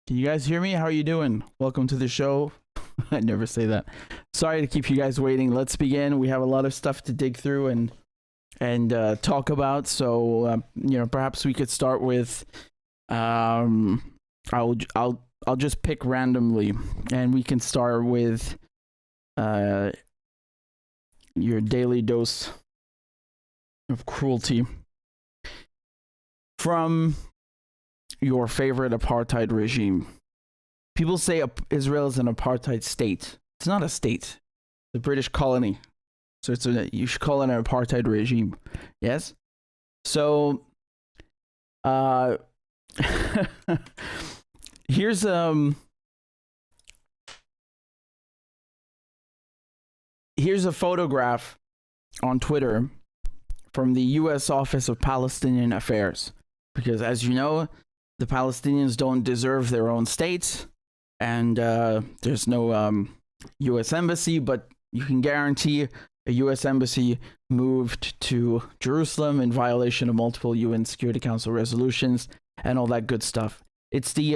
Can you guys hear me? How are you doing? Welcome to the show. I never say that. Sorry to keep you guys waiting. Let's begin. We have a lot of stuff to dig through and talk about. So perhaps we could start with I'll just pick randomly, and we can start with your daily dose of cruelty from your favorite apartheid regime. People say Israel is an apartheid state. It's not a state. It's a British colony. So you should call it an apartheid regime. Yes? So here's a photograph on Twitter from the US Office of Palestinian Affairs, because as you know, the Palestinians don't deserve their own state, and there's no US embassy, but you can guarantee a US embassy moved to Jerusalem in violation of multiple UN Security Council resolutions and all that good stuff. It's the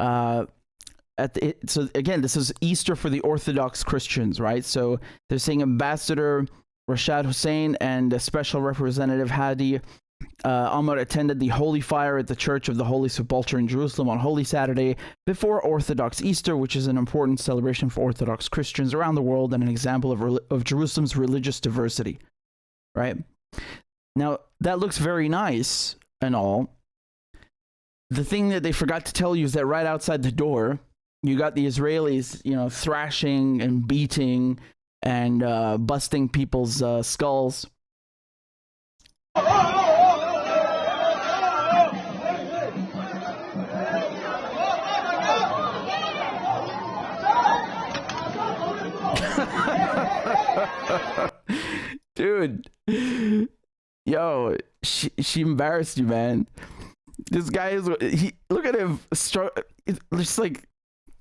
so again, this is Easter for the Orthodox Christians, right? So they're saying Ambassador Rashad Hussein and Special Representative Hadi Ahmad attended the Holy Fire at the Church of the Holy Sepulchre in Jerusalem on Holy Saturday before Orthodox Easter, which is an important celebration for Orthodox Christians around the world and an example of Jerusalem's religious diversity, right? Now, that looks very nice and all. The thing that they forgot to tell you is that right outside the door, you got the Israelis, thrashing and beating and busting people's skulls. Dude, yo, she embarrassed you, man. This guy look at him, just like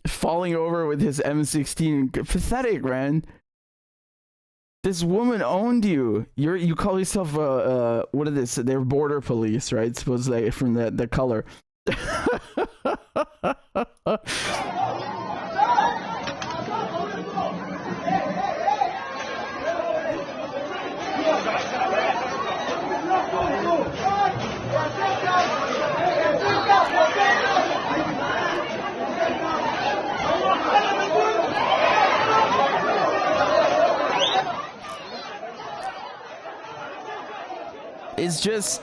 falling over with his M16. Pathetic, man. This woman owned you. You call yourself what is this? They're border police, right? Supposedly from the color. It's just,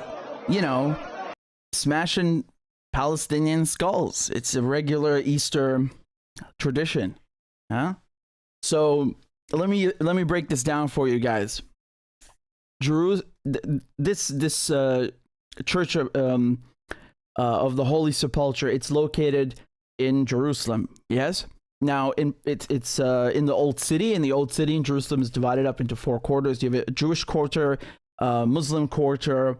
smashing Palestinian skulls. It's a regular Easter tradition, huh? So let me break this down for you guys. This Church of the Holy Sepulchre, it's located in Jerusalem. Yes. Now, it's in the Old City. In the Old City in Jerusalem is divided up into 4 quarters. You have a Jewish quarter, Muslim quarter,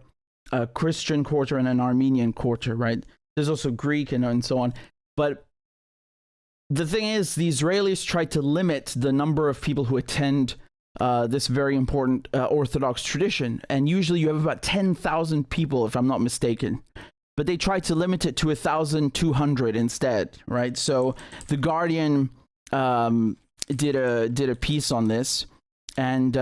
a Christian quarter, and an Armenian quarter, right? There's also Greek and so on. But the thing is, the Israelis tried to limit the number of people who attend this very important Orthodox tradition. And usually you have about 10,000 people, if I'm not mistaken. But they tried to limit it to 1,200 instead, right? So The Guardian did a piece on this, and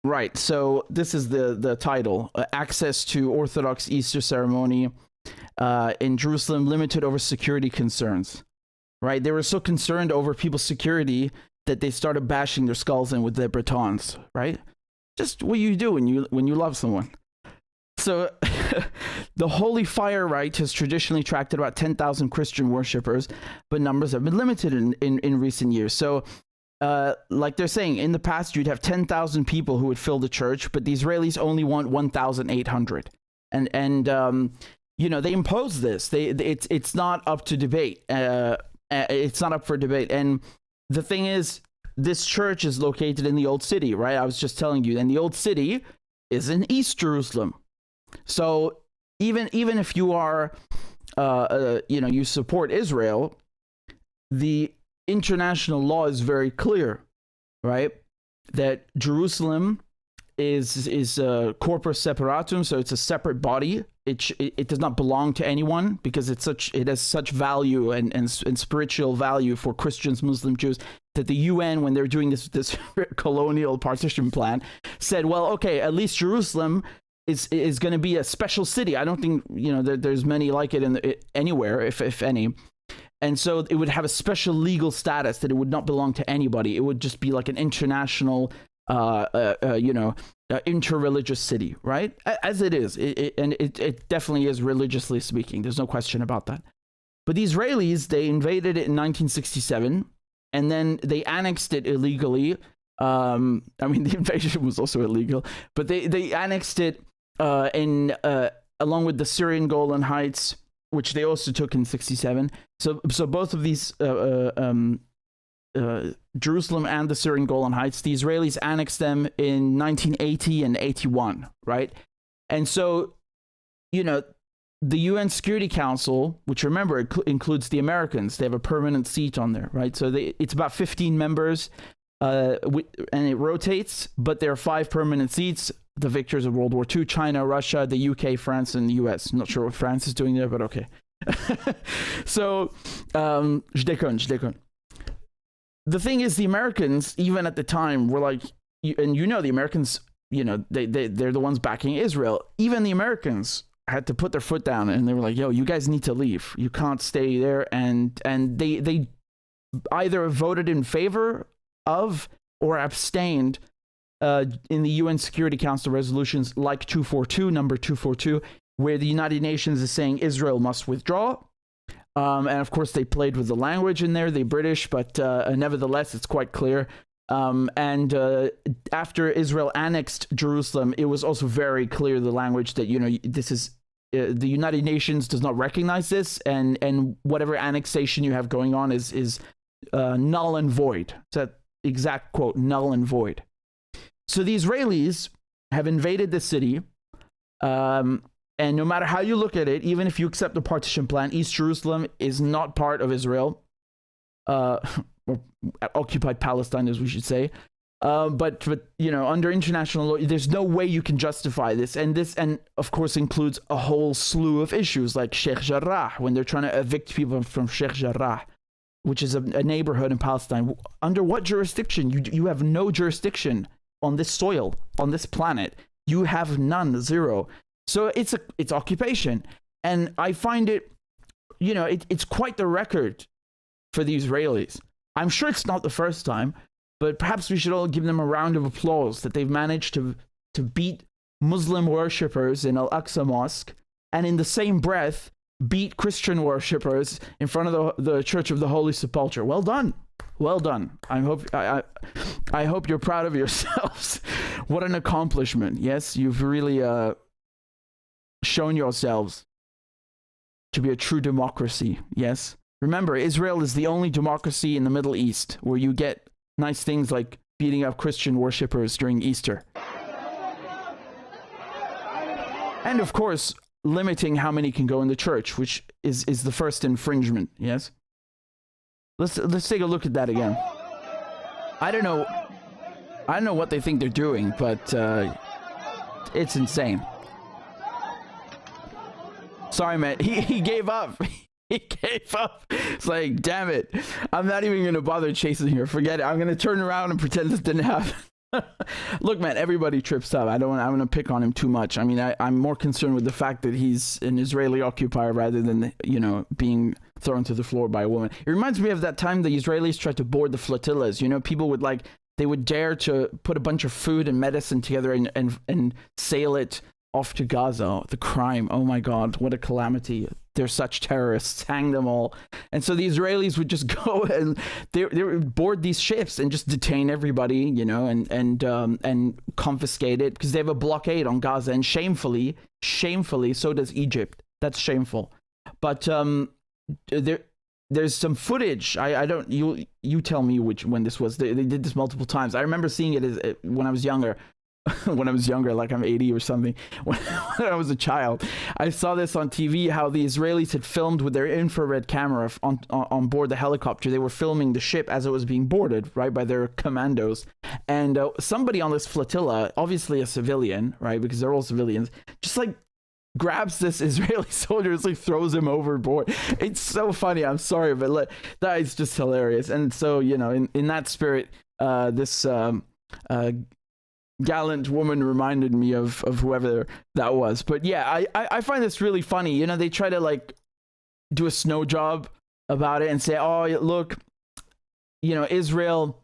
right. So this is the title: "Access to Orthodox Easter Ceremony in Jerusalem Limited over Security Concerns." Right? They were so concerned over people's security that they started bashing their skulls in with their batons. Right? Just what you do when you love someone. So, the Holy Fire Rite has traditionally attracted about 10,000 Christian worshippers, but numbers have been limited in recent years. So, like they're saying, in the past, you'd have 10,000 people who would fill the church, but the Israelis only want 1,800. And they impose this. It's not up to debate. It's not up for debate. And the thing is, this church is located in the Old City, right? I was just telling you. And the Old City is in East Jerusalem. So even if you are, you support Israel, the international law is very clear, right? That Jerusalem is corpus separatum, so it's a separate body. It does not belong to anyone because it has such value and spiritual value for Christians, Muslims, Jews, that the UN, when they're doing this colonial partition plan, said, well, okay, at least Jerusalem is going to be a special city. I don't think there's many like it anywhere, if any. And so it would have a special legal status that it would not belong to anybody. It would just be like an international, interreligious city, right? As it is. It definitely is, religiously speaking. There's no question about that. But the Israelis, they invaded it in 1967, and then they annexed it illegally. I mean, the invasion was also illegal, but they annexed it along with the Syrian Golan Heights, which they also took in 67. So both of these, Jerusalem and the Syrian Golan Heights, the Israelis annexed them in 1980 and 81, right? And so, the UN Security Council, which, remember, includes the Americans, they have a permanent seat on there, right? So it's about 15 members, and it rotates, but there are 5 permanent seats. The victors of World War II: China, Russia, the UK, France, and the US. I'm not sure what France is doing there, but okay. So, je déconne. The thing is, the Americans, even at the time, were like, the Americans, they're the ones backing Israel. Even the Americans had to put their foot down, and they were like, yo, you guys need to leave. You can't stay there. And they either voted in favor of or abstained in the UN Security Council resolutions like 242, number 242, where the United Nations is saying Israel must withdraw. And of course, they played with the language in there, the British, but nevertheless, it's quite clear. And after Israel annexed Jerusalem, it was also very clear, the language, that, this is the United Nations does not recognize this, and whatever annexation you have going on is null and void. It's that exact quote, null and void. So the Israelis have invaded the city, and no matter how you look at it, even if you accept the partition plan, East Jerusalem is not part of Israel, or occupied Palestine, as we should say. But under international law, there's no way you can justify this, and of course includes a whole slew of issues like Sheikh Jarrah, when they're trying to evict people from Sheikh Jarrah, which is a neighborhood in Palestine. Under what jurisdiction? You have no jurisdiction on this soil, on this planet. You have none, zero. So it's occupation. And I find it, it's quite the record for the Israelis. I'm sure it's not the first time, but perhaps we should all give them a round of applause that they've managed to beat Muslim worshippers in Al-Aqsa Mosque, and in the same breath beat Christian worshippers in front of the Church of the Holy Sepulchre. Well done. Well done. I hope you're proud of yourselves. What an accomplishment. Yes, you've really shown yourselves to be a true democracy. Yes. Remember, Israel is the only democracy in the Middle East where you get nice things like beating up Christian worshippers during Easter. And of course, limiting how many can go in the church, which is the first infringement. Yes. Let's take a look at that again. I don't know what they think they're doing, but it's insane. Sorry, man. He gave up. He gave up. It's like, damn it. I'm not even going to bother chasing here. Forget it. I'm going to turn around and pretend this didn't happen. Look, man, everybody trips up. I'm going to pick on him too much. I mean, I'm more concerned with the fact that he's an Israeli occupier rather than, being thrown to the floor by a woman. It reminds me of that time the Israelis tried to board the flotillas. People would they would dare to put a bunch of food and medicine together and sail it off to Gaza. The crime. Oh my God, what a calamity. They're such terrorists. Hang them all. And so the Israelis would just go and they would board these ships and just detain everybody, and confiscate it, because they have a blockade on Gaza. And shamefully, so does Egypt. That's shameful. But there's some footage. I don't. You tell me when this was. They did this multiple times. I remember seeing it when I was younger. when I was younger, like I'm 80 or something, when I was a child. I saw this on TV, how the Israelis had filmed with their infrared camera on board the helicopter. They were filming the ship as it was being boarded, right, by their commandos. And somebody on this flotilla, obviously a civilian, right, because they're all civilians, just like grabs this Israeli soldier, and like throws him overboard. It's so funny. I'm sorry, but that is just hilarious. And so, you know, in that spirit, this gallant woman reminded me of whoever that was. But yeah, I find this really funny. You know, they try to like do a snow job about it and say, oh, look, you know, Israel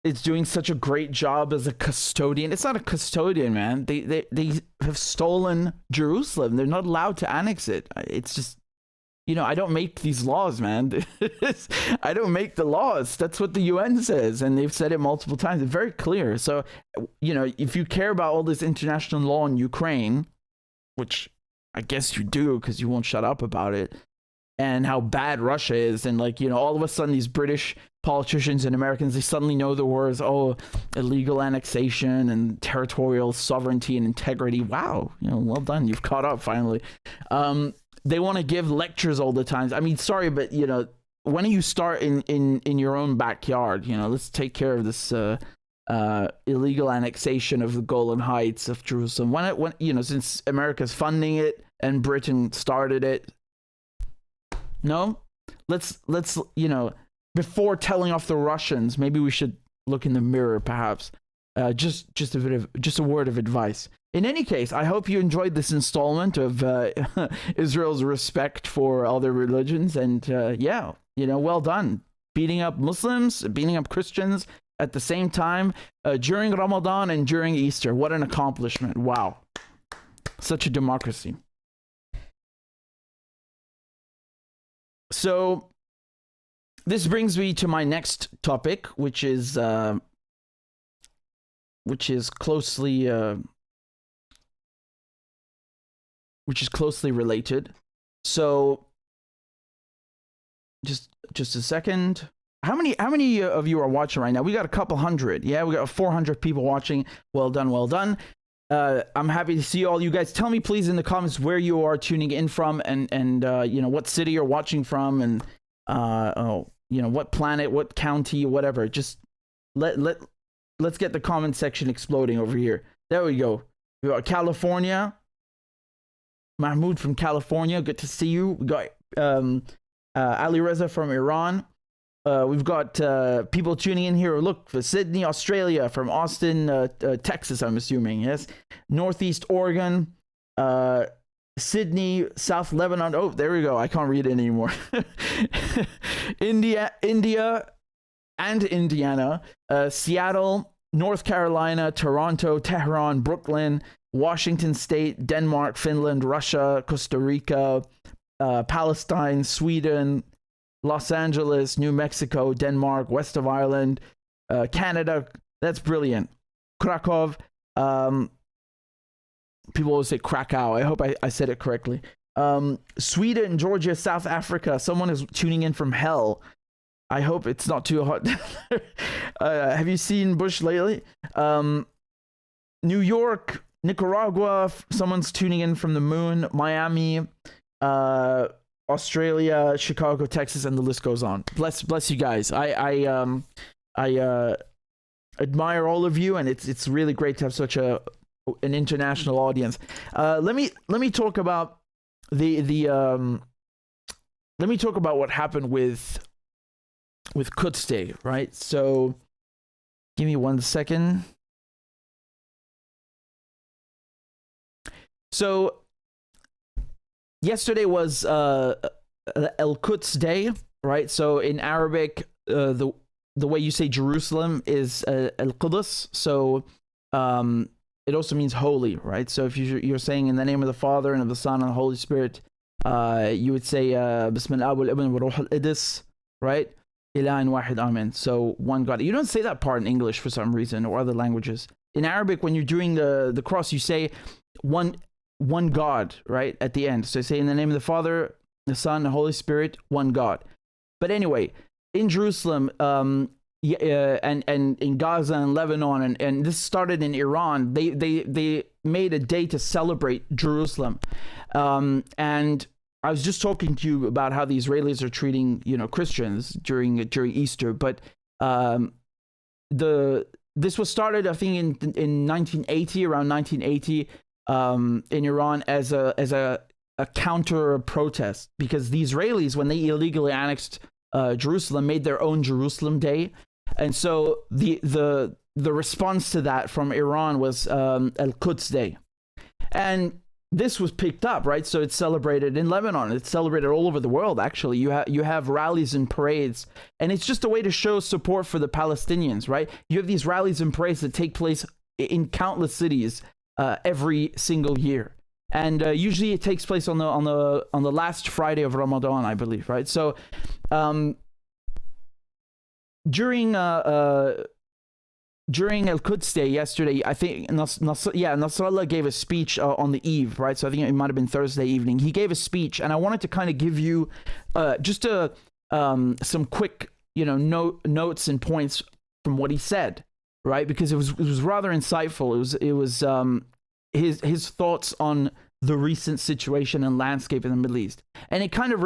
is doing such a great job as a custodian. It's not a custodian, man. They have stolen Jerusalem. They're not allowed to annex it. It's just, you know, I don't make these laws, man. I don't make the laws. That's what the UN says, and they've said it multiple times. It's very clear. So, you know, if you care about all this international law in Ukraine, which I guess you do because you won't shut up about it, and how bad Russia is, and like, you know, all of a sudden these British politicians and Americans, they suddenly know the words, oh, illegal annexation and territorial sovereignty and integrity. Wow, you know, well done. You've caught up finally. They want to give lectures all the time. I mean, sorry, but, you know, when do you start in your own backyard? You know, let's take care of this illegal annexation of the Golan Heights of Jerusalem. When you know, since America's funding it and Britain started it. No, let's you know, before telling off the Russians, maybe we should look in the mirror, perhaps. Just a word of advice. In any case, I hope you enjoyed this installment of Israel's respect for other religions, and yeah, you know, well done. Beating up Muslims, beating up Christians at the same time during Ramadan and during Easter. What an accomplishment. Wow. Such a democracy. So this brings me to my next topic, which is closely related. So just a second. How many of you are watching right now? We got a couple hundred. Yeah, we got 400 people watching. Well done, well done. I'm happy to see all you guys. Tell me please in the comments where you are tuning in from, and you know, what city you're watching from, and you know, what planet, what county, whatever. Just let's get the comment section exploding over here. There we go. We got California. Mahmoud from California, good to see you. We got Ali Reza from Iran. We've got people tuning in here. Look, for Sydney, Australia, from Austin, Texas, I'm assuming. Yes, Northeast Oregon, Sydney, South Lebanon. Oh, there we go. I can't read it anymore. India, and Indiana, Seattle, North Carolina, Toronto, Tehran, Brooklyn, Washington State, Denmark, Finland, Russia, Costa Rica, Palestine, Sweden, Los Angeles, New Mexico, Denmark, west of Ireland, Canada. That's brilliant. Krakow. People always say Krakow. I hope I said it correctly. Sweden, Georgia, South Africa. Someone is tuning in from hell. I hope it's not too hot. Have you seen Bush lately? New York, Nicaragua. Someone's tuning in from the moon. Miami, Australia, Chicago, Texas, and the list goes on. Bless you guys. I admire all of you, and it's really great to have such an international audience. Let me talk about let me talk about what happened with Quds Day, right? So give me 1 second. So yesterday was El Quds Day, right? So in Arabic, the way you say Jerusalem is El Qudus. So it also means holy, right? So if you're saying in the name of the Father and of the Son and the Holy Spirit, you would say Bismillah wal Ibn wa Ruh al-Qudus, right? Ilahin wahid amen. So one God. You don't say that part in English for some reason, or other languages. In Arabic, when you're doing the cross, you say one God, right, at the end. So say in the name of the Father, the Son, the Holy Spirit, one God. But anyway, in Jerusalem, and in Gaza and Lebanon, and this started in Iran. They made a day to celebrate Jerusalem, and I was just talking to you about how the Israelis are treating, Christians during Easter, but this was started, I think, in 1980, around 1980, in Iran as a counter protest, because the Israelis, when they illegally annexed Jerusalem, made their own Jerusalem Day, and so the response to that from Iran was Quds Day, and this was picked up, right? So it's celebrated in Lebanon. It's celebrated all over the world, actually. You have rallies and parades, and it's just a way to show support for the Palestinians, right? You have these rallies and parades that take place in countless cities every single year, and usually it takes place on the last Friday of Ramadan, I believe, right? So during Al-Quds Day yesterday, I think Nasrallah gave a speech on the eve, right? So I think it might have been Thursday evening. He gave a speech, and I wanted to kind of give you just some quick, notes and points from what he said, right? Because it was rather insightful. It was his thoughts on the recent situation and landscape in the Middle East, and it kind of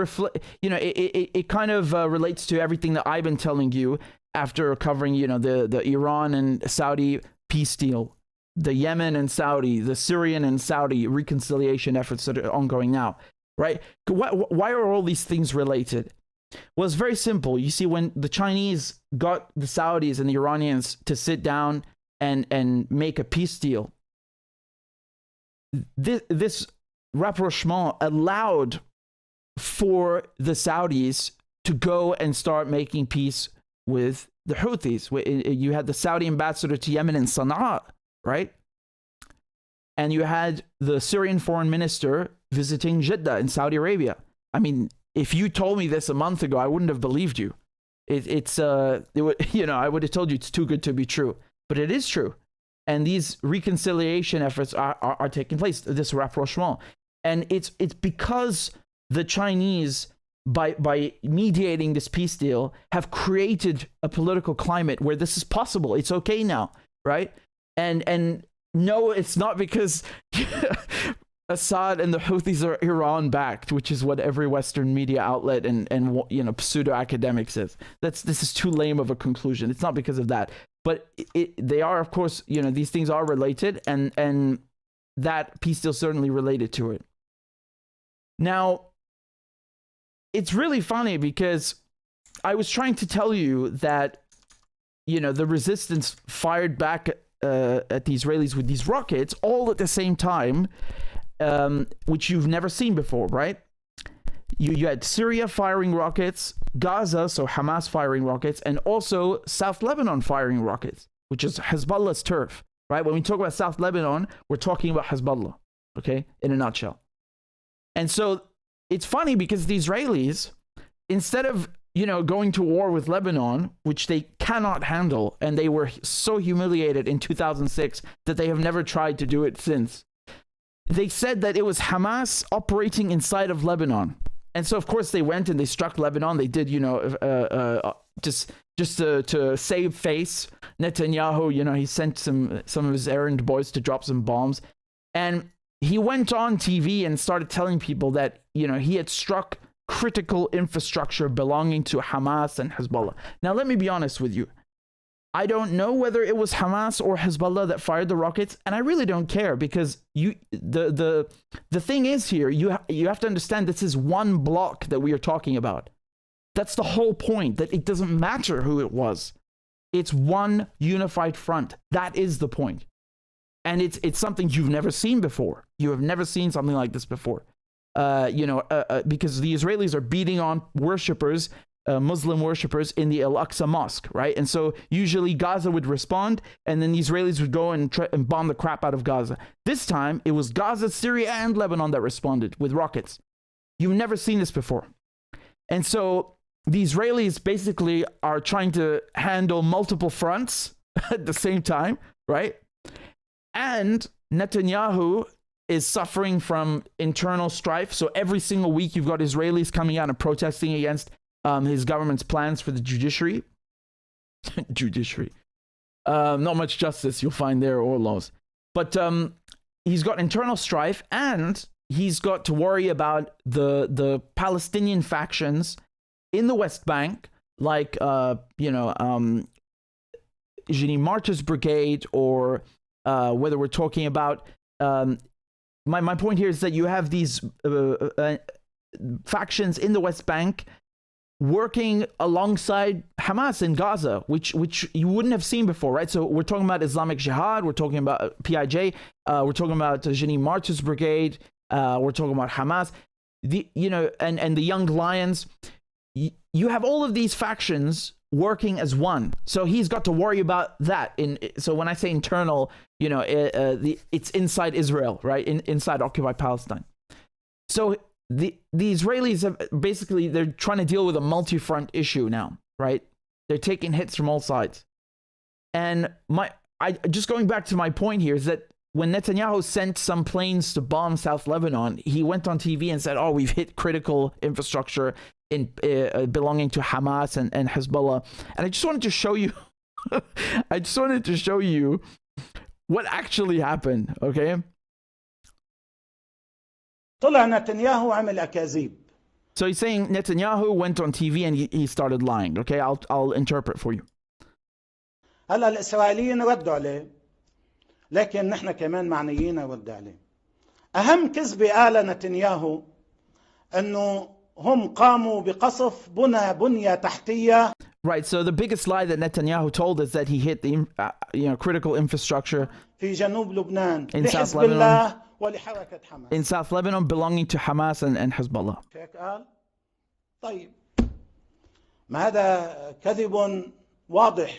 it kind of relates to everything that I've been telling you after covering, the Iran and Saudi peace deal, the Yemen and Saudi, the Syrian and Saudi reconciliation efforts that are ongoing now, right? Why are all these things related? Well, it's very simple. You see, when the Chinese got the Saudis and the Iranians to sit down and make a peace deal, this rapprochement allowed for the Saudis to go and start making peace with the Houthis. You had the Saudi ambassador to Yemen in Sana'a, right? And you had the Syrian foreign minister visiting Jeddah in Saudi Arabia. I mean, if you told me this a month ago, I wouldn't have believed you. I would have told you it's too good to be true. But it is true. And these reconciliation efforts are taking place, this rapprochement. And it's because the Chinese, by mediating this peace deal, have created a political climate where this is possible. It's okay now, right? And no, it's not because Assad and the Houthis are Iran-backed, which is what every Western media outlet and pseudo-academic says. This is too lame of a conclusion. It's not because of that. But they are, of course, these things are related, and that peace deal certainly related to it. Now, it's really funny because I was trying to tell you that, the resistance fired back at the Israelis with these rockets all at the same time, which you've never seen before, right? You had Syria firing rockets, Gaza, so Hamas firing rockets, and also South Lebanon firing rockets, which is Hezbollah's turf, right? When we talk about South Lebanon, we're talking about Hezbollah, okay, in a nutshell. And so it's funny because the Israelis, instead of, going to war with Lebanon, which they cannot handle, and they were so humiliated in 2006 that they have never tried to do it since, they said that it was Hamas operating inside of Lebanon. And so, of course, they went and they struck Lebanon. They did, just to save face. Netanyahu, he sent some of his errand boys to drop some bombs. And he went on TV and started telling people that, he had struck critical infrastructure belonging to Hamas and Hezbollah. Now, let me be honest with you. I don't know whether it was Hamas or Hezbollah that fired the rockets, and I really don't care, because the thing is here, you have to understand this is one block that we are talking about. That's the whole point, that it doesn't matter who it was. It's one unified front. That is the point. And it's something you've never seen before. You have never seen something like this before. Because the Israelis are beating on worshippers, Muslim worshippers in the Al-Aqsa Mosque, right? And so usually Gaza would respond, and then the Israelis would go and try and bomb the crap out of Gaza. This time, it was Gaza, Syria, and Lebanon that responded with rockets. You've never seen this before. And so the Israelis basically are trying to handle multiple fronts at the same time, right? And Netanyahu is suffering from internal strife. So every single week, you've got Israelis coming out and protesting against his government's plans for the judiciary. judiciary. Not much justice you'll find there or laws. But he's got internal strife, and he's got to worry about the Palestinian factions in the West Bank, like Jeanine Martyr's brigade, or whether we're talking about my point here is that you have these factions in the West Bank working alongside Hamas in Gaza, which you wouldn't have seen before, right? So we're talking about Islamic Jihad, we're talking about PIJ, we're talking about Jeanine Martyr's brigade, we're talking about Hamas, and the Young Lions. You have all of these factions working as one, so he's got to worry about that. So when I say internal, it's inside Israel, right? Inside occupied Palestine. So the Israelis have basically, they're trying to deal with a multi-front issue now, right? They're taking hits from all sides. And just going back to my point here is that when Netanyahu sent some planes to bomb South Lebanon, he went on TV and said, "Oh, we've hit critical infrastructure in belonging to Hamas and Hezbollah." And I just wanted to show you, what actually happened. Okay. طلع نتنياهو عمل أكاذيب. So he's saying Netanyahu went on TV and he started lying. Okay, I'll interpret for you. هلا الإسرائيليين ردوا عليه، لكن نحن كمان معنيين نرد عليه. أهم كذبة قال نتنياهو إنه هم قاموا بقصف بنية تحتية. Right, so the biggest lie that Netanyahu told is that he hit the critical infrastructure في جنوب لبنان in South لحزب Lebanon. الله ولحركة حماس. In South Lebanon, belonging to Hamas and Hezbollah. هيك قال. طيب ما هذا كذب واضح.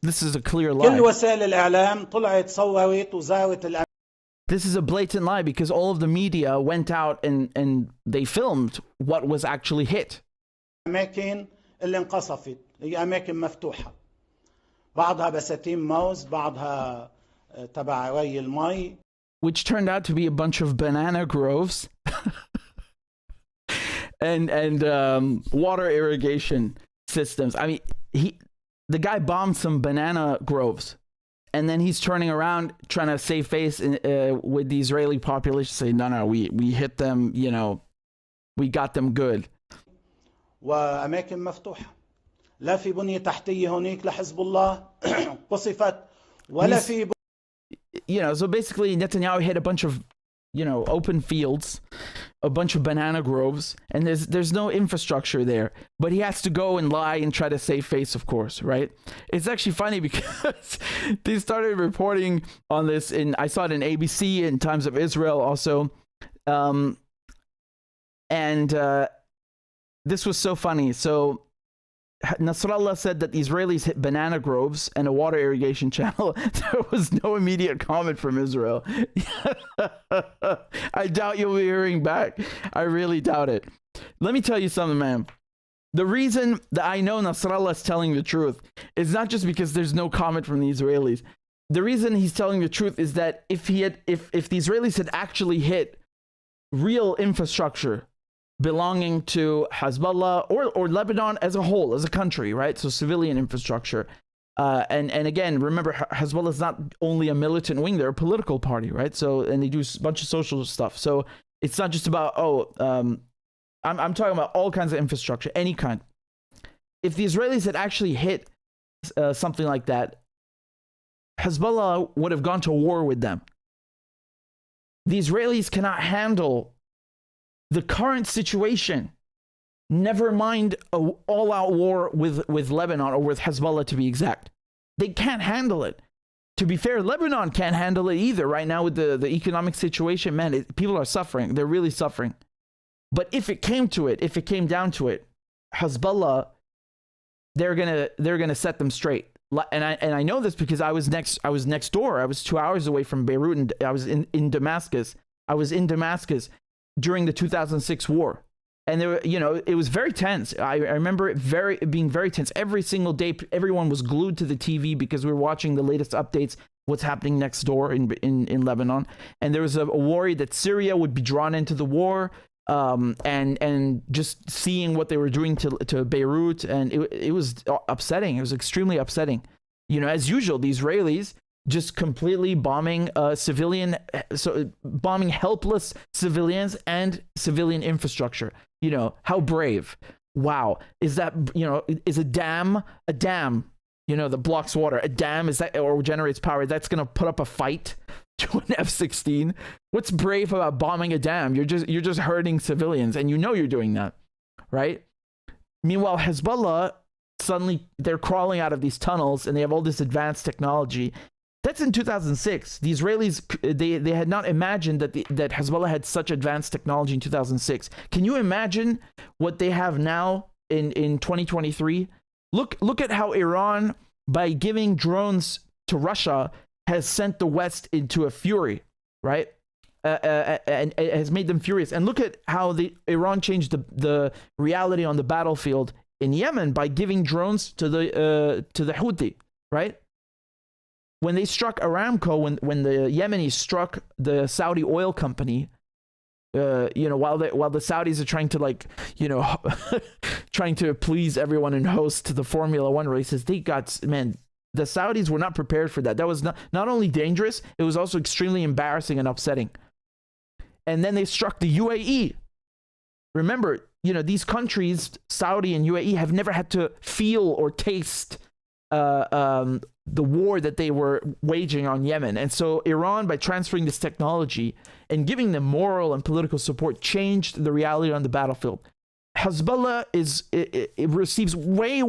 This is a clear كل lie. وسائل الإعلام طلعت صورت وزارت الأمن. This is a blatant lie because all of the media went out and they filmed what was actually hit. الأماكن اللي انقصفت هي أماكن مفتوحة، بعضها بساتين موز، بعضها تبع ري المي. Which turned out to be a bunch of banana groves and water irrigation systems. I mean, the guy bombed some banana groves, and then he's turning around trying to save face with the Israeli population, saying, no, we hit them, we got them good. وأماكن مفتوحة، لا في بنية تحتية هناك لحزب الله قصفت ولا في. So basically Netanyahu hit a bunch of, open fields, a bunch of banana groves, and there's no infrastructure there. But he has to go and lie and try to save face, of course, right? It's actually funny because they started reporting on this I saw it in ABC and Times of Israel also. This was so funny. So Nasrallah said that the Israelis hit banana groves and a water irrigation channel. There was no immediate comment from Israel. I doubt you'll be hearing back. I really doubt it. Let me tell you something, man. The reason that I know Nasrallah is telling the truth is not just because there's no comment from the Israelis. The reason he's telling the truth is that if the Israelis had actually hit real infrastructure belonging to Hezbollah or Lebanon as a whole, as a country, right? So civilian infrastructure. And again, remember, Hezbollah is not only a militant wing, they're a political party, right? So, and they do a bunch of social stuff. So it's not just about, I'm talking about all kinds of infrastructure, any kind. If the Israelis had actually hit something like that, Hezbollah would have gone to war with them. The Israelis cannot handle the current situation, never mind an all-out war with Lebanon or with Hezbollah, to be exact. They can't handle it. To be fair, Lebanon can't handle it either right now with the economic situation. Man, people are suffering. They're really suffering. But if it came down to it, Hezbollah, they're gonna set them straight. And I know this because I was next door. I was 2 hours away from Beirut, and I was in Damascus. I was in Damascus during the 2006 war. And there were, it was very tense. I remember it being very tense. Every single day, everyone was glued to the TV because we were watching the latest updates, what's happening next door in Lebanon. And there was a worry that Syria would be drawn into the war. and just seeing what they were doing to Beirut, and it was upsetting. It was extremely upsetting. You know, as usual, the Israelis just completely bombing bombing helpless civilians and civilian infrastructure. You know, how brave. Wow. Is that, you know, is a dam, you know, that blocks water, a dam, is that, or generates power, that's going to put up a fight to an F-16? What's brave about bombing a dam? You're just hurting civilians, and you know you're doing that, right? Meanwhile, Hezbollah, suddenly they're crawling out of these tunnels and they have all this advanced technology. That's in 2006. The Israelis, they had not imagined that that Hezbollah had such advanced technology in 2006. Can you imagine what they have now in 2023? Look at how Iran, by giving drones to Russia, has sent the West into a fury, right? And has made them furious. And look at how Iran changed the reality on the battlefield in Yemen by giving drones to the Houthi, right? When they struck Aramco, when the Yemenis struck the Saudi oil company, you know, while the Saudis are trying to, like, you know, trying to please everyone and host the Formula One races, they got, man, the Saudis were not prepared for that. That was not only dangerous, it was also extremely embarrassing and upsetting. And then they struck the UAE. Remember, you know, these countries, Saudi and UAE, have never had to feel or taste the war that they were waging on Yemen. And so Iran, by transferring this technology and giving them moral and political support, changed the reality on the battlefield. Hezbollah it receives way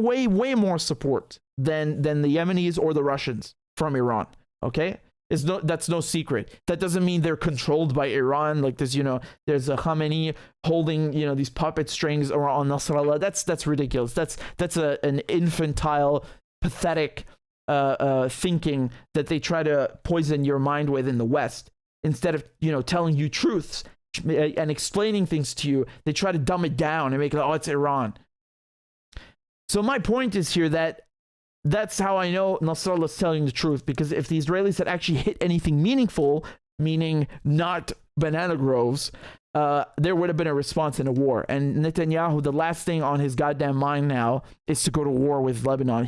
more support than the Yemenis or the Russians from Iran. Okay, that's no secret. That doesn't mean they're controlled by Iran. Like there's a Khamenei holding these puppet strings on Nasrallah. That's ridiculous. That's an infantile, pathetic thinking that they try to poison your mind with in the West. Instead of telling you truths and explaining things to you, they try to dumb it down and make it, oh, it's Iran. So my point is here that's how I know Nasrallah is telling the truth, because if the Israelis had actually hit anything meaningful, meaning not banana groves, there would have been a response in a war. And Netanyahu, the last thing on his goddamn mind now is to go to war with Lebanon.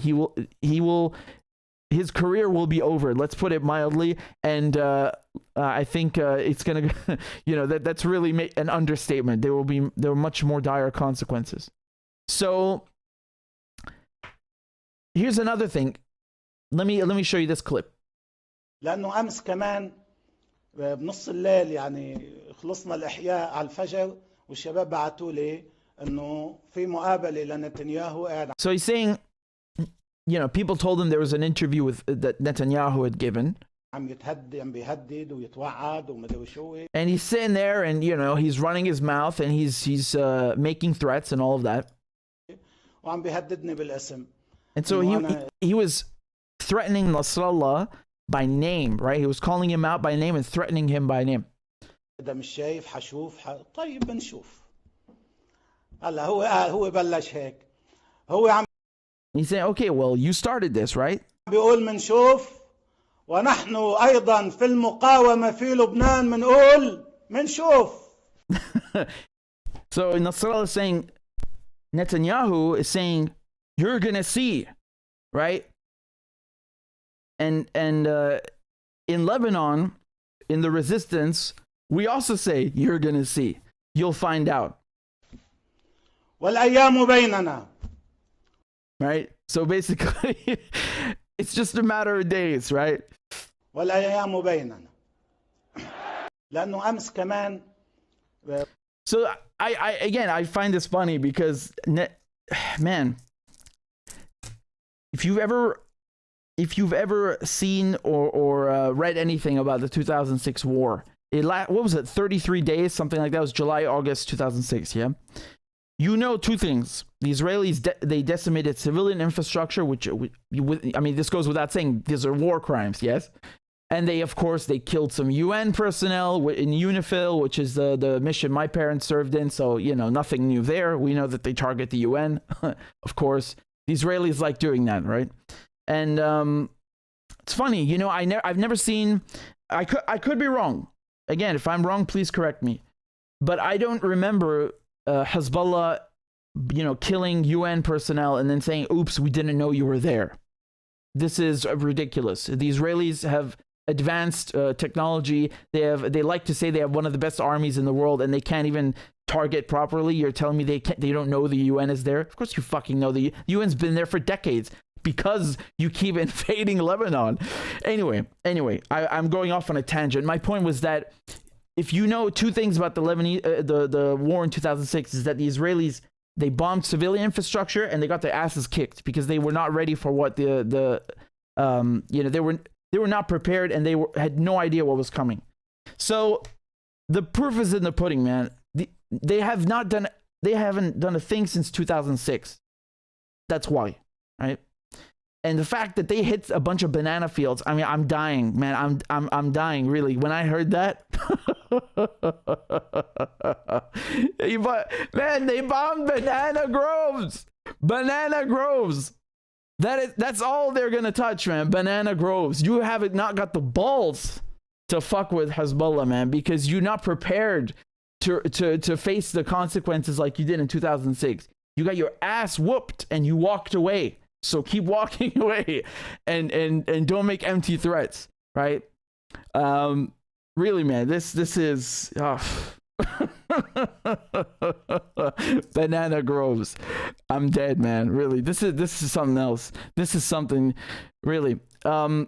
His career will be over, let's put it mildly. And I think it's going to, that's really an understatement. There are much more dire consequences. So here's another thing. Let me show you this clip. لأنه أمس كمان بنص الليل يعني خلصنا الإحياء على الفجر والشباب بعتوا لي إنه في مقابلة لنتنياهو قاعد. So he's saying, people told him there was an interview that Netanyahu had given. عم بيهدد ويتوعد ومدري شو. And he's sitting there and he's running his mouth and he's making threats and all of that. وعم بيهددني بالاسم. And so he was threatening Nasrallah by name, right? He was calling him out by name and threatening him by name. إذا مش شايف حشوف طيب بنشوف. هلا هو بلش هيك. هو عم. He's saying, okay, well, you started this, right? بيقول منشوف ونحن أيضا في المقاومة في لبنان منقول منشوف. So Nasrallah is saying, Netanyahu is saying, you're gonna see, right? And in Lebanon, in the resistance, we also say, you're gonna see. You'll find out. والأيام بيننا. Right? So basically, it's just a matter of days, right? والأيام بيننا. لأنه أمس كمان. So I find this funny because, man, if you've ever seen or read anything about the 2006 war, what was it, 33 days, something like that. It was July, August 2006, yeah? Two things. The Israelis, they decimated civilian infrastructure, which, this goes without saying, these are war crimes, yes? And they killed some UN personnel in UNIFIL, which is the mission my parents served in, so, nothing new there. We know that they target the UN, of course. The Israelis like doing that, right? And it's funny, I've never seen, I could be wrong. Again, if I'm wrong, please correct me. But I don't remember Hezbollah, killing UN personnel and then saying, oops, we didn't know you were there. This is ridiculous. The Israelis have advanced technology. They like to say they have one of the best armies in the world, and they can't even target properly. You're telling me they don't know the UN is there? Of course you fucking know. The UN's been there for decades because you keep invading Lebanon. Anyway, I'm going off on a tangent. My point was that if you know two things about the Lebanese, the war in 2006, is that the Israelis, they bombed civilian infrastructure and they got their asses kicked because they were not ready for what they were not prepared, and had no idea what was coming. So the proof is in the pudding, man. They haven't done a thing since 2006. That's why, right? And the fact that they hit a bunch of banana fields, I mean, I'm dying, man. I'm dying, really. When I heard that, man, they bombed banana groves. Banana groves. That's all they're gonna touch, man. Banana groves. You haven't not got the balls to fuck with Hezbollah, man, because you're not prepared to face the consequences like you did in 2006. You got your ass whooped and you walked away. So keep walking away and don't make empty threats, right? Really, man, this is banana groves. I'm dead, man. Really, this is something else. This is something really. In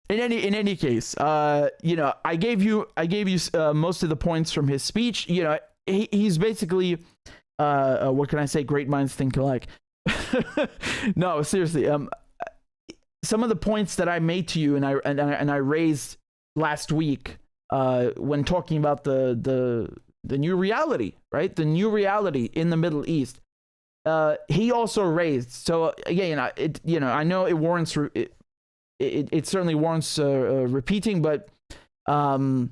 any case, I gave you most of the points from his speech. He's basically what can I say? Great minds think alike. No, seriously. Some of the points that I made to you and I raised last week when talking about the new reality, right? The new reality in the Middle East. He also raised. So again, I know it warrants it certainly warrants repeating, but and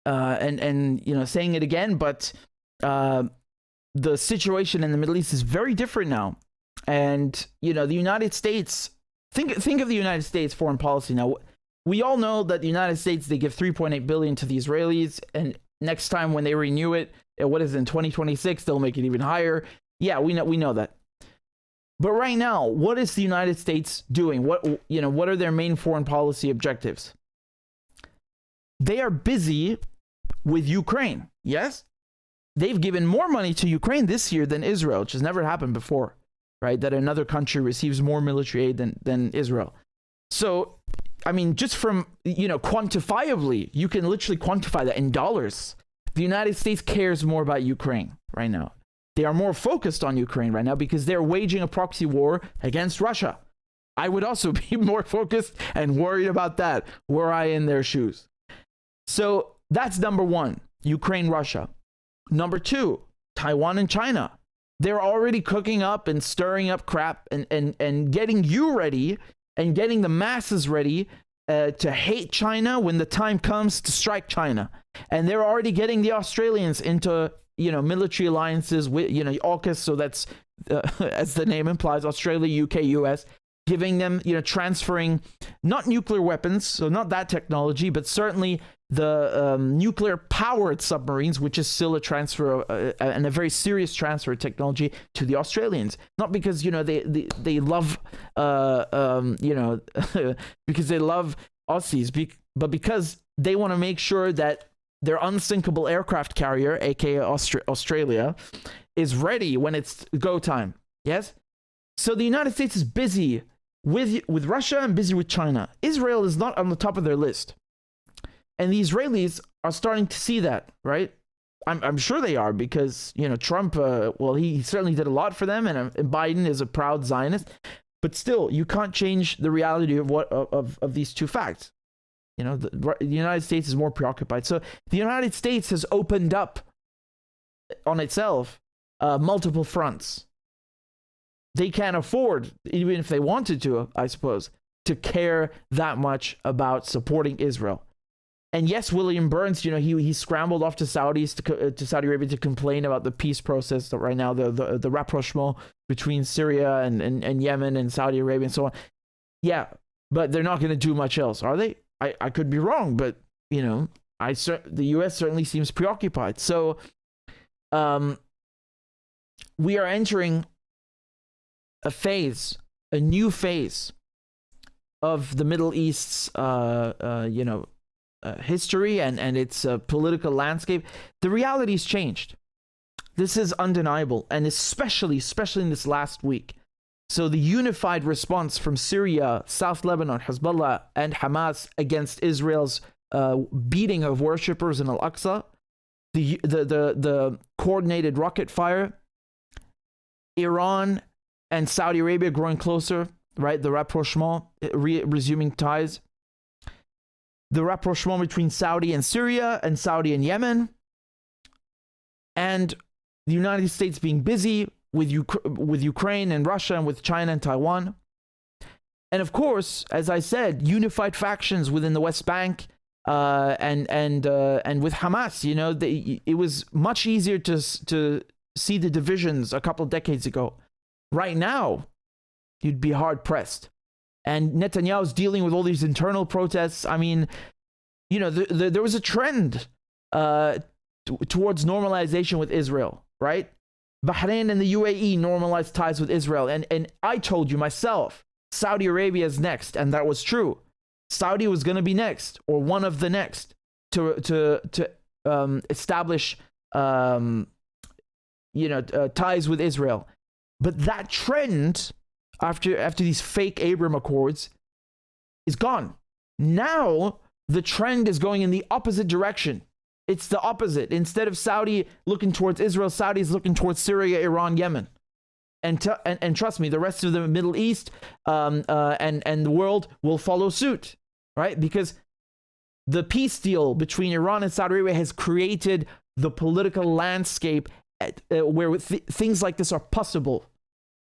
saying it again, but the situation in the Middle East is very different now. And the United States, think of the United States foreign policy now. We all know that the United States, they give $3.8 billion to the Israelis, and next time when they renew it, what is it, in 2026, they'll make it even higher. Yeah, we know that. But right now, what is the United States doing? What are their main foreign policy objectives? They are busy with Ukraine. Yes? They've given more money to Ukraine this year than Israel, which has never happened before, right? That another country receives more military aid than Israel. So, I mean, just from, quantifiably, you can literally quantify that in dollars. The United States cares more about Ukraine right now. They are more focused on Ukraine right now because they're waging a proxy war against Russia. I would also be more focused and worried about that were I in their shoes. So that's number one, Ukraine, Russia. Number two, Taiwan and China. They're already cooking up and stirring up crap and getting you ready and getting the masses ready to hate China when the time comes to strike China. And they're already getting the Australians into, military alliances with, AUKUS. So that's, as the name implies, Australia, UK, US, giving them, transferring not nuclear weapons, so not that technology, but certainly the nuclear powered submarines, which is still a transfer and a very serious transfer of technology to the Australians. Not because they love because they love Aussies, but because they want to make sure that their unsinkable aircraft carrier, aka Australia, is ready when it's go time. Yes. So the United States is busy with Russia and busy with China. Israel is not on the top of their list. And the Israelis are starting to see that, right? I'm sure they are because, Trump, he certainly did a lot for them, and Biden is a proud Zionist. But still, you can't change the reality of these two facts. The United States is more preoccupied. So the United States has opened up on itself multiple fronts. They can't afford, even if they wanted to, I suppose, to care that much about supporting Israel. And yes, William Burns, he scrambled off to Saudi Arabia to complain about the peace process that right now, the rapprochement between Syria and Yemen and Saudi Arabia and so on. Yeah, but they're not going to do much else, are they? I could be wrong, but the U.S. certainly seems preoccupied. So we are entering a new phase of the Middle East's, history and its political landscape. The reality's changed. This is undeniable, and especially in this last week. So the unified response from Syria, South Lebanon, Hezbollah, and Hamas against Israel's beating of worshippers in Al-Aqsa, the coordinated rocket fire, Iran and Saudi Arabia growing closer, right? The rapprochement, resuming ties. The rapprochement between Saudi and Syria and Saudi and Yemen. And the United States being busy with Ukraine and Russia and with China and Taiwan. And of course, as I said, unified factions within the West Bank and with Hamas. You know, it was much easier to see the divisions a couple of decades ago. Right now, you'd be hard pressed. And Netanyahu's dealing with all these internal protests. I mean, you know, there was a trend towards normalization with Israel, right? Bahrain and the UAE normalized ties with Israel. And I told you myself, Saudi Arabia is next. And that was true. Saudi was going to be next, or one of the next, to establish, ties with Israel. But that trend, after these fake Abraham Accords, is gone. Now, the trend is going in the opposite direction. It's the opposite. Instead of Saudi looking towards Israel, Saudi is looking towards Syria, Iran, Yemen. And trust me, the rest of the Middle East and the world will follow suit, right? Because the peace deal between Iran and Saudi Arabia has created the political landscape where things like this are possible.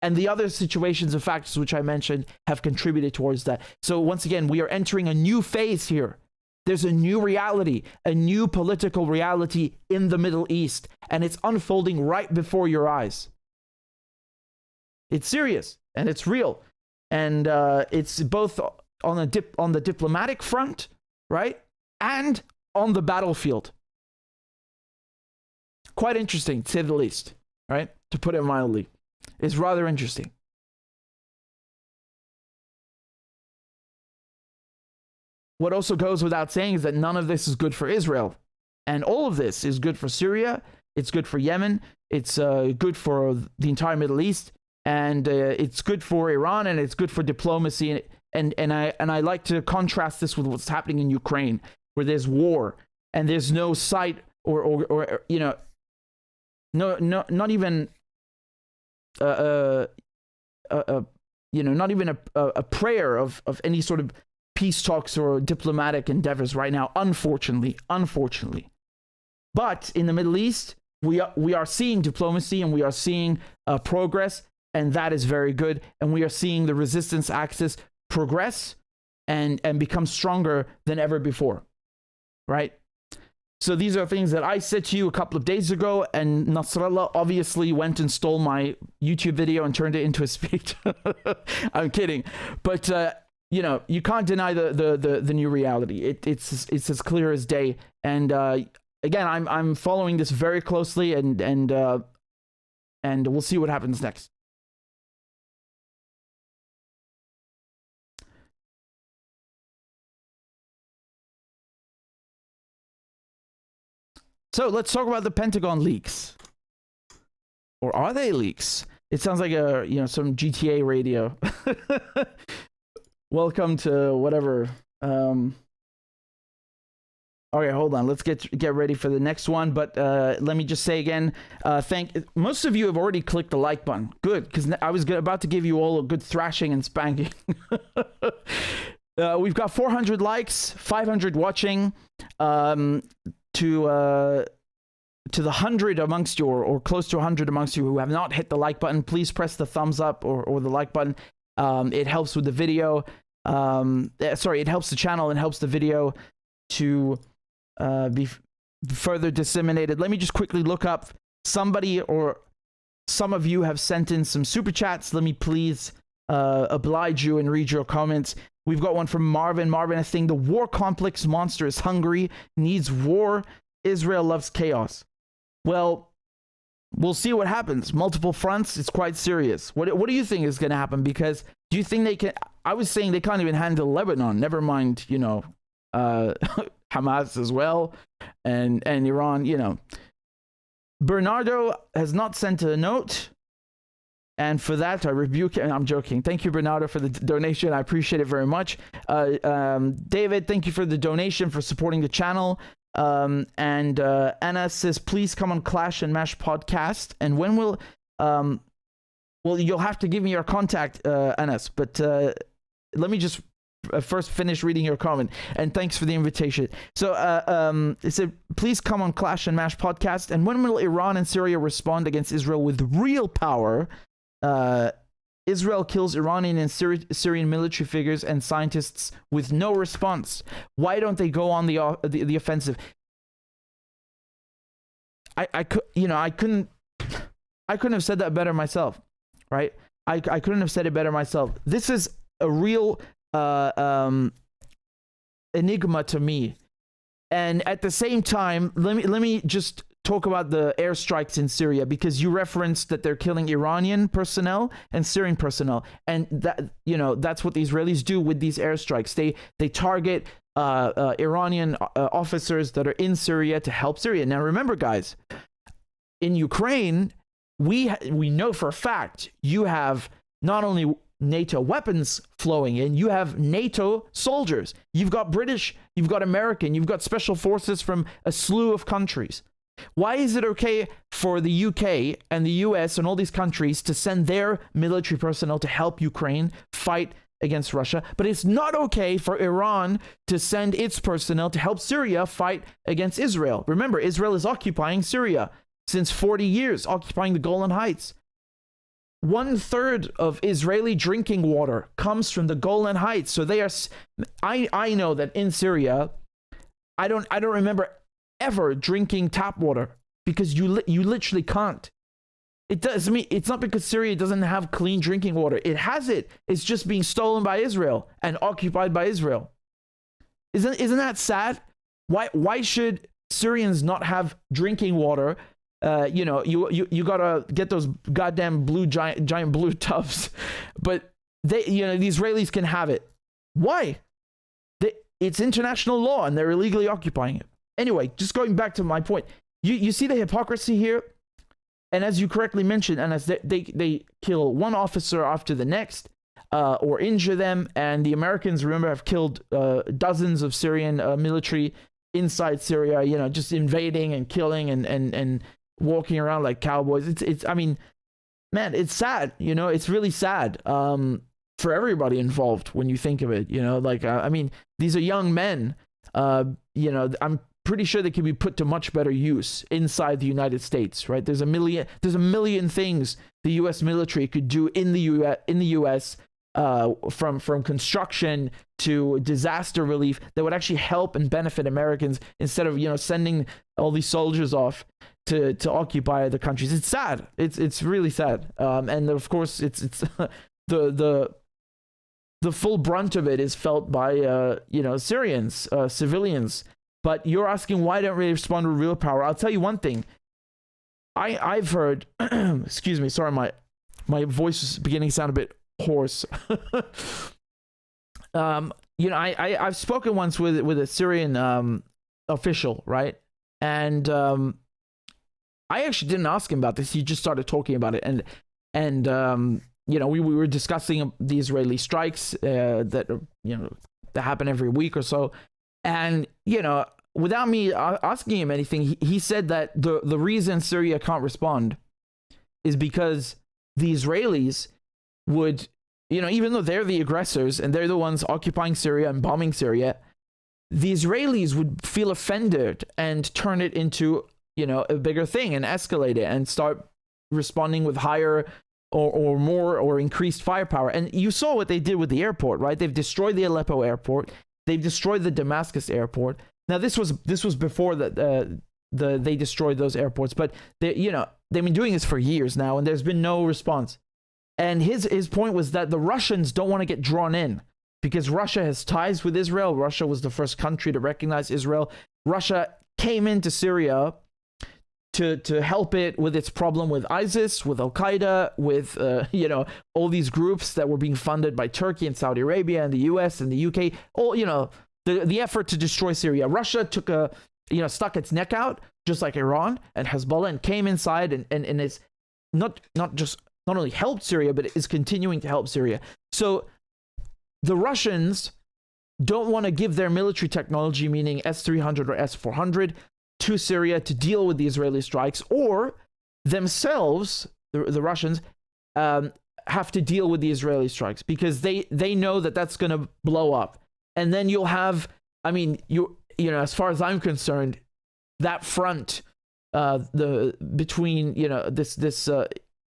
And the other situations and factors which I mentioned have contributed towards that. So once again, we are entering a new phase here. There's a new reality, a new political reality in the Middle East, and it's unfolding right before your eyes. It's serious and it's real, and it's both on the diplomatic front, right, and on the battlefield. Quite interesting, to say the least, right? To put it mildly, it's rather interesting. What also goes without saying is that none of this is good for Israel, and all of this is good for Syria. It's good for Yemen. It's good for the entire Middle East. And it's good for Iran, and it's good for diplomacy. And I like to contrast this with what's happening in Ukraine, where there's war and there's no sight or not even a prayer of any sort of peace talks or diplomatic endeavors right now. Unfortunately. But in the Middle East, we are seeing diplomacy and we are seeing progress. And that is very good. And we are seeing the resistance axis progress and become stronger than ever before, right? So these are things that I said to you a couple of days ago, and Nasrallah obviously went and stole my YouTube video and turned it into a speech. I'm kidding. But, you can't deny the new reality. It's as clear as day. And again, I'm following this very closely, and we'll see what happens next. So let's talk about the Pentagon leaks. Or are they leaks? It sounds like some GTA radio. Welcome to whatever. Okay, hold on. Let's get ready for the next one. But let me just say again, most of you have already clicked the like button. Good, because I was about to give you all a good thrashing and spanking. We've got 400 likes, 500 watching. To the 100 amongst you, or close to 100 amongst you who have not hit the like button, please press the thumbs up or the like button. It helps with the video. It helps the channel and helps the video to be further disseminated. Let me just quickly look up somebody, or some of you have sent in some super chats. Let me please oblige you and read your comments. We've got one from Marvin. Marvin is saying the war complex monster is hungry, needs war. Israel loves chaos. Well, we'll see what happens. Multiple fronts. It's quite serious. What do you think is going to happen? Because do you think they can? I was saying they can't even handle Lebanon. Never mind, Hamas as well, and Iran. Bernardo has not sent a note, and for that I rebuke him. I'm joking. Thank you, Bernardo, for the donation. I appreciate it very much. David, thank you for the donation, for supporting the channel. And Anna says, please come on Clash and Mash podcast. And when will well, you'll have to give me your contact, Anas, but let me just first finish reading your comment, and thanks for the invitation. So it said, please come on Clash and Mash podcast. And when will Iran and Syria respond against Israel with real power? Israel kills Iranian and Syrian military figures and scientists with no response. Why don't they go on the offensive? I couldn't have said that better myself, right? I couldn't have said it better myself. This is a real enigma to me. And at the same time, let me just talk about the airstrikes in Syria, because you referenced that they're killing Iranian personnel and Syrian personnel, and that's what the Israelis do with these airstrikes. They target Iranian officers that are in Syria to help Syria. Now remember, guys, in Ukraine, we know for a fact you have not only NATO weapons flowing in, you have NATO soldiers. You've got British, you've got American, you've got special forces from a slew of countries. Why is it okay for the UK and the US and all these countries to send their military personnel to help Ukraine fight against Russia, but it's not okay for Iran to send its personnel to help Syria fight against Israel? Remember, Israel is occupying Syria since 40 years, occupying the Golan Heights. 1/3 of Israeli drinking water comes from the Golan Heights. So they are, I know that in Syria, I don't remember ever drinking tap water, because you literally can't. It's not because Syria doesn't have clean drinking water. It has it. It's just being stolen by Israel and occupied by Israel. Isn't that sad? Why should Syrians not have drinking water? You gotta get those goddamn giant blue tubs, but the Israelis can have it. Why? It's international law, and they're illegally occupying it. Anyway, just going back to my point, you see the hypocrisy here, and as you correctly mentioned, and as they kill one officer after the next, or injure them, and the Americans, remember, have killed dozens of Syrian military inside Syria. Just invading and killing and walking around like cowboys. It's I mean, man, it's sad. It's really sad for everybody involved when you think of it. I mean, these are young men. I'm pretty sure they can be put to much better use inside the United States, right? There's a million things the U.S. military could do in the U.S. From construction to disaster relief that would actually help and benefit Americans, instead of sending all these soldiers off to occupy other countries. It's sad. It's really sad. And of course, it's the full brunt of it is felt by Syrians, civilians. But you're asking, why don't we respond with real power? I'll tell you one thing. I've heard, excuse me, sorry, my voice is beginning to sound a bit hoarse. I've spoken once with a Syrian official, right? And I actually didn't ask him about this. He just started talking about it, and we were discussing the Israeli strikes that happen every week or so. And, without me asking him anything, he said that the reason Syria can't respond is because the Israelis would, even though they're the aggressors and they're the ones occupying Syria and bombing Syria, the Israelis would feel offended and turn it into, a bigger thing and escalate it and start responding with higher or more or increased firepower. And you saw what they did with the airport, right? They've destroyed the Aleppo airport. They've destroyed the Damascus airport. Now this was before they destroyed those airports, but they've been doing this for years now, and there's been no response. And his point was that the Russians don't want to get drawn in. because Russia has ties with Israel. Russia was the first country to recognize Israel. Russia came into Syria to help it with its problem with ISIS, with Al-Qaeda, with all these groups that were being funded by Turkey and Saudi Arabia and the US and the UK. All the effort to destroy Syria. Russia took stuck its neck out, just like Iran and Hezbollah, and came inside and is not only helped Syria, but is continuing to help Syria. So the Russians don't want to give their military technology, meaning S-300 or S-400, to Syria to deal with the Israeli strikes, or themselves, the Russians, have to deal with the Israeli strikes, because they know that that's going to blow up. And then you'll have, as far as I'm concerned, that front, between, this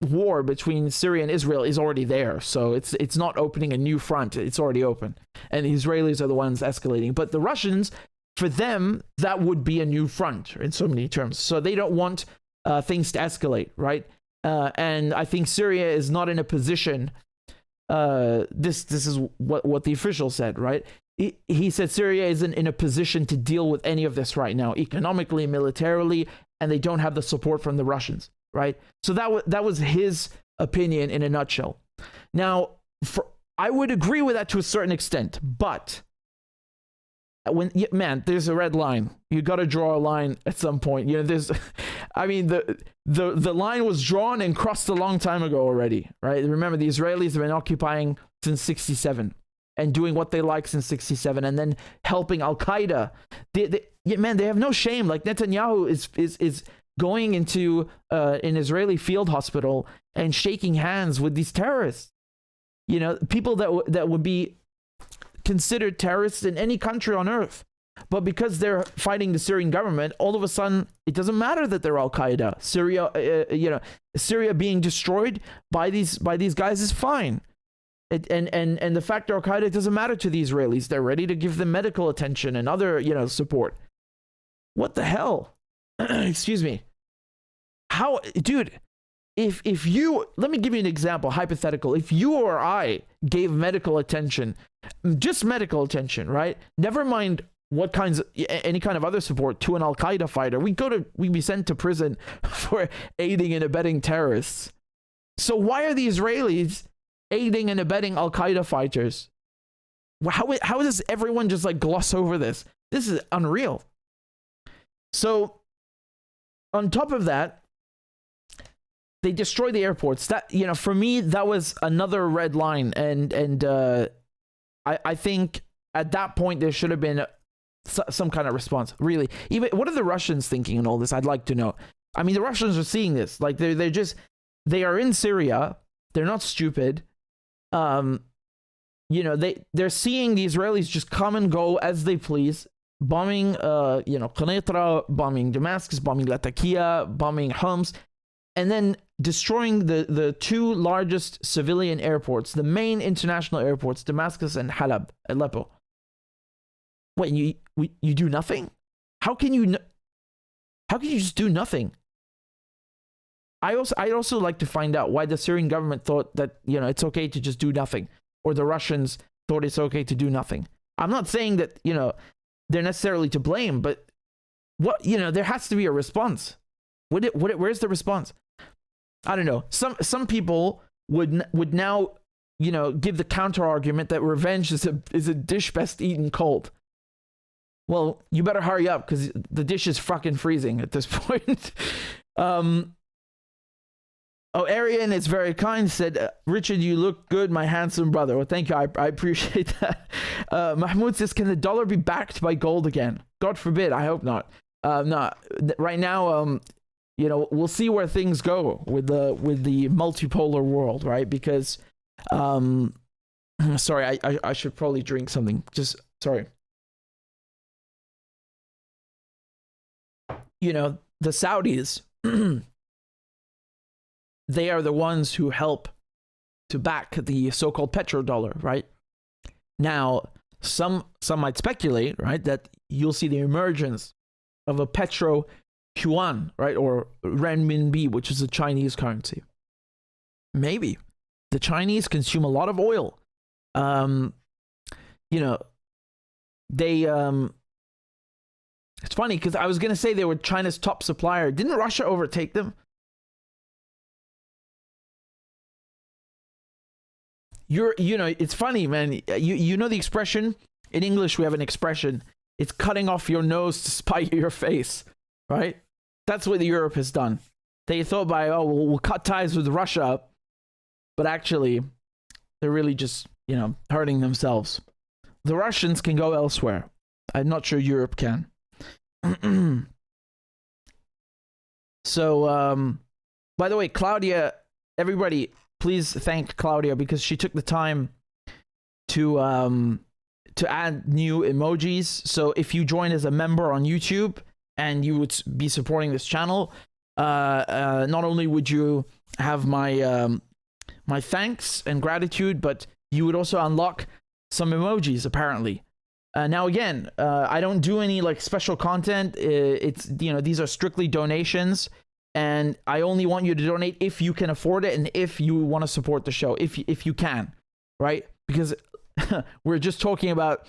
war between Syria and Israel is already there. So it's not opening a new front. It's already open. And the Israelis are the ones escalating. But the Russians, for them, that would be a new front in so many terms. So they don't want things to escalate, right? And I think Syria is not in a position. This is what the official said, right? He said Syria isn't in a position to deal with any of this right now, economically, militarily, and they don't have the support from the Russians, right? So that was his opinion in a nutshell. Now, I would agree with that to a certain extent, but there's a red line. You got to draw a line at some point. The line was drawn and crossed a long time ago already, right? Remember, the Israelis have been occupying since 1967 and doing what they like since 1967, and then helping Al-Qaeda. They have no shame. Like, Netanyahu is going into an Israeli field hospital and shaking hands with these terrorists. People that would be considered terrorists in any country on earth. But because they're fighting the Syrian government, all of a sudden, it doesn't matter that they're Al-Qaeda. Syria being destroyed by these guys is fine. And the fact they're Al-Qaeda doesn't matter to the Israelis. They're ready to give them medical attention and other, support. What the hell? Excuse me. How, dude, if you, let me give you an example, hypothetical. If you or I gave medical attention, just medical attention, right? Never mind any kind of other support to an Al-Qaeda fighter, we'd be sent to prison for aiding and abetting terrorists. So why are the Israelis aiding and abetting Al-Qaeda fighters? How does everyone just gloss over this? This is unreal. So on top of that, they destroy the airports. That, for me, that was another red line. And I think at that point there should have been some kind of response. Really, even what are the Russians thinking in all this? I'd like to know. The Russians are seeing this. Like, they are in Syria. They're not stupid. They're seeing the Israelis just come and go as they please, bombing Quneitra, bombing Damascus, bombing Latakia, bombing Homs, and then destroying the two largest civilian airports, the main international airports, Damascus and Aleppo. What, you do nothing? How can you just do nothing? I'd also like to find out why the Syrian government thought that, it's okay to just do nothing, or the Russians thought it's okay to do nothing. I'm not saying that, they're necessarily to blame, but there has to be a response. Where's the response? I don't know. Some people would now, give the counter argument that revenge is a dish best eaten cold. Well, you better hurry up, because the dish is fucking freezing at this point. Arian is very kind, said, Richard, you look good, my handsome brother. Well, thank you. I appreciate that. Mahmoud says, can the dollar be backed by gold again? God forbid. I hope not. No, right now, we'll see where things go with the multipolar world, right? Because, sorry, I should probably drink something. Just, sorry. The Saudis, they are the ones who help to back the so-called petrodollar, right? Now, some might speculate, right, that you'll see the emergence of a petro yuan, right, or renminbi, which is a Chinese currency. Maybe. The Chinese consume a lot of oil. you know, they it's funny because I was gonna say they were China's top supplier. Didn't Russia overtake them? You know, it's funny, man. You know the expression in English. We have an expression. It's cutting off your nose to spite your face, right? That's what Europe has done. They thought we'll cut ties with Russia, but actually, they're really just, you know, hurting themselves. The Russians can go elsewhere. I'm not sure Europe can. So, by the way, Klaudia, everybody, please thank Klaudia because she took the time to add new emojis. So if you join as a member on YouTube and you would be supporting this channel, not only would you have my my thanks and gratitude, but you would also unlock some emojis apparently. Now again, I don't do any like special content. It's, you know, these are strictly donations, and I only want you to donate if you can afford it and if you want to support the show, if you can, right? Because we're just talking about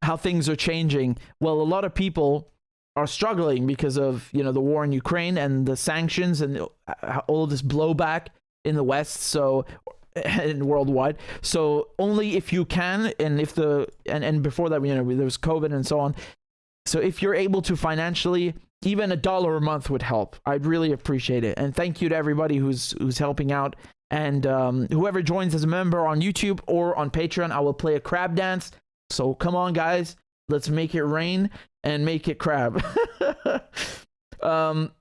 how things are changing. Well, a lot of people are struggling because of, you know, the war in Ukraine and the sanctions and all of this blowback in the West. So, and worldwide. So only if you can, and if and before that, you know, there was COVID and so on. So if you're able to financially, even $1 a month would help. I'd really appreciate it. And thank you to everybody who's helping out. And whoever joins as a member on YouTube or on Patreon, I will play a crab dance. So come on, guys, let's make it rain and make it crab.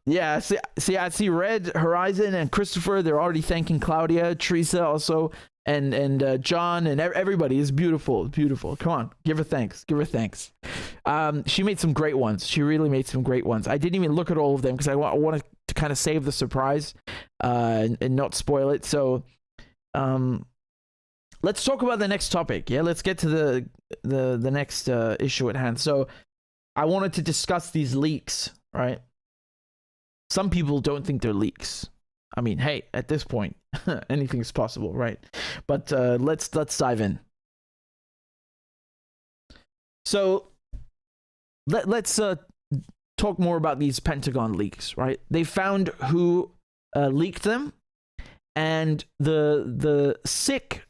Yeah, see, I see Red, Horizon, and Christopher. They're already thanking Klaudia, Teresa also, and John, and everybody. Is beautiful, beautiful. Come on, give her thanks. Give her thanks. She made some great ones. She really made some great ones. I didn't even look at all of them because I wanted to kind of save the surprise and not spoil it. So, let's talk about the next topic. Yeah, let's get to the next issue at hand. So, I wanted to discuss these leaks, right? Some people don't think they're leaks. I mean, hey, at this point, anything is possible, right? But let's dive in. So let's talk more about these Pentagon leaks, right? They found who leaked them, and the sick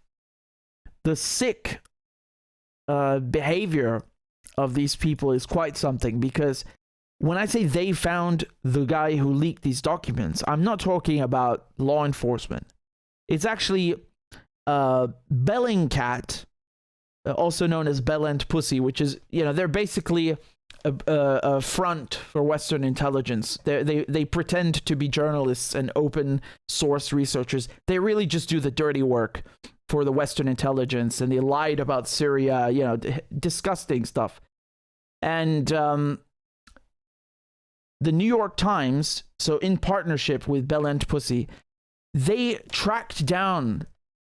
behavior of these people is quite something, because when I say they found the guy who leaked these documents, I'm not talking about law enforcement. It's actually Bellingcat, also known as Bell and Pussy, which is, you know, they're basically a front for Western intelligence. They pretend to be journalists and open source researchers. They really just do the dirty work for the Western intelligence, and they lied about Syria, you know, disgusting stuff. And the New York Times, so in partnership with Bell and Pussy, they tracked down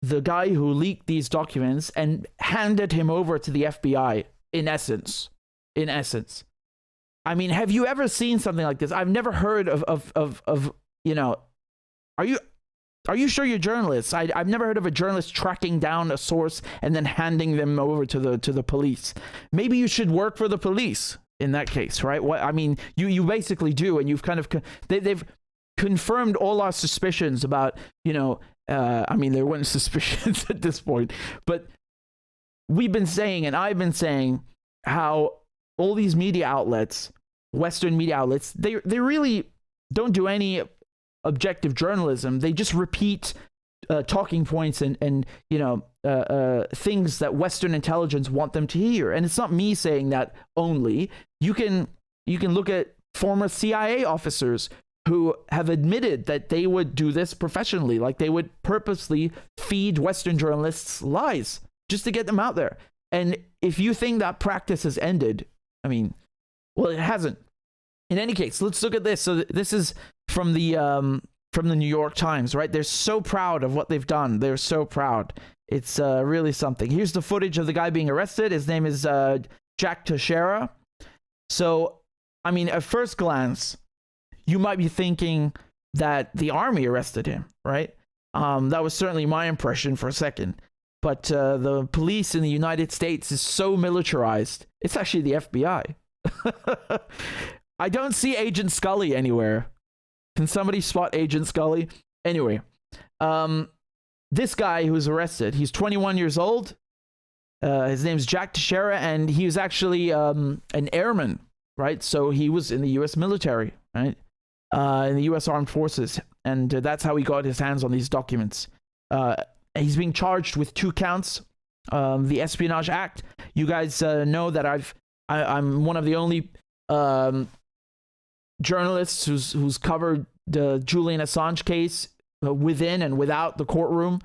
the guy who leaked these documents and handed him over to the FBI, in essence. I mean, have you ever seen something like this? I've never heard of you know, are you sure you're journalists? I've never heard of a journalist tracking down a source and then handing them over to the police. Maybe you should work for the police in that case, right? What I mean, you basically do, and you've kind of they've confirmed all our suspicions about, you know, I mean, there weren't suspicions at this point, but we've been saying, and I've been saying, how all these media outlets, Western media outlets, they really don't do any objective journalism. They just repeat talking points and you know, things that Western intelligence want them to hear. And it's not me saying that only. You can look at former CIA officers who have admitted that they would do this professionally. Like, they would purposely feed Western journalists lies just to get them out there. And if you think that practice has ended, I mean, well, it hasn't. In any case, let's look at this. So this is from the New York Times, right? They're so proud of what they've done. They're so proud. It's really something. Here's the footage of the guy being arrested. His name is Jack Teixeira. So, I mean, at first glance, you might be thinking that the army arrested him, right? That was certainly my impression for a second. but the police in the United States is so militarized. It's actually the FBI. I don't see Agent Scully anywhere. Can somebody spot Agent Scully? Anyway, this guy who's arrested, he's 21 years old. His name's Jack Teixeira, and he was actually an airman, right? So he was in the U.S. military, right? In the U.S. Armed Forces, and that's how he got his hands on these documents. He's being charged with 2 counts, the Espionage Act. You guys know that I'm one of the only journalists who's covered the Julian Assange case within and without the courtroom.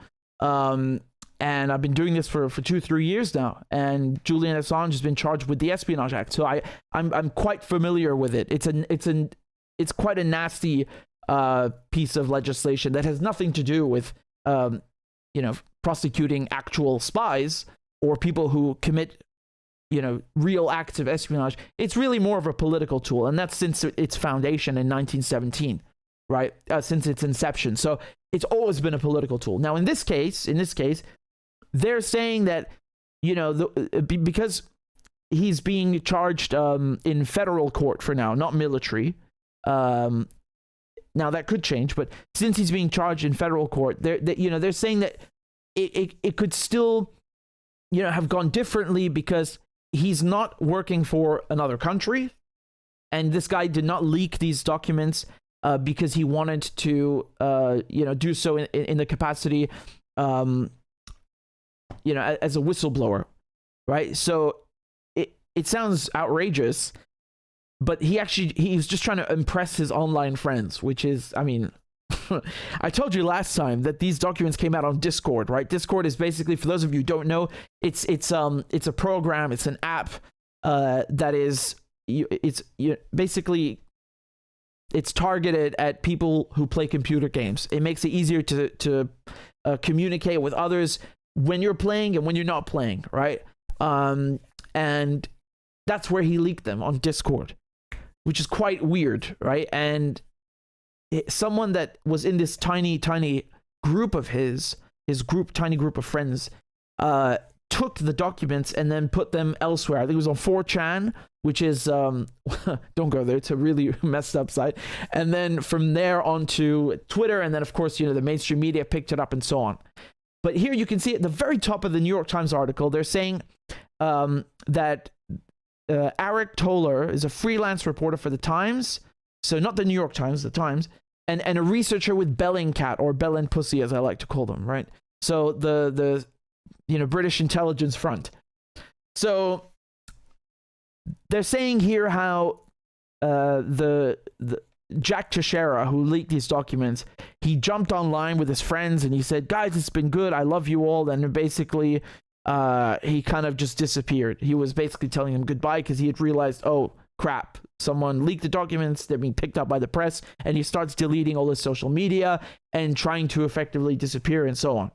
And I've been doing this for 2-3 years now. And Julian Assange has been charged with the Espionage Act, so I'm quite familiar with it. It's quite a nasty piece of legislation that has nothing to do with prosecuting actual spies or people who commit real acts of espionage. It's really more of a political tool, and that's since its foundation in 1917, right? Since its inception. So it's always been a political tool. Now, in this case, they're saying that, because he's being charged in federal court for now, not military. Now that could change, but since he's being charged in federal court, they're saying that it could still, have gone differently because he's not working for another country, and this guy did not leak these documents because he wanted to, do so in the capacity, as a whistleblower, right? So it sounds outrageous, but he was just trying to impress his online friends, which is, I told you last time that these documents came out on Discord, right? Discord is basically, for those of you who don't know, it's a program, it's an app that is, basically it's targeted at people who play computer games. It makes it easier to communicate with others when you're playing and when you're not playing, right? And that's where he leaked them, on Discord, which is quite weird, right? And someone that was in this tiny group of tiny group of friends, took the documents and then put them elsewhere. I think it was on 4chan, which is, don't go there, it's a really messed up site. And then from there onto Twitter, and then of course, the mainstream media picked it up and so on. But here you can see at the very top of the New York Times article, they're saying that Eric Toller is a freelance reporter for the Times. So not the New York Times, the Times, and a researcher with Bellingcat, or Bell and Pussy, as I like to call them, right? So the British intelligence front. So they're saying here how the Jack Teixeira, who leaked these documents, he jumped online with his friends and he said, "Guys, it's been good. I love you all." And basically, he kind of just disappeared. He was basically telling them goodbye because he had realized, oh crap, someone leaked the documents, they're being picked up by the press, and he starts deleting all his social media and trying to effectively disappear and so on.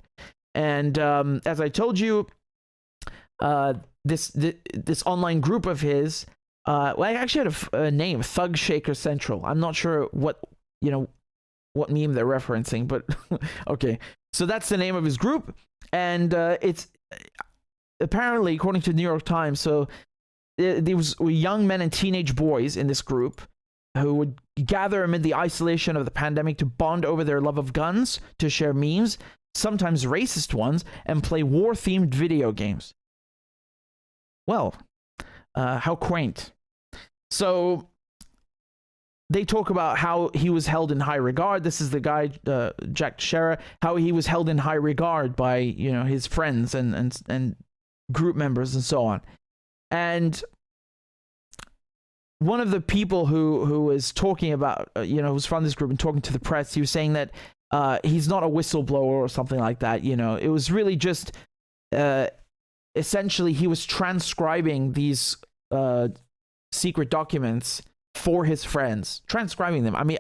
And as I told you, this online group of his, I actually had a name, Thug Shaker Central. I'm not sure what meme they're referencing, but okay. So that's the name of his group, and it's apparently, according to the New York Times, so there was young men and teenage boys in this group who would gather amid the isolation of the pandemic to bond over their love of guns, to share memes, sometimes racist ones, and play war-themed video games. Well, how quaint. So they talk about how he was held in high regard. This is the guy, Jack Teixeira, how he was held in high regard by, his friends and group members and so on. And one of the people who was talking about, who's from this group and talking to the press, he was saying that he's not a whistleblower or something like that. It was really just essentially he was transcribing these secret documents for his friends, transcribing them. I mean,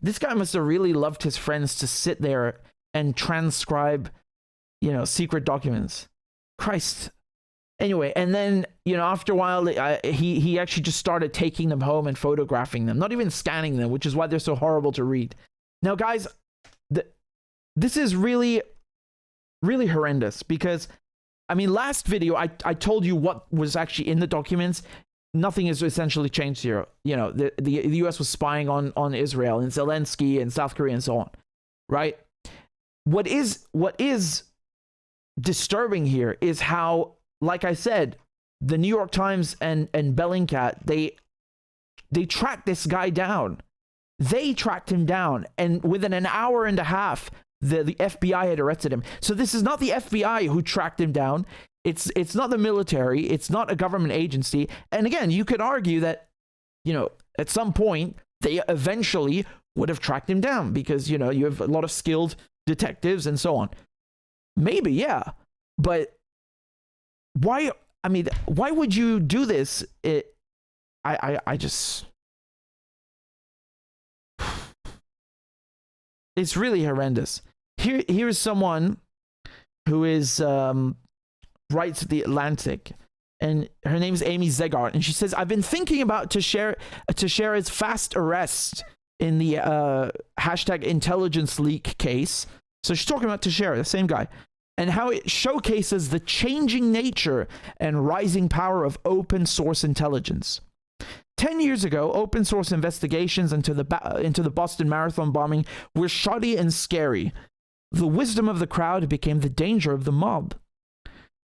this guy must have really loved his friends to sit there and transcribe, secret documents. Christ. Anyway, and then, after a while, he actually just started taking them home and photographing them, not even scanning them, which is why they're so horrible to read. Now, guys, this is really, really horrendous because, I mean, last video, I told you what was actually in the documents. Nothing has essentially changed here. You know, the US was spying on Israel and Zelensky and South Korea and so on, right? What is disturbing here is how, like I said, the New York Times and Bellingcat, they tracked this guy down. They tracked him down, and within an hour and a half, the FBI had arrested him. So this is not the FBI who tracked him down. It's not the military. It's not a government agency. And again, you could argue that, you know, at some point, they eventually would have tracked him down because, you know, you have a lot of skilled detectives and so on. Maybe, yeah. But why, I mean, why would you do this? I just... It's really horrendous. Here's someone who is writes at The Atlantic, and her name is Amy Zegart, and she says, I've been thinking about Teixeira's fast arrest in the hashtag intelligence leak case. So she's talking about Teixeira, the same guy, and how it showcases the changing nature and rising power of open source intelligence. 10 years ago, open source investigations into the Boston Marathon bombing were shoddy and scary. The wisdom of the crowd became the danger of the mob.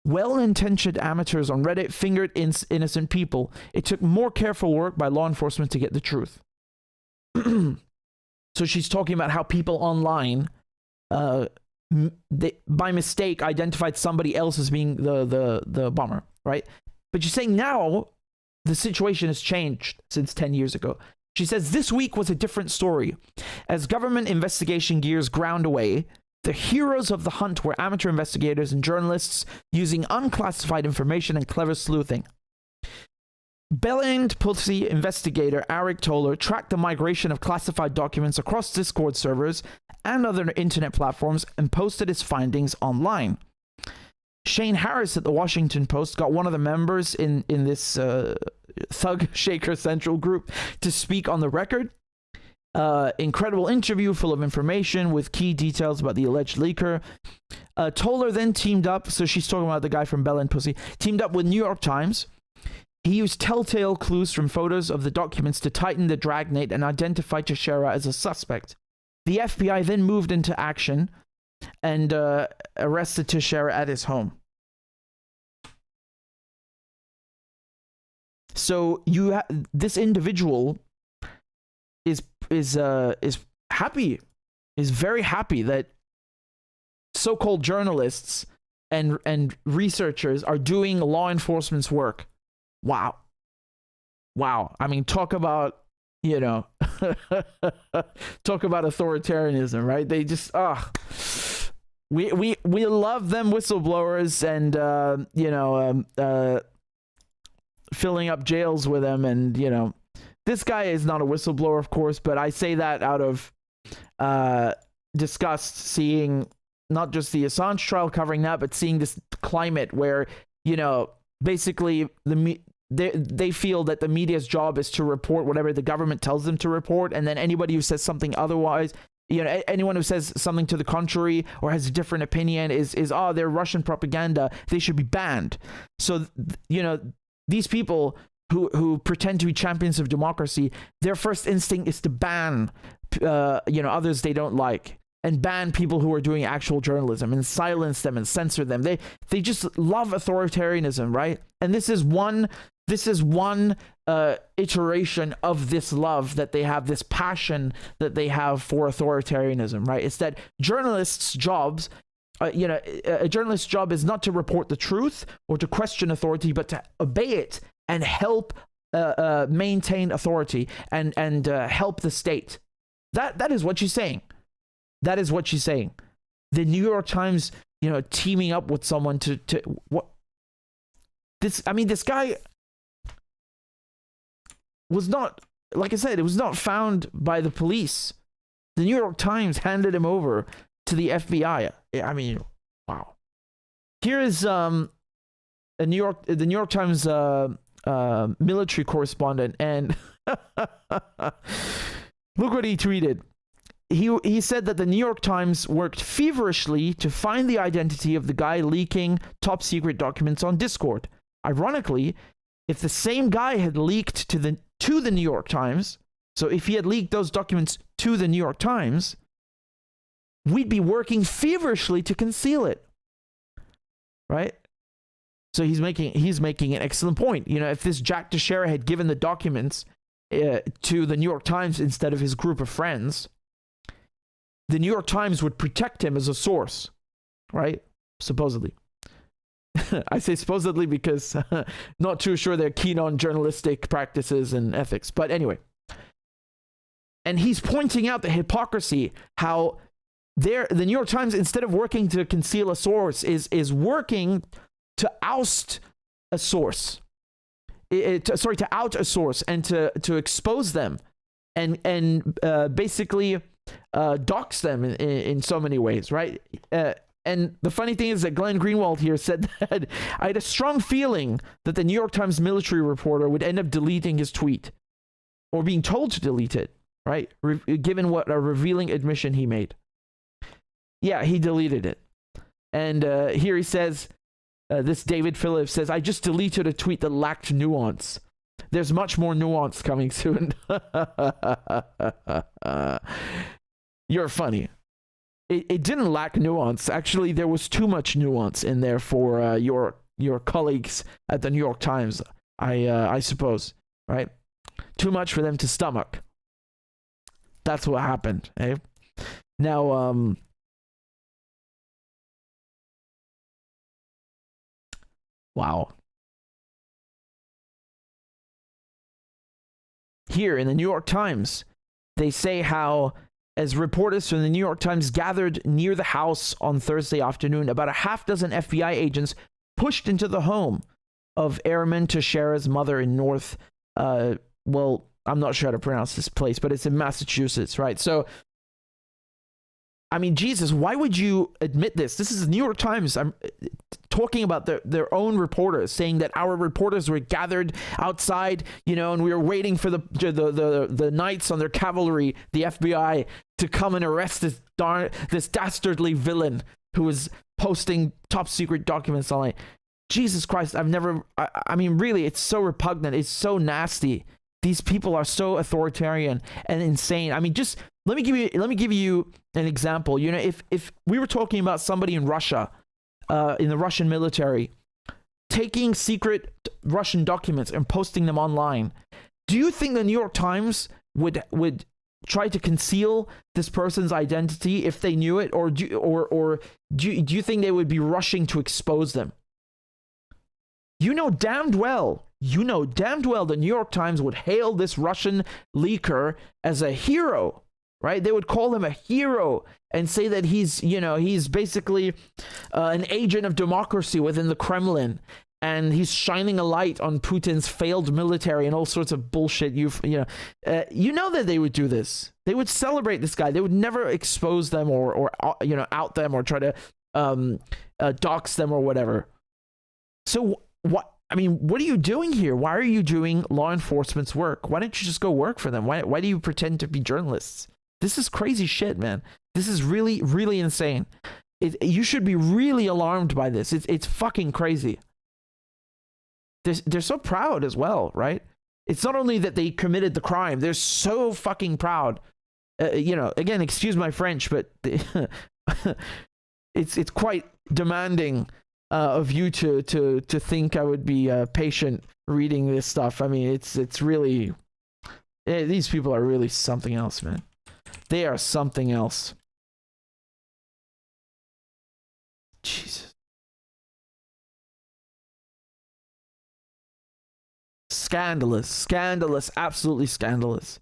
Well-intentioned amateurs on Reddit fingered innocent people. It took more careful work by law enforcement to get the truth. So she's talking about how people online, by mistake, identified somebody else as being the bomber, right? But she's saying now the situation has changed since 10 years ago. She says, this week was a different story. As government investigation gears ground away, the heroes of the hunt were amateur investigators and journalists using unclassified information and clever sleuthing. Bell-end Pussy investigator Eric Toller tracked the migration of classified documents across Discord servers and other internet platforms and posted his findings online. Shane Harris at the Washington Post got one of the members in this Thug Shaker Central group to speak on the record. Incredible interview full of information with key details about the alleged leaker. Toller then teamed up, so she's talking about the guy from Bell and Pussy, teamed up with New York Times. He used telltale clues from photos of the documents to tighten the dragnet and identify Teixeira as a suspect. The FBI then moved into action and arrested Teixeira at his home. So this individual is happy, is very happy that so-called journalists and researchers are doing law enforcement's work. Wow. I mean, talk about, you know, talk about authoritarianism, right? They just, we love them whistleblowers and, you know, filling up jails with them. And, you know, this guy is not a whistleblower, of course, but I say that out of disgust, seeing not just the Assange trial covering that, but seeing this climate where, you know, basically they feel that the media's job is to report whatever the government tells them to report, and then anybody who says something otherwise, you know, anyone who says something to the contrary or has a different opinion is they're Russian propaganda, they should be banned. So, you know, these people who pretend to be champions of democracy, their first instinct is to ban you know, others they don't like, and ban people who are doing actual journalism and silence them and censor them. They just love authoritarianism, right? And this is one iteration of this love that they have, this passion that they have for authoritarianism, right? It's that journalists' jobs, you know, a journalist's job is not to report the truth or to question authority, but to obey it and help maintain authority and help the state. That is what she's saying. That is what she's saying. The New York Times, you know, teaming up with someone to what? This, I mean, this guy was not, like I said, it was not found by the police. The New York Times handed him over to the FBI. I mean, wow. Here is the New York Times military correspondent, and look what he tweeted. he said that the New York Times worked feverishly to find the identity of the guy leaking top secret documents on Discord. Ironically, if the same guy had leaked to the New York Times, so if he had leaked those documents to the New York Times, we'd be working feverishly to conceal it, right? So he's making an excellent point. You know, if this Jack Teixeira had given the documents to the New York Times instead of his group of friends, the New York Times would protect him as a source, right? Supposedly. I say supposedly because not too sure they're keen on journalistic practices and ethics. But anyway. And he's pointing out the hypocrisy, how the New York Times, instead of working to conceal a source, is working to oust a source. To out a source and to expose them and basically dox them in so many ways, right? And the funny thing is that Glenn Greenwald here said that I had a strong feeling that the New York Times military reporter would end up deleting his tweet or being told to delete it, right? Given what a revealing admission he made. Yeah, he deleted it. And here he says, this David Phillips says, I just deleted a tweet that lacked nuance. There's much more nuance coming soon. You're funny. It didn't lack nuance. Actually, there was too much nuance in there for your colleagues at the New York Times, I suppose, right? Too much for them to stomach. That's what happened, eh? Now, wow. Here in the New York Times, they say how, as reporters from the New York Times gathered near the house on Thursday afternoon, about a half dozen FBI agents pushed into the home of Airman Teixeira's mother in North, well, I'm not sure how to pronounce this place, but it's in Massachusetts, right? So, I mean, Jesus, why would you admit this? This is the New York Times. I'm talking about their own reporters, saying that our reporters were gathered outside, you know, and we were waiting for the knights on their cavalry, the FBI, to come and arrest this dastardly villain who was posting top secret documents online. Jesus Christ, I mean, really, it's so repugnant. It's so nasty. These people are so authoritarian and insane. I mean, just let me give you an example. You know, if we were talking about somebody in Russia, in the Russian military, taking secret Russian documents and posting them online, do you think the New York Times would try to conceal this person's identity if they knew it, or do you think they would be rushing to expose them? You know damned well the New York Times would hail this Russian leaker as a hero, right? They would call him a hero and say that he's basically an agent of democracy within the Kremlin, and he's shining a light on Putin's failed military and all sorts of bullshit. You know that they would do this. They would celebrate this guy. They would never expose them or out them or try to dox them or whatever. So what? I mean, what are you doing here? Why are you doing law enforcement's work? Why don't you just go work for them? Why do you pretend to be journalists? This is crazy shit, man. This is really, really insane. You should be really alarmed by this. It's fucking crazy. They're so proud as well, right? It's not only that they committed the crime, they're so fucking proud. Again, excuse my French, but it's quite demanding of you to think I would be patient reading this stuff. I mean, it's really, these people are really something else, man. They are something else. Jesus. Scandalous, absolutely scandalous.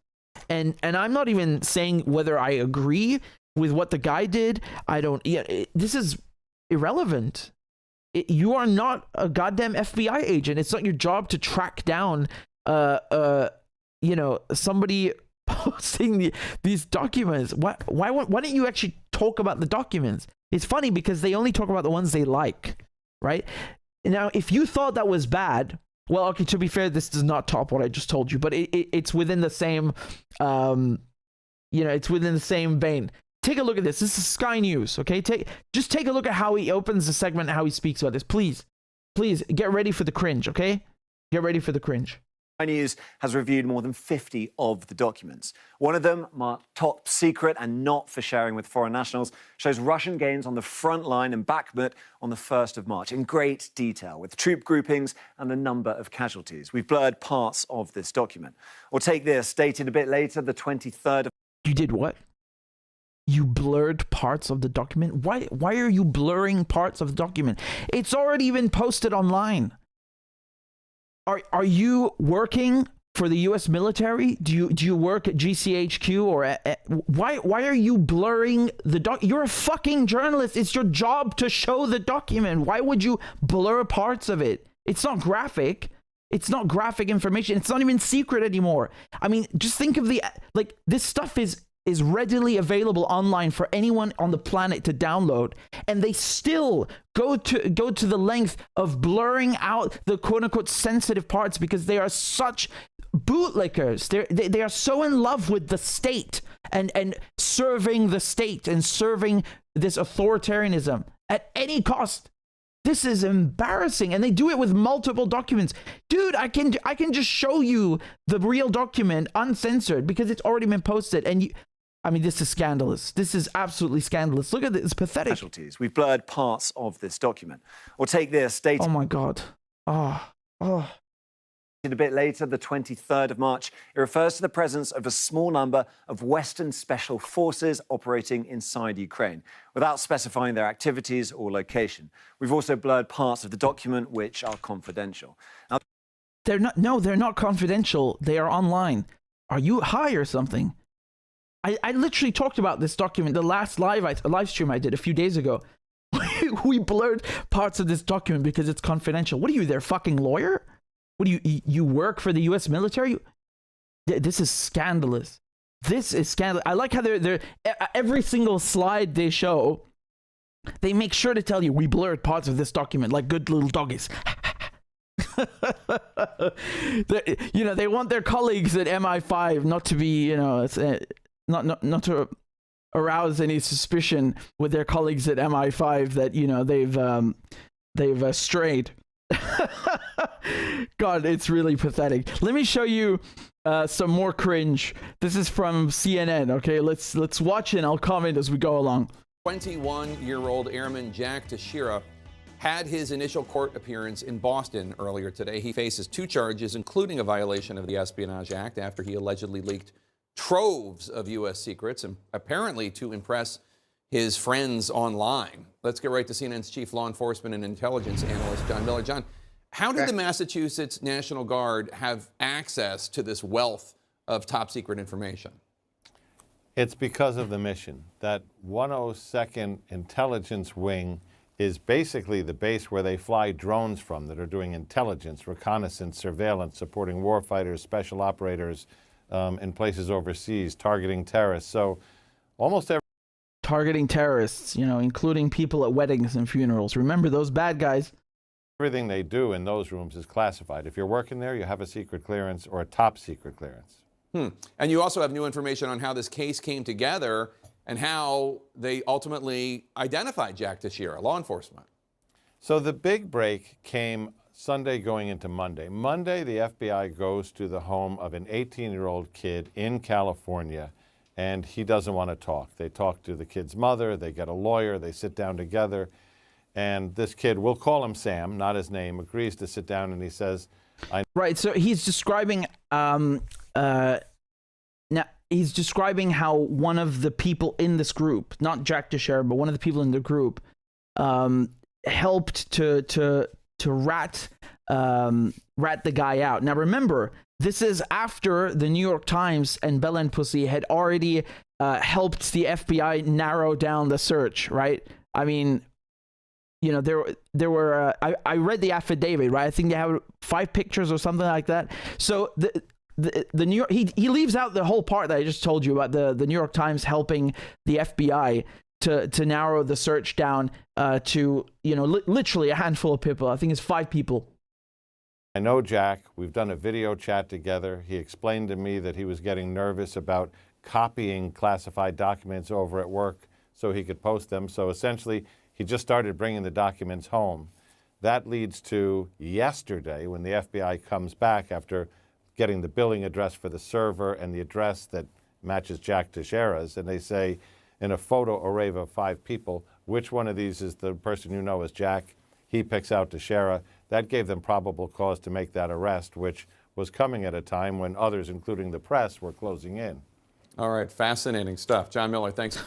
And I'm not even saying whether I agree with what the guy did. This is irrelevant. You are not a goddamn FBI agent. It's not your job to track down, somebody posting these documents. Why don't you actually talk about the documents? It's funny because they only talk about the ones they like, right? Now, if you thought that was bad, well, okay, to be fair, this does not top what I just told you, but it's within the same, it's within the same vein. Take a look at this. This is Sky News, okay? Just take a look at how he opens the segment and how he speaks about this. Please get ready for the cringe, okay? Get ready for the cringe. News has reviewed more than 50 of the documents. One of them, marked top secret and not for sharing with foreign nationals, shows Russian gains on the front line in Bakhmut on the 1st of March in great detail, with troop groupings and the number of casualties. We've blurred parts of this document. Or take this, dated a bit later, the 23rd of... You did what? You blurred parts of the document? Why are you blurring parts of the document? It's already been posted online. Are you working for the U.S. military? Do you work at GCHQ or why are you blurring the doc? You're a fucking journalist. It's your job to show the document. Why would you blur parts of it? It's not graphic. It's not graphic information. It's not even secret anymore. I mean, just think of this stuff is readily available online for anyone on the planet to download, and they still go to the length of blurring out the quote-unquote sensitive parts because they are such bootlickers. They are so in love with the state and serving the state and serving this authoritarianism at any cost. This is embarrassing, and they do it with multiple documents. Dude, I can just show you the real document uncensored because it's already been posted, and this is scandalous. This is absolutely scandalous. Look at this. It's pathetic. Casualties. We've blurred parts of this document. Or take this, dated... Oh, my God. A bit later, the 23rd of March, it refers to the presence of a small number of Western special forces operating inside Ukraine, without specifying their activities or location. We've also blurred parts of the document which are confidential. Now, they're not confidential. They are online. Are you high or something? I literally talked about this document, the last live stream I did a few days ago. We blurred parts of this document because it's confidential. What are you, their fucking lawyer? What do you work for the U.S. military? This is scandalous. This is scandalous. I like how they're every single slide they show, they make sure to tell you we blurred parts of this document like good little doggies. They want their colleagues at MI5 not to be, not to arouse any suspicion with their colleagues at MI5 that they've strayed. God, it's really pathetic. Let me show you some more cringe. This is from CNN. Okay, let's watch it and I'll comment as we go along. 21-year-old Airman Jack Teixeira had his initial court appearance in Boston earlier today. He faces 2 charges, including a violation of the Espionage Act after he allegedly leaked troves of U.S. secrets, and apparently to impress his friends online. Let's get right to CNN's chief law enforcement and intelligence analyst, John Miller. John, how did the Massachusetts National Guard have access to this wealth of top secret information? It's because of the mission. That 102nd Intelligence Wing is basically the base where they fly drones from that are doing intelligence, reconnaissance, surveillance, supporting warfighters, special operators in places overseas, targeting terrorists. So almost every... Targeting terrorists, including people at weddings and funerals. Remember those bad guys. Everything they do in those rooms is classified. If you're working there, you have a secret clearance or a top secret clearance. And you also have new information on how this case came together and how they ultimately identified Jack Teixeira, law enforcement. So the big break came Sunday going into Monday. Monday, the FBI goes to the home of an 18-year-old kid in California, and he doesn't want to talk. They talk to the kid's mother, they get a lawyer, they sit down together, and this kid, we'll call him Sam, not his name, agrees to sit down, and he says... Right, so he's describing... now, he's describing how one of the people in this group, not Jack Teixeira, but one of the people in the group, helped to rat the guy out. Now remember, this is after the New York Times and Bell and Pussy had already helped the FBI narrow down the search, right? I mean, there were I read the affidavit, right? I think they have 5 pictures or something like that. So the New York, he leaves out the whole part that I just told you about the New York Times helping the FBI to narrow the search down to literally a handful of people. I think it's 5 people. I know Jack. We've done a video chat together. He explained to me that he was getting nervous about copying classified documents over at work so he could post them. So essentially, he just started bringing the documents home. That leads to yesterday, when the FBI comes back after getting the billing address for the server and the address that matches Jack Teixeira's, and they say, in a photo array of 5 people, which one of these is the person you know as Jack? He picks out Teixeira. That gave them probable cause to make that arrest, which was coming at a time when others, including the press, were closing in. All right, fascinating stuff. John Miller, thanks.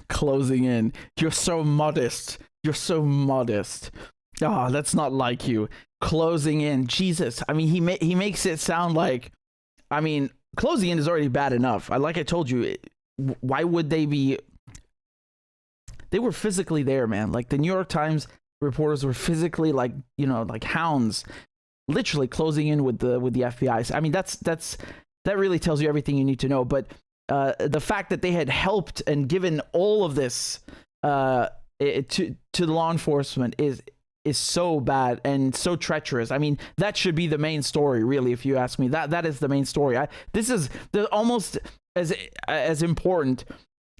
Closing in. You're so modest. You're so modest. Oh, that's not like you. Closing in. Jesus. I mean, he makes it sound like, I mean, closing in is already bad enough. Like I told you, why would they be? They were physically there, man. Like the New York Times reporters were physically, like, you know, like hounds, literally closing in with the FBI. I mean, that really tells you everything you need to know. But the fact that they had helped and given all of this to the law enforcement is so bad and so treacherous. I mean, that should be the main story, really, if you ask me. That is the main story. This is almost as important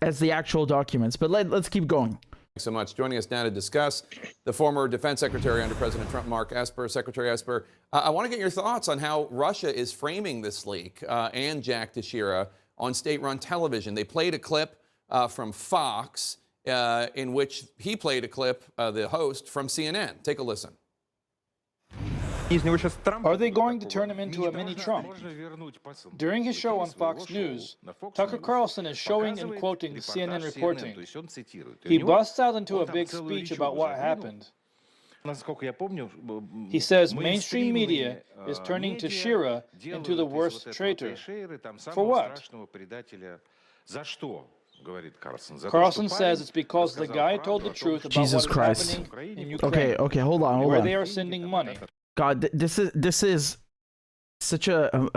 as the actual documents. But let's keep going. Thanks so much. Joining us now to discuss the former Defense Secretary under President Trump, Mark Esper. Secretary Esper, I want to get your thoughts on how Russia is framing this leak and Jack Teixeira on state-run television. They played a clip from Fox in which he played a clip, the host, from CNN. Take a listen. Are they going to turn him into a mini-Trump? During his show on Fox News, Tucker Carlson is showing and quoting the CNN reporting. He busts out into a big speech about what happened. He says mainstream media is turning Teixeira into the worst traitor. For what? Carlson says it's because the guy told the truth about Jesus what is happening in Ukraine. Okay, hold on. Where they are sending money. God, this is such a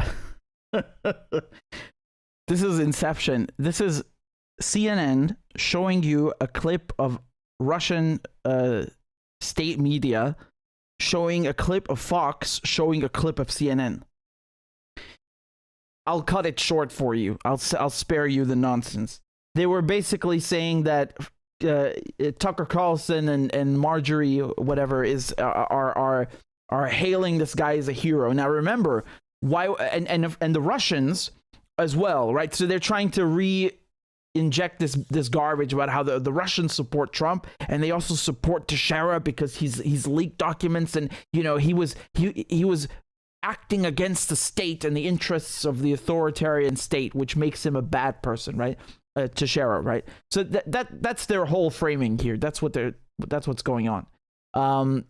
this is Inception. This is CNN showing you a clip of Russian state media, showing a clip of Fox, showing a clip of CNN. I'll cut it short for you. I'll spare you the nonsense. They were basically saying that Tucker Carlson and Marjorie, whatever, are hailing this guy as a hero. Now remember, why and the Russians as well, right? So they're trying to re-inject this garbage about how the Russians support Trump, and they also support Teixeira because he's leaked documents, and you know he was acting against the state and the interests of the authoritarian state, which makes him a bad person, right? Teixeira, right? So that's their whole framing here. That's what's going on. Well,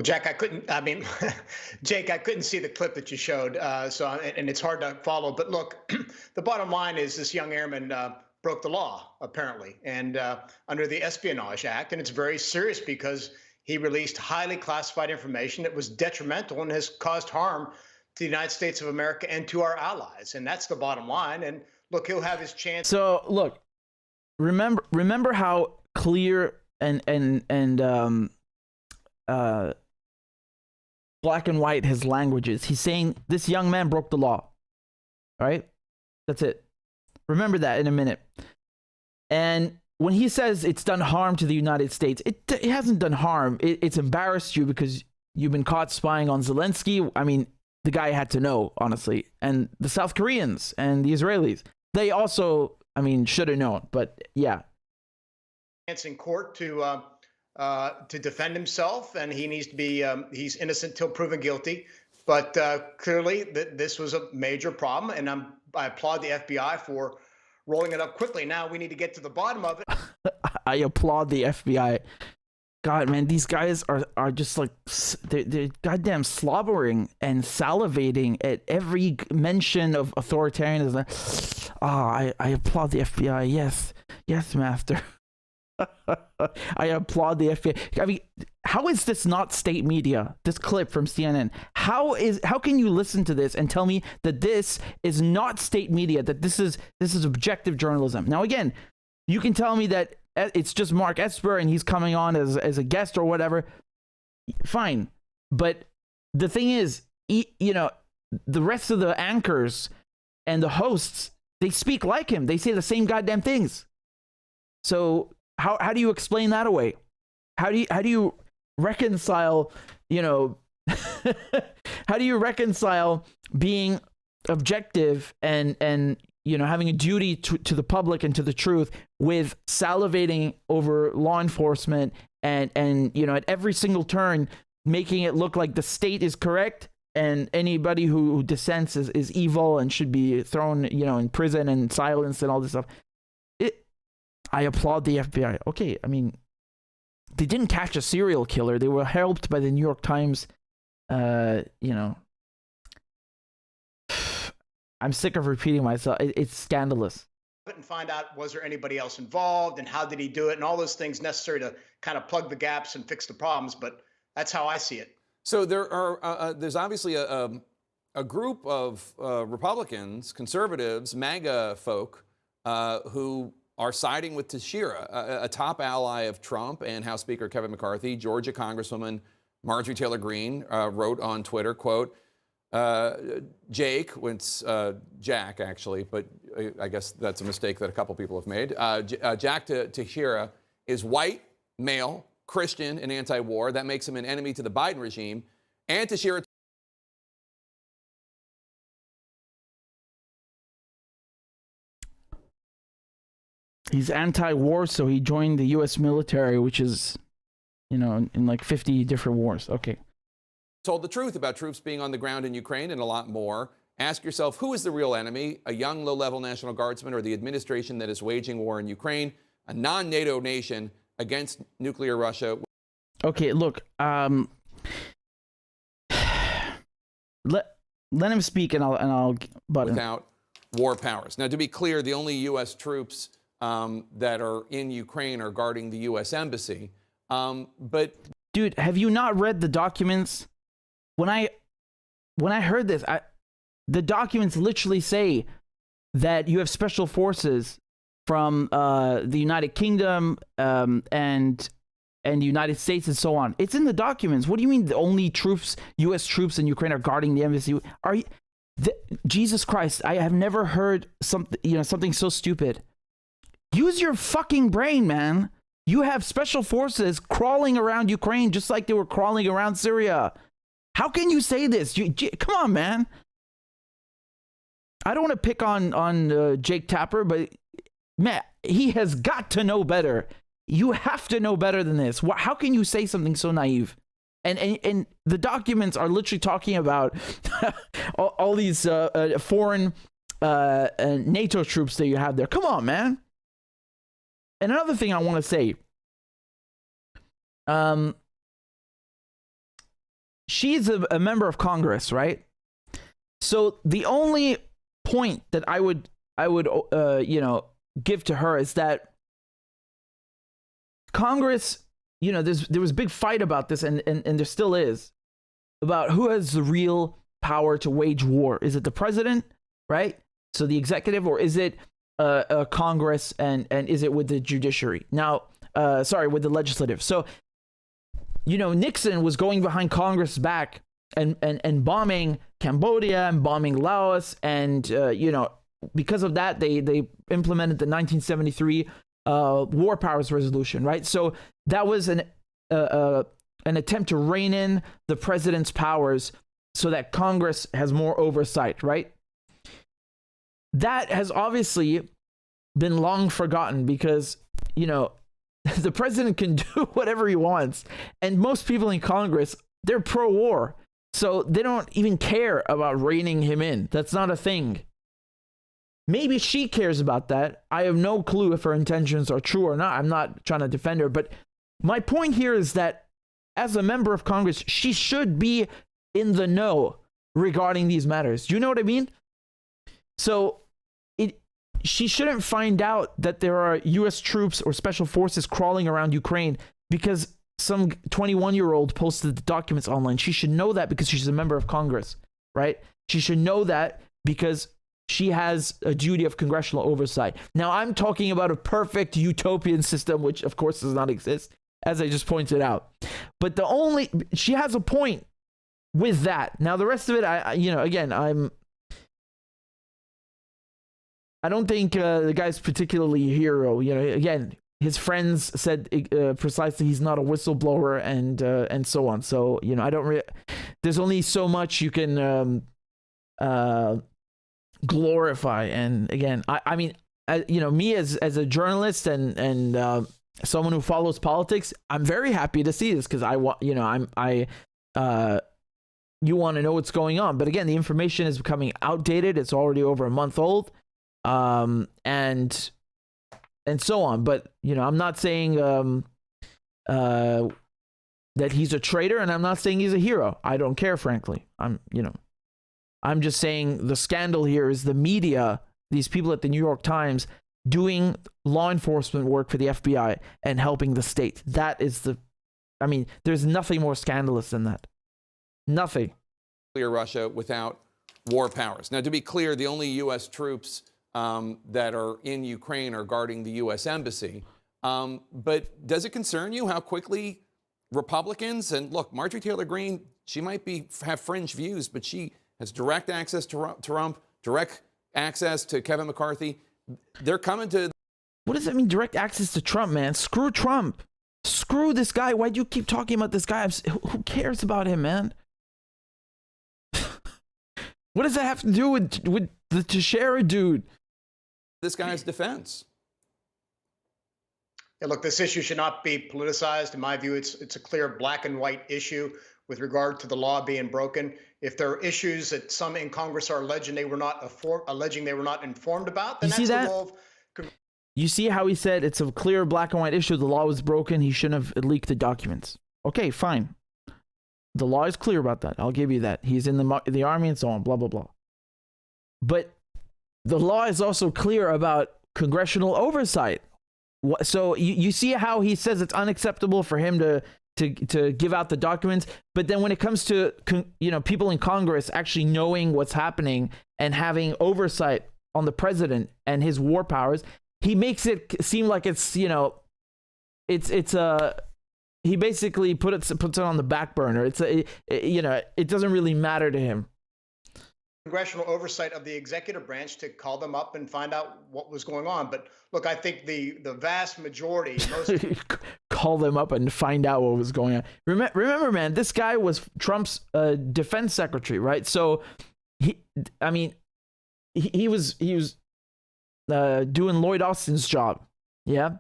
Jack, Jake, I couldn't see the clip that you showed, and it's hard to follow. But look, the bottom line is this young airman broke the law, apparently, and under the Espionage Act, and it's very serious because he released highly classified information that was detrimental and has caused harm to the United States of America and to our allies, and that's the bottom line. And look, he'll have his chance. So look, remember how clear and black and white his language is. He's saying this young man broke the law. All right? That's it. Remember that in a minute. And when he says it's done harm to the United States, it hasn't done harm. It's embarrassed you because you've been caught spying on Zelensky. I mean, the guy had to know, honestly. And the South Koreans and the Israelis, they also, I mean, should have known. But yeah. In court to defend himself, and he needs to be he's innocent till proven guilty. But clearly, this was a major problem, and I applaud the FBI for rolling it up quickly. Now we need to get to the bottom of it. I applaud the FBI. God, man, these guys are just like they're goddamn slobbering and salivating at every mention of authoritarianism. I applaud the FBI. Yes, master. I applaud the FBI. I mean, how is this not state media? This clip from CNN. How can you listen to this and tell me that this is not state media? That this is objective journalism? Now, again, you can tell me that it's just Mark Esper and he's coming on as a guest or whatever. Fine, but the thing is, you know, the rest of the anchors and the hosts, they speak like him. They say the same goddamn things. So how do you explain that away? How do you reconcile, you know, how do you reconcile being objective and you know, having a duty to the public and to the truth with salivating over law enforcement and you know, at every single turn making it look like the state is correct and anybody who dissents is evil and should be thrown, you know, in prison and silenced and all this stuff. I applaud the FBI. Okay, I mean, they didn't catch a serial killer. They were helped by the New York Times. You know, I'm sick of repeating myself. It's scandalous. And find out, was there anybody else involved and how did he do it and all those things necessary to kind of plug the gaps and fix the problems. But that's how I see it. So there's obviously a group of Republicans, conservatives, MAGA folk who are siding with Teixeira, a top ally of Trump and House Speaker Kevin McCarthy. Georgia Congresswoman Marjorie Taylor Greene wrote on Twitter, quote, Jake, it's Jack actually, but I guess that's a mistake that a couple people have made. Jack Teixeira is white, male, Christian, and anti-war. That makes him an enemy to the Biden regime. And Teixeira he's anti-war, so he joined the U.S. military, which is, you know, in like 50 different wars. Okay. Told the truth about troops being on the ground in Ukraine and a lot more. Ask yourself, who is the real enemy? A young, low-level National Guardsman or the administration that is waging war in Ukraine, a non-NATO nation against nuclear Russia? Okay, look, let him speak and I'll butt in. Without war powers. Now, to be clear, the only U.S. troops that are in Ukraine are guarding the U.S. embassy. But dude, have you not read the documents? When I heard this, the documents literally say that you have special forces from the United Kingdom and the United States and so on. It's in the documents. What do you mean the only troops, U.S. troops in Ukraine are guarding the embassy? Are you, Jesus Christ, I have never heard something so stupid. Use your fucking brain, man. You have special forces crawling around Ukraine just like they were crawling around Syria. How can you say this? Come on, man. I don't want to pick on Jake Tapper, but man, he has got to know better. You have to know better than this. How can you say something so naive? And the documents are literally talking about all these foreign NATO troops that you have there. Come on, man. And another thing I want to say, she's a member of Congress, right? So the only point that I would give to her is that Congress, you know, there was a big fight about this, and there still is, about who has the real power to wage war. Is it the president, right? So the executive, or is it Congress, and is it with the judiciary? Now, with the legislative. So, you know, Nixon was going behind Congress' back and bombing Cambodia and bombing Laos, and you know, because of that, they implemented the 1973 War Powers Resolution, right? So that was an attempt to rein in the president's powers so that Congress has more oversight, right? That has obviously been long forgotten because, you know, the president can do whatever he wants, and most people in Congress, they're pro-war, so they don't even care about reining him in. That's not a thing. Maybe she cares about that. I have no clue if her intentions are true or not. I'm not trying to defend her, but my point here is that as a member of Congress, she should be in the know regarding these matters. Do you know what I mean? So she shouldn't find out that there are U.S. troops or special forces crawling around Ukraine because some 21-year-old posted the documents online. She should know that because she's a member of Congress, right? She should know that because she has a duty of congressional oversight. Now, I'm talking about a perfect utopian system, which of course does not exist, as I just pointed out. But she has a point. with that. Now the rest of it, again, I don't think the guy's particularly a hero. Again, his friends said precisely he's not a whistleblower and so on. So I don't there's only so much you can glorify. And again, I mean, me as a journalist and someone who follows politics, I'm very happy to see this because you want to know what's going on. But again, the information is becoming outdated. It's already over a month old. And so on. But, I'm not saying that he's a traitor, and I'm not saying he's a hero. I don't care, frankly. I'm just saying the scandal here is the media, these people at the New York Times, doing law enforcement work for the FBI and helping the state. That is there's nothing more scandalous than that. Nothing. Clear Russia without war powers. Now, to be clear, the only U.S. troops that are in Ukraine are guarding the U.S. embassy. But does it concern you how quickly Republicans, and look, Marjorie Taylor Greene, she might have fringe views, but she has direct access to Trump, direct access to Kevin McCarthy. They're coming to... What does that mean, direct access to Trump, man? Screw Trump. Screw this guy. Why do you keep talking about this guy? Who cares about him, man? What does that have to do with the Teixeira dude? This guy's defense. Yeah, look, this issue should not be politicized. In my view, it's a clear black and white issue with regard to the law being broken. If there are issues that some in Congress are alleging they were not informed about, then that's the role of... You see how he said it's a clear black and white issue. The law was broken. He shouldn't have leaked the documents. Okay, fine. The law is clear about that. I'll give you that. He's in the army and so on, blah, blah, blah. But the law is also clear about congressional oversight. So you see how he says it's unacceptable for him to give out the documents. But then when it comes to, people in Congress actually knowing what's happening and having oversight on the president and his war powers, he makes it seem like it's he basically puts it on the back burner. It doesn't really matter to him. Congressional oversight of the executive branch to call them up and find out what was going on. But look, I think the vast majority, call them up and find out what was going on. Remember, man, this guy was Trump's defense secretary, right? So he was doing Lloyd Austin's job, yeah.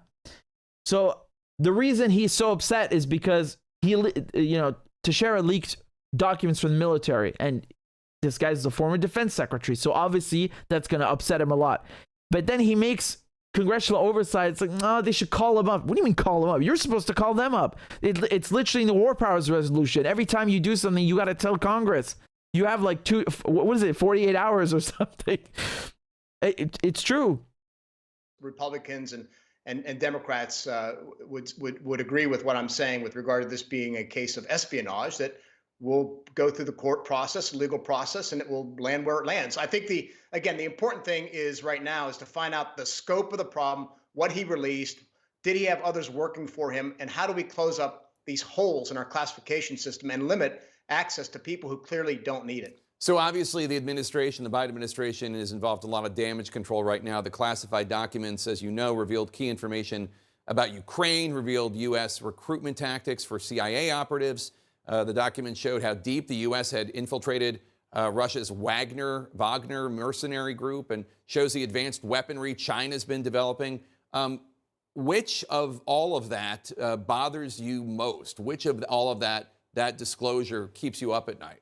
So the reason he's so upset is because Teixeira leaked documents from the military, and this guy's the former defense secretary, so obviously that's going to upset him a lot. But then he makes congressional oversight. It's like, no, they should call him up. What do you mean call him up? You're supposed to call them up. It's literally in the War Powers Resolution. Every time you do something, you got to tell Congress. You have like 48 hours or something. It's true. Republicans and Democrats would agree with what I'm saying with regard to this being a case of espionage that will go through the court process, legal process, and it will land where it lands. I think the important thing is right now is to find out the scope of the problem, what he released, did he have others working for him, and how do we close up these holes in our classification system and limit access to people who clearly don't need it. So obviously the Biden administration is involved in a lot of damage control right now. The classified documents, as you know, revealed key information about Ukraine, revealed U.S. recruitment tactics for CIA operatives. The document showed how deep the U.S. had infiltrated Russia's Wagner mercenary group and shows the advanced weaponry China's been developing. Which of all of that bothers you most? Which of all of that disclosure keeps you up at night?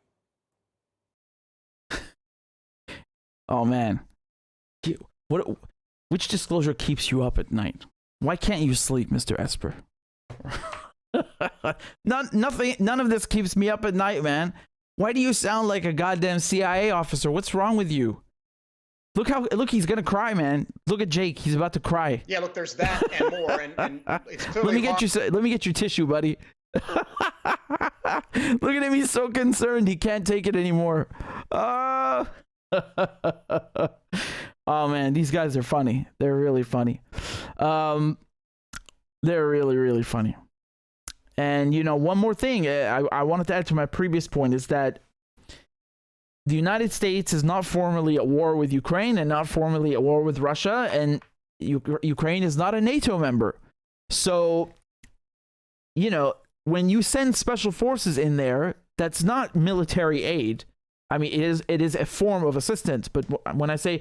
Oh, man. Which disclosure keeps you up at night? Why can't you sleep, Mr. Esper? None of this keeps me up at night, man. Why do you sound like a goddamn CIA officer? What's wrong with you? Look, he's gonna cry, man. Look at Jake. He's about to cry. Yeah, look, there's that and more. And it's clearly let me get your tissue, buddy. Look at him. He's so concerned. He can't take it anymore. Oh man, these guys are funny. They're really funny. They're really, really funny. And, one more thing I wanted to add to my previous point is that the United States is not formally at war with Ukraine and not formally at war with Russia, and Ukraine is not a NATO member. So, when you send special forces in there, that's not military aid. I mean, it is a form of assistance. But when I say,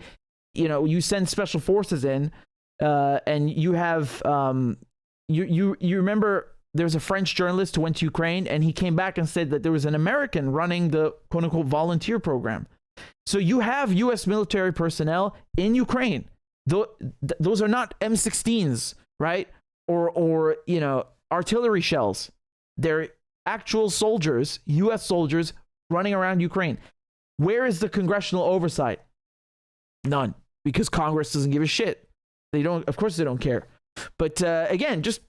you send special forces in, and you have, you remember there was a French journalist who went to Ukraine, and he came back and said that there was an American running the quote unquote volunteer program. So you have U.S. military personnel in Ukraine. Those are not M16s, right? Or artillery shells. They're actual soldiers, U.S. soldiers running around Ukraine. Where is the congressional oversight? None, because Congress doesn't give a shit. They don't. Of course, they don't care. But again, just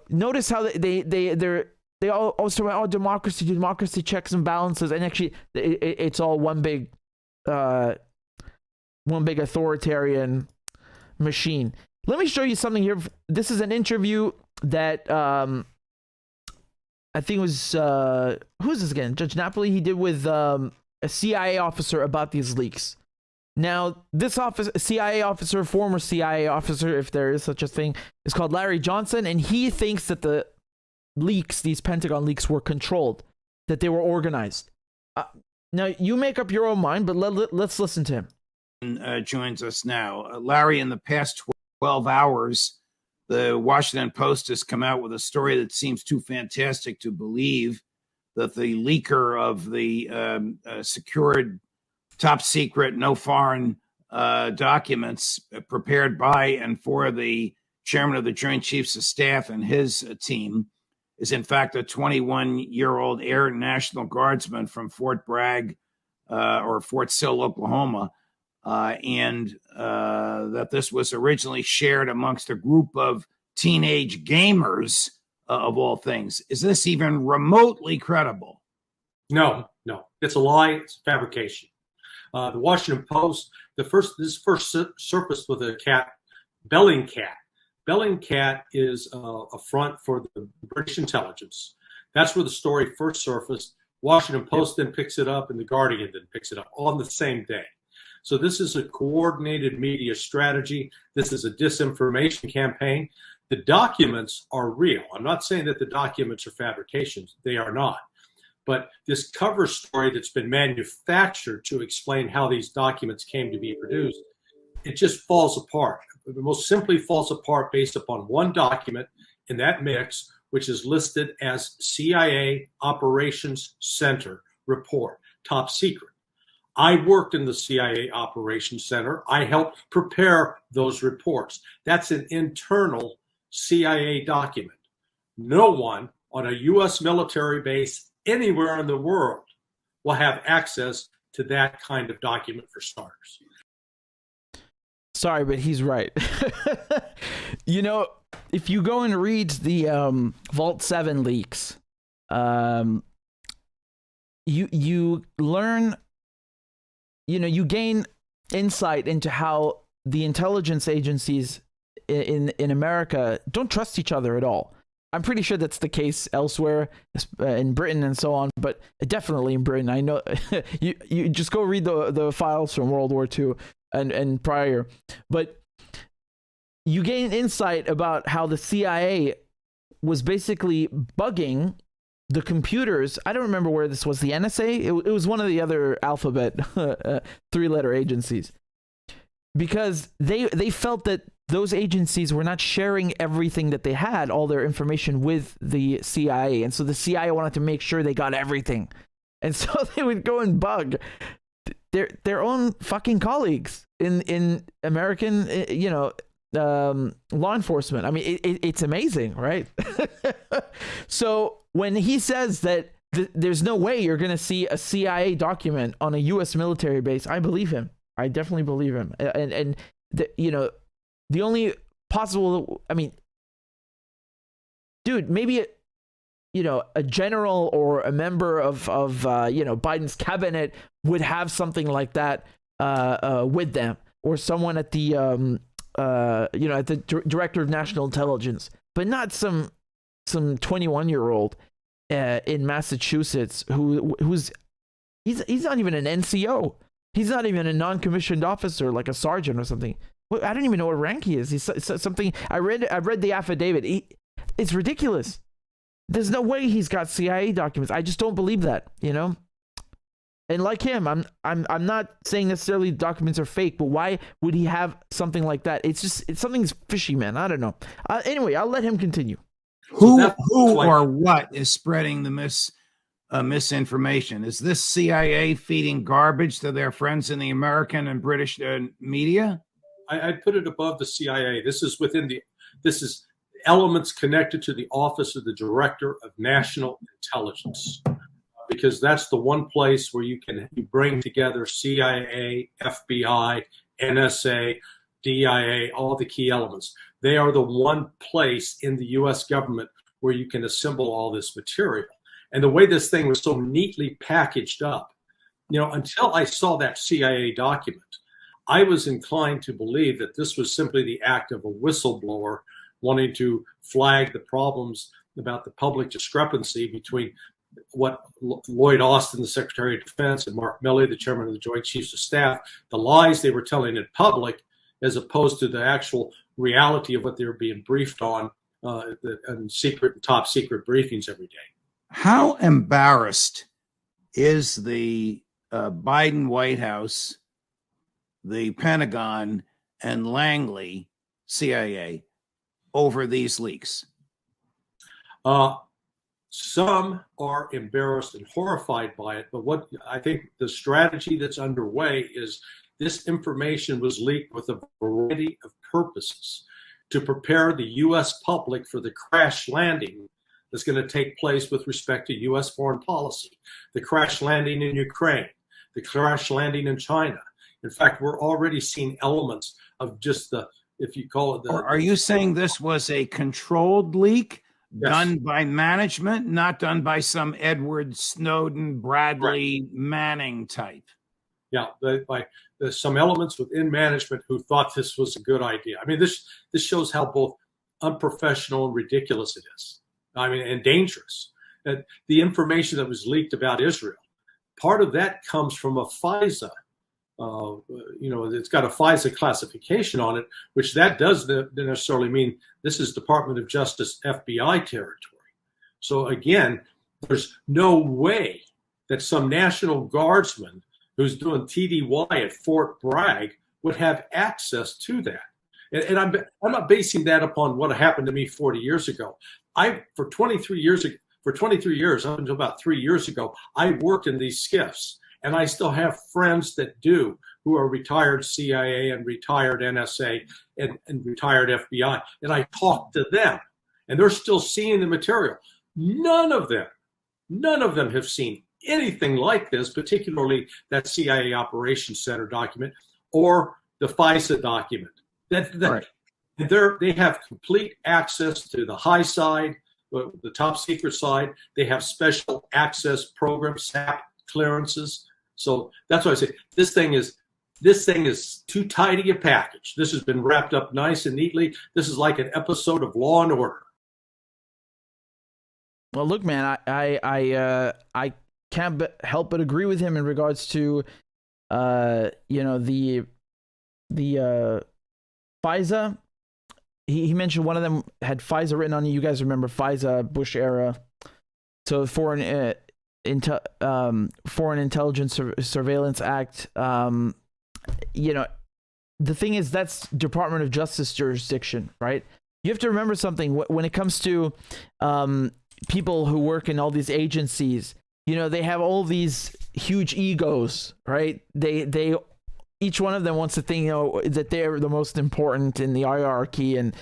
notice how they all also about democracy checks and balances, and actually it's all one big authoritarian machine. Let me show you something here. This is an interview that I think it was who's this again? Judge Napoli. He did with a CIA officer about these leaks. Now, this CIA officer, former CIA officer, if there is such a thing, is called Larry Johnson, and he thinks that the leaks, these Pentagon leaks, were controlled, that they were organized. Now, you make up your own mind, but let's listen to him. Joins us now. Larry, in the past 12 hours, the Washington Post has come out with a story that seems too fantastic to believe, that the leaker of the secured top secret, no foreign documents prepared by and for the chairman of the Joint Chiefs of Staff and his team is in fact a 21-year-old Air National Guardsman from Fort Bragg or Fort Sill, Oklahoma, and that this was originally shared amongst a group of teenage gamers of all things. Is this even remotely credible? No, it's a lie. It's fabrication. The Washington Post, this first surfaced with a cat, Bellingcat. Bellingcat is a front for the British intelligence. That's where the story first surfaced. Washington Post then picks it up, and the Guardian then picks it up on the same day. So this is a coordinated media strategy. This is a disinformation campaign. The documents are real. I'm not saying that the documents are fabrications. They are not. But this cover story that's been manufactured to explain how these documents came to be produced, it just falls apart. It most simply falls apart based upon one document in that mix, which is listed as CIA Operations Center report, top secret. I worked in the CIA Operations Center. I helped prepare those reports. That's an internal CIA document. No one on a U.S. military base anywhere in the world will have access to that kind of document, for starters. Sorry, but he's right. If you go and read the Vault 7 leaks, you learn, you gain insight into how the intelligence agencies in America don't trust each other at all. I'm pretty sure that's the case elsewhere, in Britain and so on, but definitely in Britain. I know you just go read the files from World War II and prior, but you gain insight about how the CIA was basically bugging the computers. I don't remember where this was, the NSA? It was one of the other alphabet three-letter agencies, because they felt that those agencies were not sharing everything that they had, all their information, with the CIA. And so the CIA wanted to make sure they got everything. And so they would go and bug their own fucking colleagues in American, law enforcement. I mean, it's amazing, right? So when he says that there's no way you're going to see a CIA document on a U.S. military base, I believe him. I definitely believe him. And the only possible, dude, maybe a general or a member of Biden's cabinet would have something like that with them, or someone at the at the director of national intelligence, but not some some 21-year-old in Massachusetts he's not even an NCO. He's not even a non-commissioned officer like a sergeant or something. I don't even know what rank he is. He's something. I've read the affidavit. It's ridiculous. There's no way he's got CIA documents. I just don't believe that, you know. And like him, I'm not saying necessarily documents are fake, but why would he have something like that? It's something's fishy, man. I don't know. Anyway, I'll let him continue. Who or what is spreading the misinformation? Is this CIA feeding garbage to their friends in the American and British media? I'd put it above the CIA. This is elements connected to the Office of the Director of National Intelligence, because that's the one place where you bring together CIA, FBI, NSA, DIA, all the key elements. They are the one place in the U.S. government where you can assemble all this material. And the way this thing was so neatly packaged up, you know, until I saw that CIA document, I was inclined to believe that this was simply the act of a whistleblower wanting to flag the problems about the public discrepancy between what Lloyd Austin, the Secretary of Defense, and Mark Milley, the Chairman of the Joint Chiefs of Staff, the lies they were telling in public, as opposed to the actual reality of what they were being briefed on in secret, top secret briefings every day. How embarrassed is the Biden White House, the Pentagon, and Langley, CIA, over these leaks? Some are embarrassed and horrified by it, but what I think the strategy that's underway is this information was leaked with a variety of purposes to prepare the U.S. public for the crash landing that's going to take place with respect to U.S. foreign policy, the crash landing in Ukraine, the crash landing in China. In fact, we're already seeing elements of just the, if you call it the... Are you saying this was a controlled leak? Yes. Done by management, not done by some Edward Snowden, Bradley Manning type? Yeah, there's some elements within management who thought this was a good idea. I mean, this shows how both unprofessional and ridiculous it is. I mean, and dangerous. That the information that was leaked about Israel, part of that comes from a FISA. It's got a FISA classification on it, which that doesn't necessarily mean this is Department of Justice FBI territory. So again, there's no way that some National Guardsman who's doing TDY at Fort Bragg would have access to that. And I'm not basing that upon what happened to me 40 years ago. For 23 years, up until about 3 years ago, I worked in these SCIFs. And I still have friends that do, who are retired CIA and retired NSA and retired FBI. And I talk to them, and they're still seeing the material. None of them have seen anything like this, particularly that CIA Operations Center document or the FISA document. Right. They have complete access to the high side, the top secret side. They have special access programs, SAP clearances. So that's why I say this thing is too tidy a package. This has been wrapped up nice and neatly. This is like an episode of Law and Order. Well, look, man, I can't help but agree with him in regards to the FISA. He mentioned one of them had FISA written on it. You guys remember FISA, Bush era. So Foreign Intelligence Surveillance Act. The thing is, that's Department of Justice jurisdiction, right? You have to remember something when it comes to people who work in all these agencies. They have all these huge egos, right? They each one of them wants to think, that they're the most important in the hierarchy, and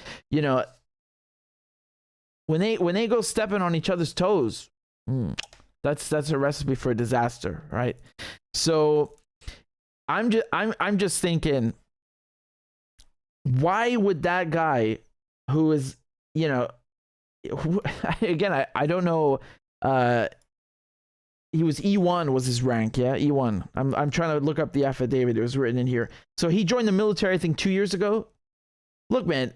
when they go stepping on each other's toes. That's a recipe for a disaster, right? So I'm just thinking, why would that guy who is, again, I don't know, he was E1 was his rank, yeah, E1. I'm trying to look up the affidavit. It was written in here. So he joined the military, I think, 2 years ago. Look, man,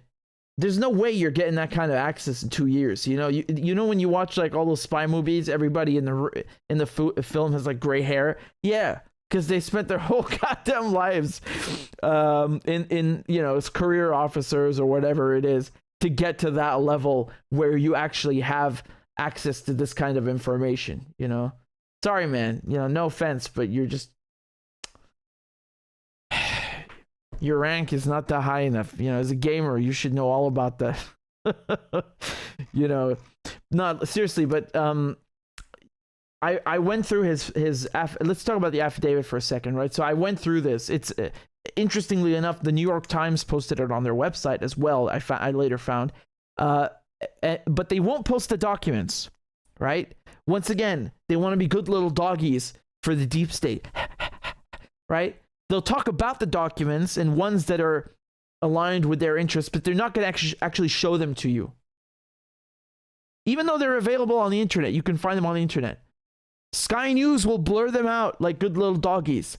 there's no way you're getting that kind of access in 2 years. You know when you watch like all those spy movies, everybody in the film has like gray hair. Yeah, because they spent their whole goddamn lives in as career officers or whatever it is to get to that level where you actually have access to this kind of information. Sorry, man. No offense, but you're just your rank is not that high enough. As a gamer, you should know all about that. Not seriously, but I went through his let's talk about the affidavit for a second, right? So I went through this. It's interestingly enough, the New York Times posted it on their website as well. I later found, but they won't post the documents, right? Once again, they want to be good little doggies for the deep state, right? They'll talk about the documents and ones that are aligned with their interests, but they're not going to actually show them to you. Even though they're available on the internet, you can find them on the internet. Sky News will blur them out like good little doggies.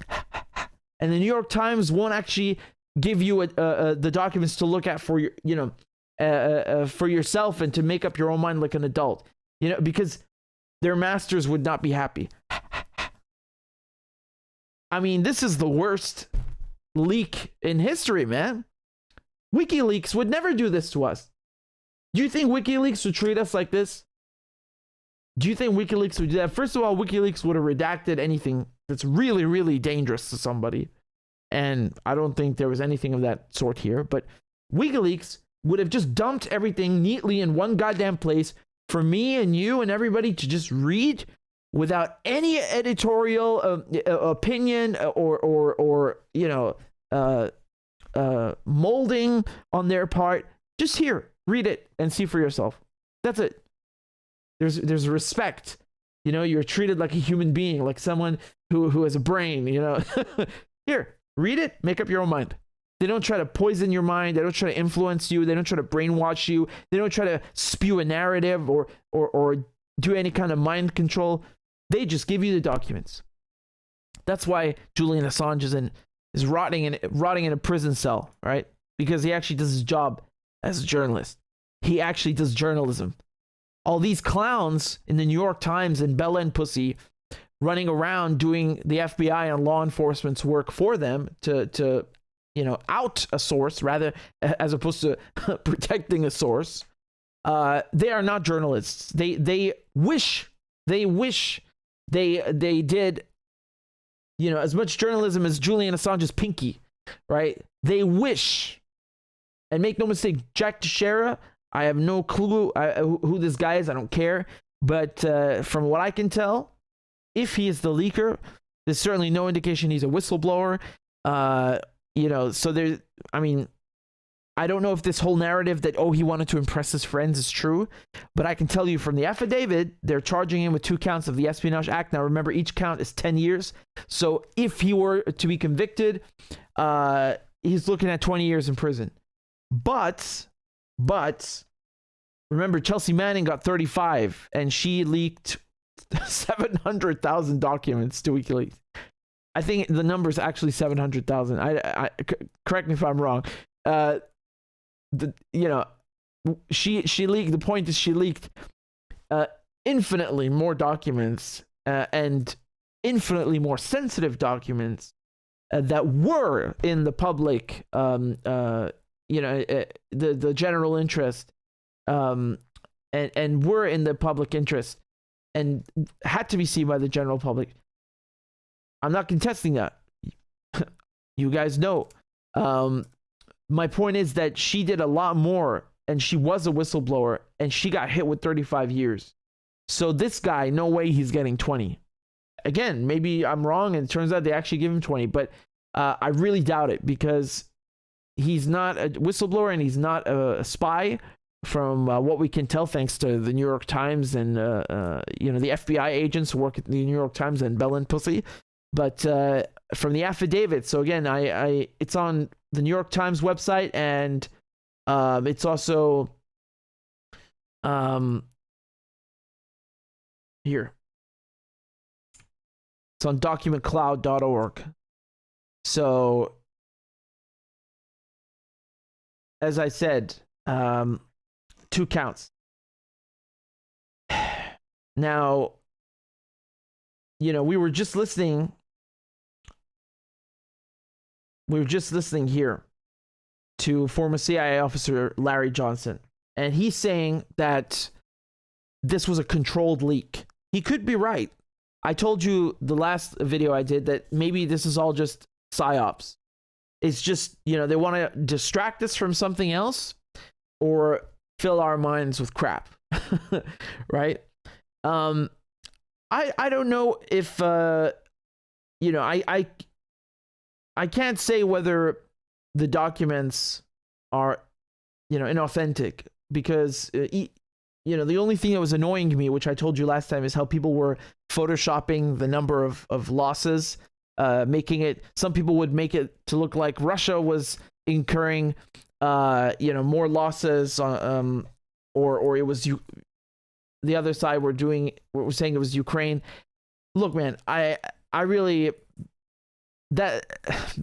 And the New York Times won't actually give you the documents to look at for your, for yourself and to make up your own mind like an adult. Because their masters would not be happy. I mean, this is the worst leak in history, man. WikiLeaks would never do this to us. Do you think WikiLeaks would treat us like this? Do you think WikiLeaks would do that? First of all, WikiLeaks would have redacted anything that's really, really dangerous to somebody. And I don't think there was anything of that sort here. But WikiLeaks would have just dumped everything neatly in one goddamn place for me and you and everybody to just read without any editorial opinion or molding on their part. Just here, read it and see for yourself. That's it. There's respect. You're treated like a human being, like someone who has a brain. Here, read it, make up your own mind. They don't try to poison your mind. They don't try to influence you. They don't try to brainwash you. They don't try to spew a narrative or do any kind of mind control. They just give you the documents. That's why Julian Assange is rotting in a prison cell, right? Because he actually does his job as a journalist. He actually does journalism. All these clowns in the New York Times and Belen Pussy running around doing the FBI and law enforcement's work for them to out a source rather as opposed to protecting a source. They are not journalists. They wish they did, as much journalism as Julian Assange's pinky, right? They wish, and make no mistake, Jack Teixeira, I have no clue who this guy is. I don't care. But from what I can tell, if he is the leaker, there's certainly no indication he's a whistleblower. So there's, I don't know if this whole narrative that, he wanted to impress his friends is true, but I can tell you from the affidavit, they're charging him with 2 counts of the Espionage Act. Now, remember, each count is 10 years. So if he were to be convicted, he's looking at 20 years in prison. But remember, Chelsea Manning got 35 and she leaked 700,000 documents to WikiLeaks. I think the number is actually 700,000. I correct me if I'm wrong. She leaked. The point is, she leaked infinitely more documents and infinitely more sensitive documents that were in the public. The general interest, and were in the public interest, and had to be seen by the general public. I'm not contesting that. You guys know. My point is that she did a lot more, and she was a whistleblower, and she got hit with 35 years. So this guy, no way he's getting 20. Again, maybe I'm wrong, and it turns out they actually give him 20, but I really doubt it, because he's not a whistleblower and he's not a spy, from what we can tell, thanks to the New York Times and the FBI agents who work at the New York Times and Belen Pussy. But from the affidavit, so again, it's on the New York Times website, and it's also here. It's on documentcloud.org. So, as I said, 2 counts. Now, you know, we were just listening here to former CIA officer Larry Johnson, and he's saying that this was a controlled leak. He could be right. I told you the last video I did that maybe this is all just psyops. It's just, you know, they want to distract us from something else or fill our minds with crap. Right? I don't know if you know, I can't say whether the documents are, you know, inauthentic, because you know, the only thing that was annoying me, which I told you last time, is how people were photoshopping the number of losses, making it, some people would make it to look like Russia was incurring you know, more losses, or it was the other side were saying it was Ukraine. Look, man, I really, that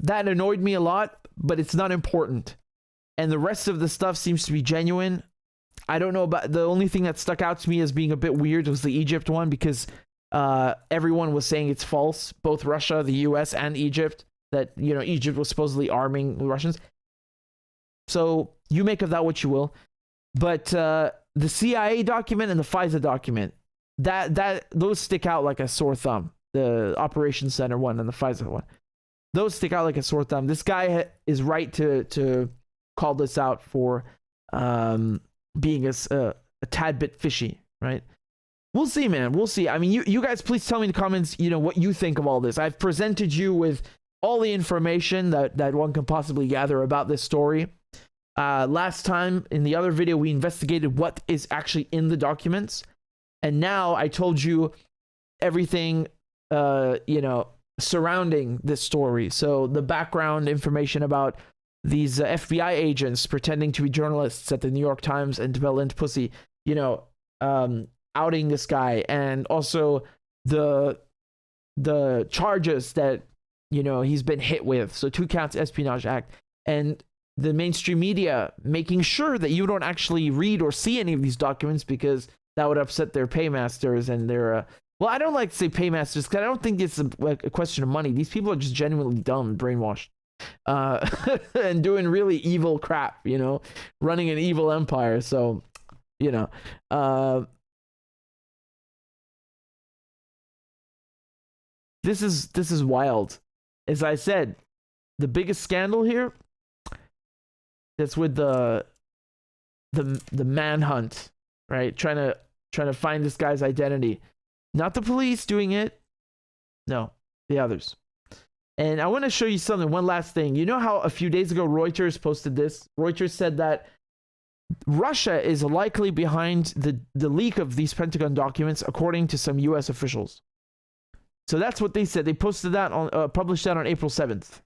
annoyed me a lot, but it's not important. And the rest of the stuff seems to be genuine. I don't know about, the only thing that stuck out to me as being a bit weird was the Egypt one, because everyone was saying it's false, both Russia, the US, and Egypt, that, you know, Egypt was supposedly arming the Russians. So you make of that what you will. But the CIA document and the FISA document, those stick out like a sore thumb. The Operations Center one and the FISA one, those stick out like a sore thumb. This guy is right to call this out for being a tad bit fishy, right? We'll see, man. We'll see. I mean, you guys, please tell me in the comments, you know, what you think of all this. I've presented you with all the information that one can possibly gather about this story. Last time in the other video, we investigated what is actually in the documents, and now I told you everything, you know, surrounding this story. So the background information about these FBI agents pretending to be journalists at the New York Times and Development Pussy, you know, outing this guy, and also the charges that, you know, he's been hit with. So 2 counts Espionage Act, and the mainstream media making sure that you don't actually read or see any of these documents, because that would upset their paymasters and their well, I don't like to say paymasters, because I don't think it's a question of money. These people are just genuinely dumb and brainwashed, and doing really evil crap, you know, running an evil empire. So, you know, this is wild. As I said, the biggest scandal here, that's with the manhunt, right? Trying to find this guy's identity. Not the police doing it. No, the others. And I want to show you something. One last thing. You know how a few days ago Reuters posted this? Reuters said that Russia is likely behind the leak of these Pentagon documents, according to some US officials. So that's what they said. They posted that on, published that on April 7th.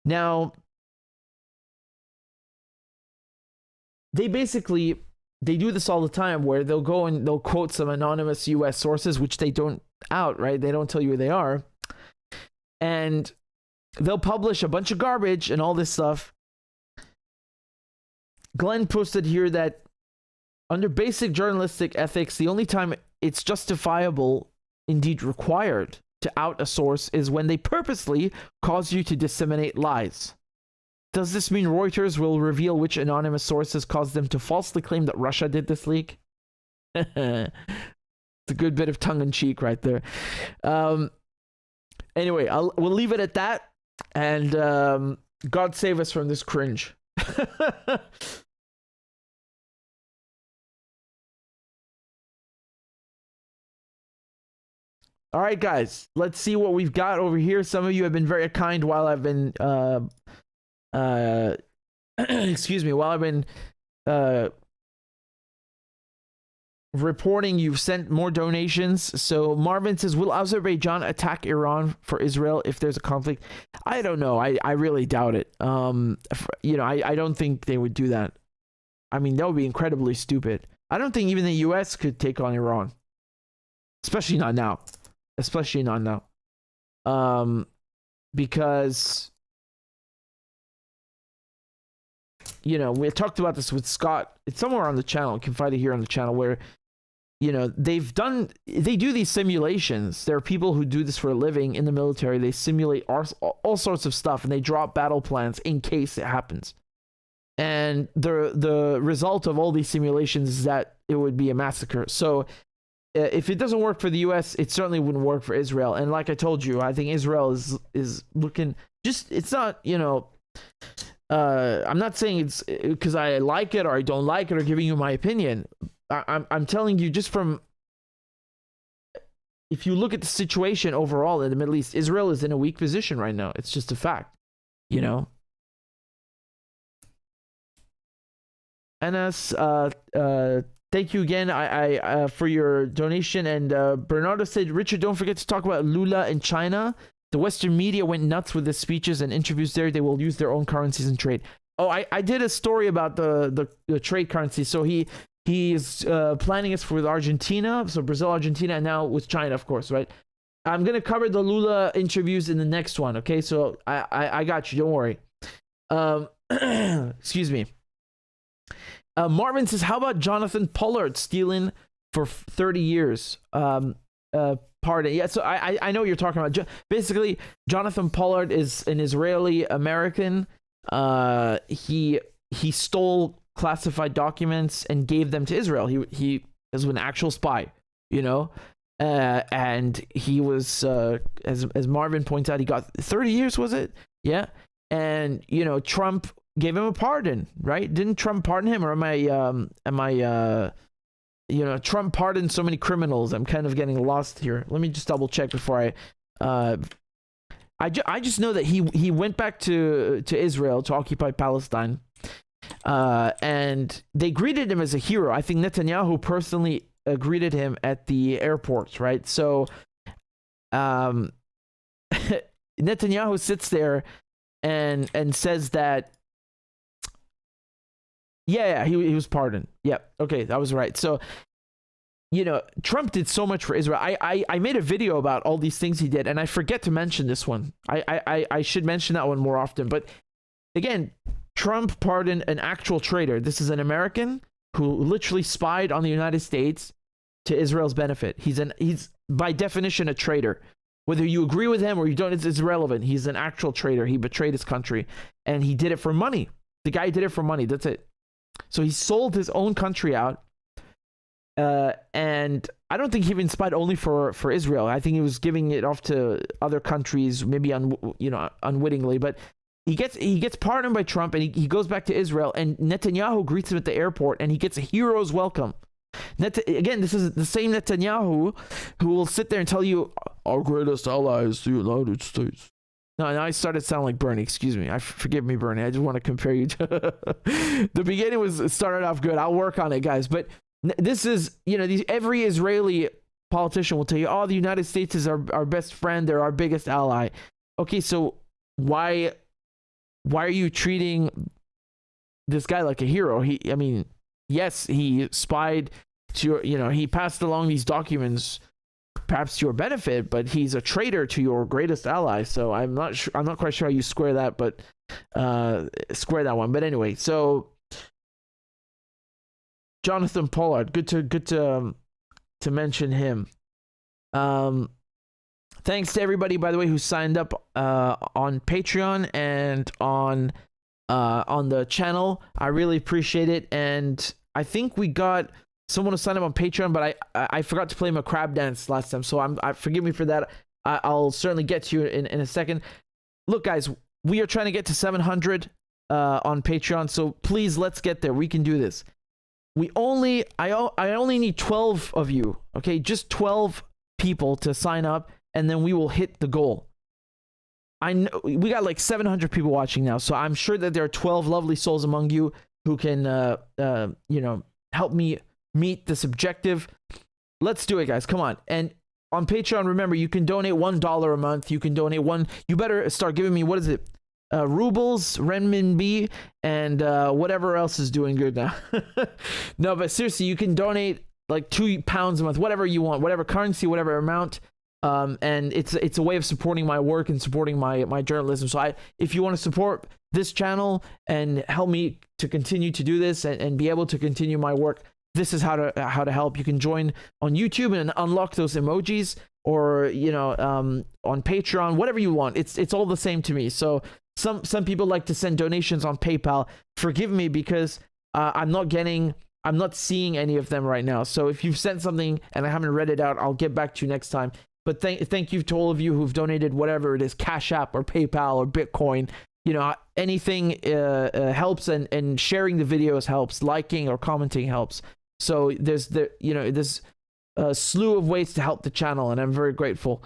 Now, they do this all the time, where they'll go and they'll quote some anonymous US sources, which they don't out, right? They don't tell you who they are. And they'll publish a bunch of garbage and all this stuff. Glenn posted here that under basic journalistic ethics, the only time it's justifiable, indeed required, to out a source is when they purposely cause you to disseminate lies. Does this mean Reuters will reveal which anonymous sources caused them to falsely claim that Russia did this leak? It's a good bit of tongue-in-cheek right there. Anyway, we'll leave it at that. And God save us from this cringe. All right, guys. Let's see what we've got over here. Some of you have been very kind while I've been... excuse me, while I've been reporting, you've sent more donations. So Marvin says, will Azerbaijan attack Iran for Israel if there's a conflict? I don't know. I really doubt it. You know, I don't think they would do that. I mean, that would be incredibly stupid. I don't think even the US could take on Iran, especially not now. Because you know, we talked about this with Scott. It's somewhere on the channel. You can find it here on the channel where, you know, they do these simulations. There are people who do this for a living in the military. They simulate all sorts of stuff, and they drop battle plans in case it happens. And the result of all these simulations is that it would be a massacre. So if it doesn't work for the U.S., it certainly wouldn't work for Israel. And like I told you, I think Israel is looking just, it's not, you know, I'm not saying it's because I like it or I don't like it or giving you my opinion. I'm telling you just from, if you look at the situation overall in the Middle East, Israel is in a weak position right now. It's just a fact, you know. Anas, thank you again I for your donation. And Bernardo said, Richard, don't forget to talk about Lula in China. The Western media went nuts with his speeches and interviews there. They will use their own currencies and trade. Oh, I did a story about the trade currency. So he is planning it for Argentina, so Brazil, Argentina, and now with China, of course, right? I'm going to cover the Lula interviews in the next one, okay? So I got you, don't worry. Excuse me. Marvin says, how about Jonathan Pollard stealing for 30 years? Pardon. Yeah, so I know what you're talking about. Basically, Jonathan Pollard is an Israeli American. He stole classified documents and gave them to Israel. He is an actual spy, you know, and he was as Marvin points out, he got 30 years, was it? Yeah, and you know, Trump gave him a pardon, right? Didn't Trump pardon him, or am I you know, Trump pardoned so many criminals. I'm kind of getting lost here. Let me just double check before I just know that he went back to Israel to occupy Palestine. And they greeted him as a hero. I think Netanyahu personally greeted him at the airport, right? So Netanyahu sits there and says that, yeah, he was pardoned. Yep. Okay, that was right. So, you know, Trump did so much for Israel. I made a video about all these things he did, and I forget to mention this one. I should mention that one more often. But again, Trump pardoned an actual traitor. This is an American who literally spied on the United States to Israel's benefit. He's by definition a traitor. Whether you agree with him or you don't, it's irrelevant. He's an actual traitor. He betrayed his country, and he did it for money. The guy did it for money. That's it. So he sold his own country out, and I don't think he even spied only for Israel. I think he was giving it off to other countries, maybe unwittingly. But he gets pardoned by Trump, and he goes back to Israel, and Netanyahu greets him at the airport, and he gets a hero's welcome. Again, this is the same Netanyahu who will sit there and tell you our greatest ally is the United States. No, I started sounding like Bernie. Excuse me. Forgive me, Bernie. I just want to compare you to the beginning started off good. I'll work on it, guys. But this is, you know, every Israeli politician will tell you, oh, the United States is our best friend. They're our biggest ally. Okay, so why are you treating this guy like a hero? I mean, yes, he spied to he passed along these documents perhaps to your benefit, but he's a traitor to your greatest ally. So I'm not quite sure how you square that, but square that one. But anyway, so Jonathan Pollard, good to mention him. Thanks to everybody, by the way, who signed up on Patreon and on the channel. I really appreciate it, and I think we got someone to sign up on Patreon, but I forgot to play him a crab dance last time, so forgive me for that. I'll certainly get to you in a second. Look, guys, we are trying to get to 700 on Patreon, so please, let's get there. We can do this. I only need 12 of you, okay? Just 12 people to sign up, and then we will hit the goal. I know we got like 700 people watching now, so I'm sure that there are 12 lovely souls among you who can, help me meet this objective. Let's do it, guys. Come on. And on Patreon, remember, you can donate $1 a month. You can donate you better start giving me, what is it? Rubles, renminbi, and whatever else is doing good now. No, but seriously, you can donate like £2 a month, whatever you want, whatever currency, whatever amount. And it's a way of supporting my work and supporting my journalism. So if you want to support this channel and help me to continue to do this and be able to continue my work, this is how to help. You can join on YouTube and unlock those emojis, or on Patreon, whatever you want. It's all the same to me. So some people like to send donations on PayPal. Forgive me, because I'm not seeing any of them right now. So if you've sent something and I haven't read it out, I'll get back to you next time. But thank you to all of you who've donated, whatever it is, Cash App or PayPal or Bitcoin. Anything helps, and sharing the videos helps. Liking or commenting helps. So there's a slew of ways to help the channel, and I'm very grateful.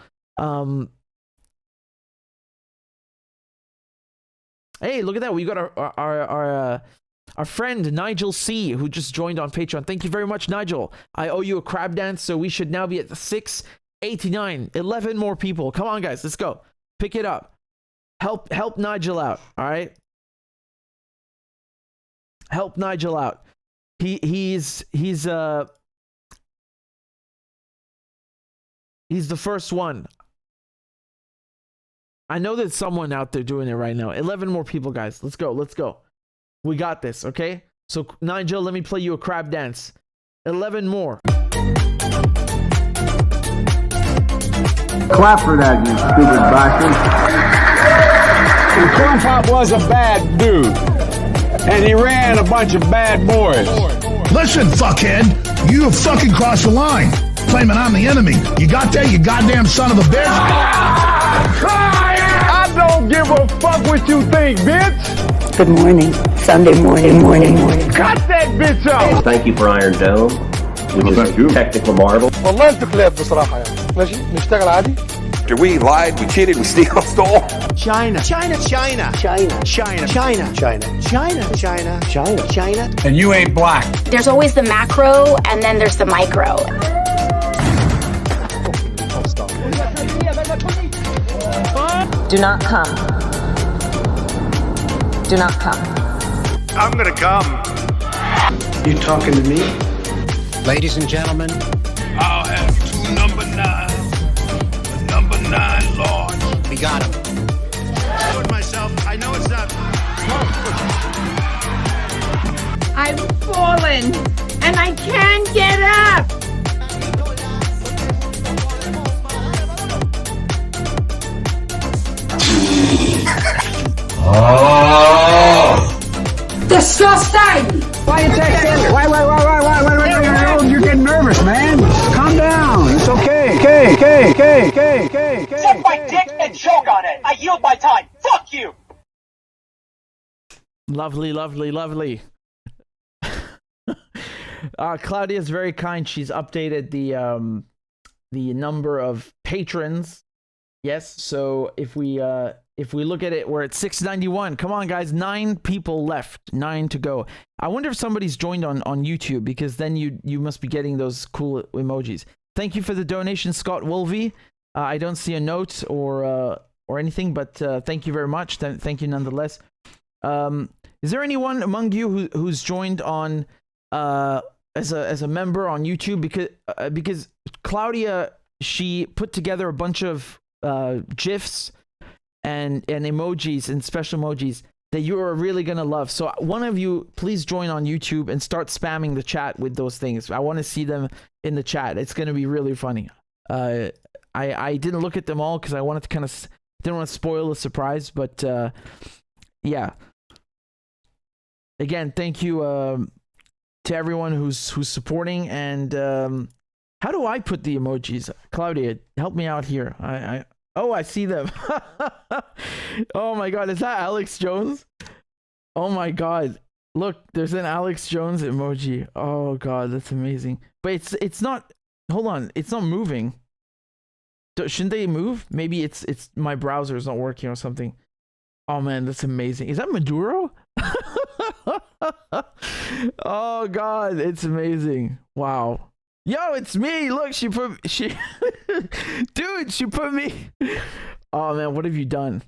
Hey, look at that! We got our friend Nigel C, who just joined on Patreon. Thank you very much, Nigel. I owe you a crab dance, so we should now be at 689. 11 more people. Come on, guys, let's go. Pick it up. Help Nigel out. All right. Help Nigel out. He's the first one. I know there's someone out there doing it right now. 11 more people, guys. Let's go. Let's go. We got this, okay? So, Nigel, let me play you a crab dance. 11 more. Clap for that, you stupid bastard. And Corn Pop was a bad dude. And he ran a bunch of bad boys. Listen, fuckhead, you have fucking crossed the line. Claiming I'm the enemy. You got that, you goddamn son of a bitch? I don't give a fuck what you think, bitch. Good morning. Sunday morning. Cut that bitch off. Thank you for Iron Dome, which is a technical marvel. والله انت كلاب بصراحة يعني. ماشي نشتغل عادي. We lied, we cheated, we stole. China. And you ain't black. There's always the macro, and then there's the micro. Do not come. Do not come. I'm gonna come. You talking to me? Ladies and gentlemen, I'll have two number 9. Number 9 large. We got him. I told myself, I know it's not. I've fallen and I can't get up. Disgusting! Why you take that? Why? You're getting nervous, man. Calm down. It's okay. Suck my dick and choke on it. I yield my time. Fuck you. Lovely. Klaudia is very kind. She's updated the number of patrons. Yes, so if we look at it, we're at 691. Come on, guys, 9 people left, 9 to go. I wonder if somebody's joined on YouTube, because then you must be getting those cool emojis. Thank you for the donation, Scott Wolvey. I don't see a note or anything, but thank you very much. Thank you nonetheless. Is there anyone among you who's joined on as a member on YouTube? Because Klaudia, she put together a bunch of GIFs and emojis and special emojis that you are really gonna love. So one of you, please join on YouTube and start spamming the chat with those things. I want to see them in the chat. It's gonna be really funny. I didn't look at them all because I wanted to didn't want to spoil the surprise, but yeah. Again, thank you to everyone who's supporting. And how do I put the emojis? Klaudia, help me out here. I see them. Oh my god, is that Alex Jones? Oh my god, look, there's an Alex Jones emoji. Oh god, that's amazing. But it's not. Hold on, it's not moving. Shouldn't they move? Maybe it's my browser is not working or something. Oh man, that's amazing. Is that Maduro? Oh god, it's amazing. Wow. Yo, it's me. Look, she put me. Oh man, what have you done?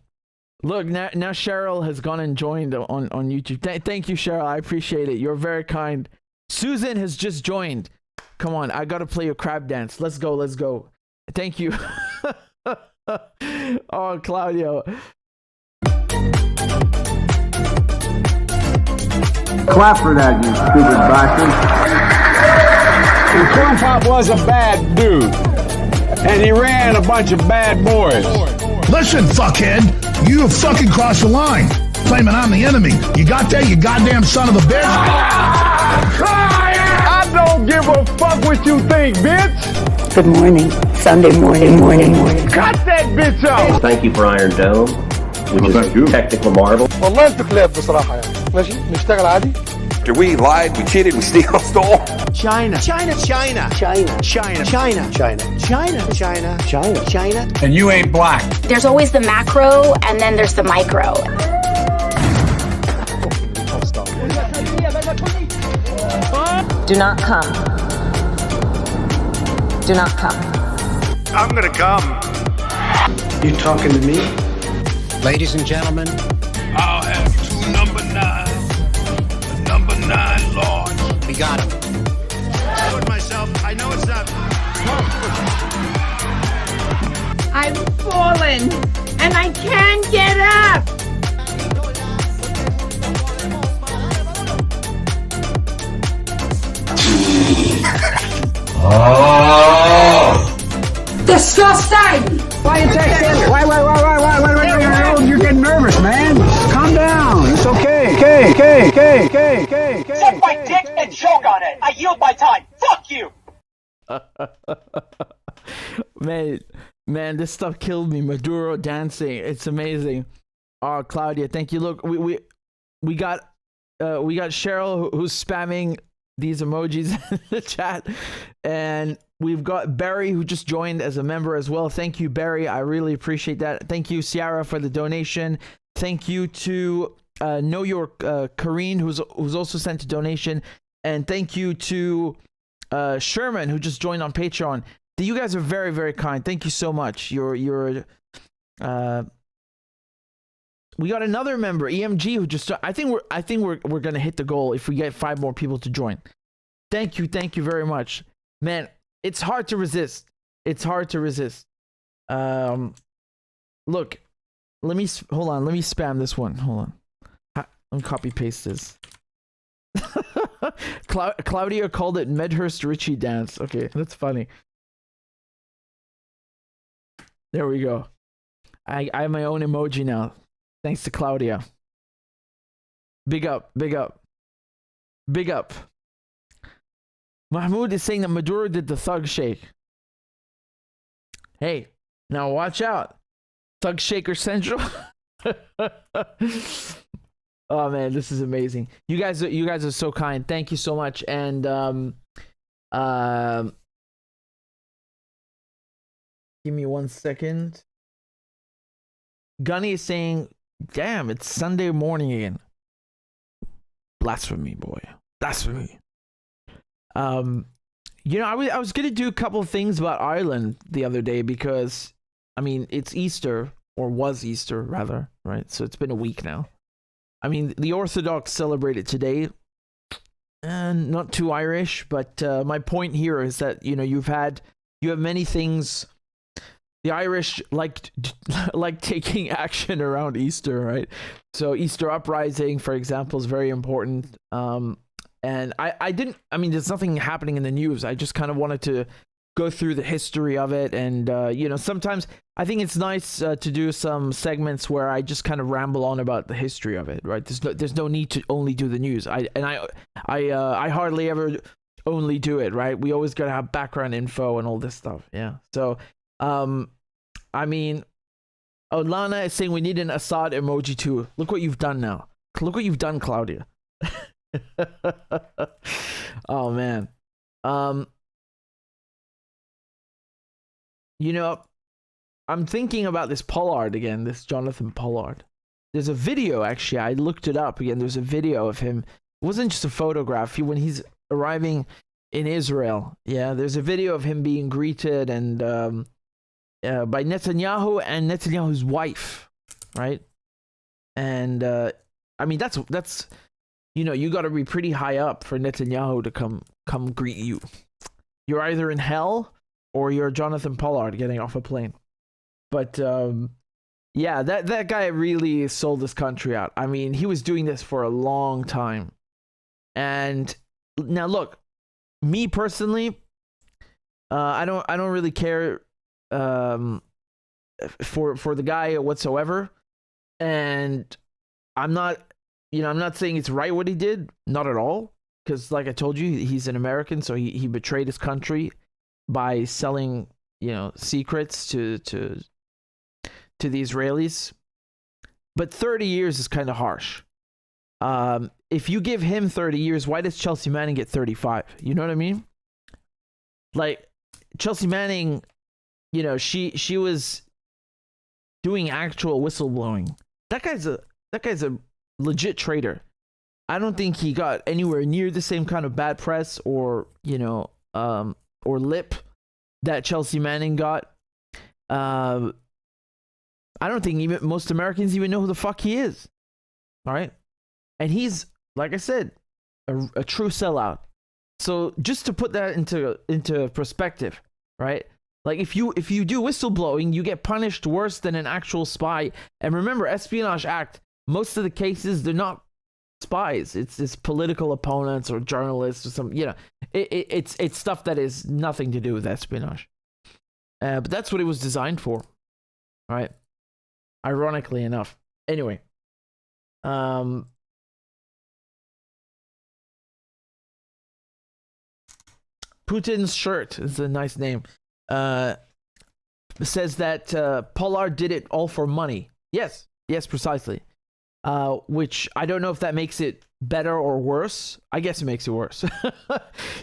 Look, now Cheryl has gone and joined on YouTube. Thank you, Cheryl. I appreciate it. You're very kind. Susan has just joined. Come on, I gotta play a crab dance. Let's go. Thank you. Oh, Claudio. Clap for that, you stupid bastard. And Corn Pop was a bad dude. And he ran a bunch of bad boys. Listen, fuckhead, you have fucking crossed the line. Claiming I'm the enemy. You got that, you goddamn son of a bitch? I don't give a fuck what you think, bitch. Good morning. Sunday morning. Cut that bitch out. Thank you for Iron Dome, which is a technical marvel. والله انتوا كلاب بصراحة يعني. ماشي نشتغل عادي. We lied, we cheated, we stole. China. And you ain't black. There's always the macro and then there's the micro. Do not come. Do not come. I'm gonna come. You talking to me? Ladies and gentlemen, I'll have two number 9s. A number 9 large. we got him. I told myself, I know it's not. I've fallen and I can't get up. Disgusting! Why you texting? Why? You're getting nervous, man. Calm down. It's okay. Okay. Suck my dick and choke on it. I yield my time. Fuck you. Man, this stuff killed me. Maduro dancing, it's amazing. Oh, Klaudia, thank you. Look, we got Cheryl who's spamming these emojis in the chat, and we've got Barry who just joined as a member as well. Thank you, Barry. I really appreciate that. Thank you, Ciara, for the donation. Thank you to Know Your Kareen, who's also sent a donation, and thank you to Sherman, who just joined on Patreon. You guys are very, very kind. Thank you so much. We got another member, EMG, who just. I think we're gonna hit the goal if we get 5 more people to join. Thank you very much, man. It's hard to resist. Look, let me spam this one. Hold on. Let me copy paste this. Klaudia called it Medhurst Richie dance. Okay, that's funny. There we go. I have my own emoji now. Thanks to Klaudia. Big up. Mahmoud is saying that Maduro did the thug shake. Hey, now watch out. Thug Shaker Central. Oh man, this is amazing. You guys are so kind. Thank you so much. And give me 1 second. Gunny is saying, damn, it's Sunday morning again. Blasphemy, boy. Blasphemy. I was gonna do a couple of things about Ireland the other day because, I mean, it's Easter, or was Easter rather, right? So it's been a week now. I mean, the Orthodox celebrate it today, and not too Irish, but my point here is that, you have many things. The Irish like taking action around Easter, right? So Easter uprising, for example, is very important. And there's nothing happening in the news. I just kind of wanted to go through the history of it. And, sometimes I think it's nice to do some segments where I just kind of ramble on about the history of it, right? There's no need to only do the news. I hardly ever only do it, right? We always got to have background info and all this stuff. Yeah. So, Lana is saying we need an Assad emoji too. Look what you've done now. Look what you've done, Klaudia. Oh man. I'm thinking about this Pollard again, this Jonathan Pollard. There's a video, actually, I looked it up again. There's a video of him. It wasn't just a photograph. When he's arriving in Israel. Yeah, there's a video of him being greeted and by Netanyahu and Netanyahu's wife, right? And that's you got to be pretty high up for Netanyahu to come greet you. You're either in hell or you're Jonathan Pollard getting off a plane. But yeah, that guy really sold this country out. I mean, he was doing this for a long time. And now look, me personally, I don't really care for the guy whatsoever, and I'm not saying it's right what he did, not at all, because like I told you, he's an American, so he betrayed his country by selling secrets to the Israelis. But 30 years is kind of harsh. If you give him 30 years, why does Chelsea Manning get 35? You know what I mean? Like, Chelsea Manning, she was doing actual whistleblowing. That guy's a legit traitor. I don't think he got anywhere near the same kind of bad press or lip that Chelsea Manning got. I don't think even most Americans even know who the fuck he is. All right, and he's, like I said, a true sellout. So just to put that into perspective, right? Like if you do whistleblowing, you get punished worse than an actual spy. And remember, Espionage Act, most of the cases, they're not spies. It's political opponents or journalists or some, it's stuff that is nothing to do with espionage. But that's what it was designed for, right? Ironically enough. Anyway, Putin's shirt is a nice name. Says that Pollard did it all for money. Yes, precisely. Which I don't know if that makes it better or worse. I guess it makes it worse.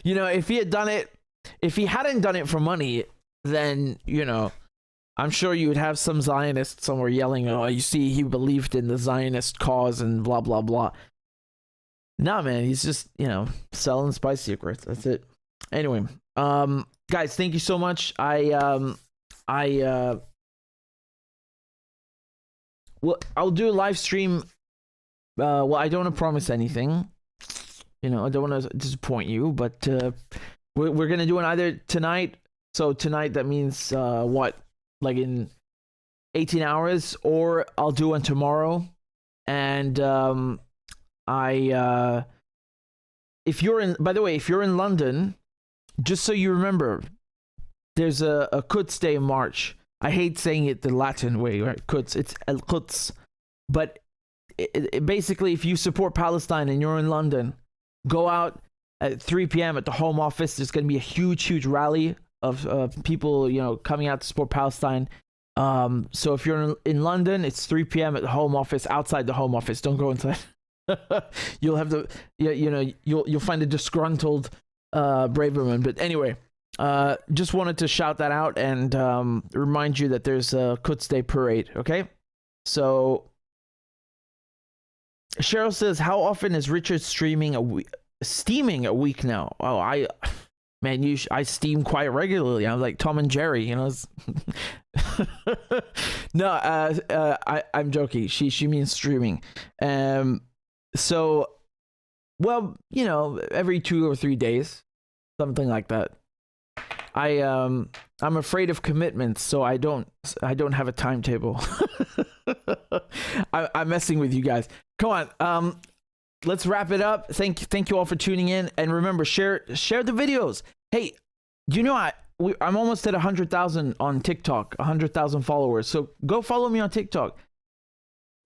If he hadn't done it for money, then I'm sure you would have some Zionist somewhere yelling, "Oh, you see, he believed in the Zionist cause and blah blah blah." Nah, man, he's just selling spy secrets. That's it. Anyway, guys, thank you so much. Well, I'll do a live stream. Well, I don't want to promise anything. I don't want to disappoint you, but we're gonna do it either tonight. So tonight, that means what? Like in 18 hours, or I'll do one tomorrow. And if you're in London, just so you remember, there's a Quds Day in March. I hate saying it the Latin way, right? Quds, it's El Quds. But it basically, if you support Palestine and you're in London, go out at 3 p.m. at the Home Office. There's going to be a huge rally of people, coming out to support Palestine. So if you're in London, it's 3 p.m. at the Home Office, outside the Home Office. Don't go inside. You'll have to, you'll find a disgruntled Braverman. But anyway, just wanted to shout that out and remind you that there's a Quds Day parade. Okay, so Cheryl says, how often is Richard steaming a week now? Oh, I steam quite regularly. I'm like Tom and Jerry, No, I'm joking. She means streaming. So, well, every 2 or 3 days, something like that. I'm afraid of commitments, so I don't have a timetable. I'm messing with you guys. Come on, let's wrap it up. Thank you all for tuning in, and remember, share the videos. Hey, I'm almost at 100,000 on TikTok, 100,000 followers. So go follow me on TikTok.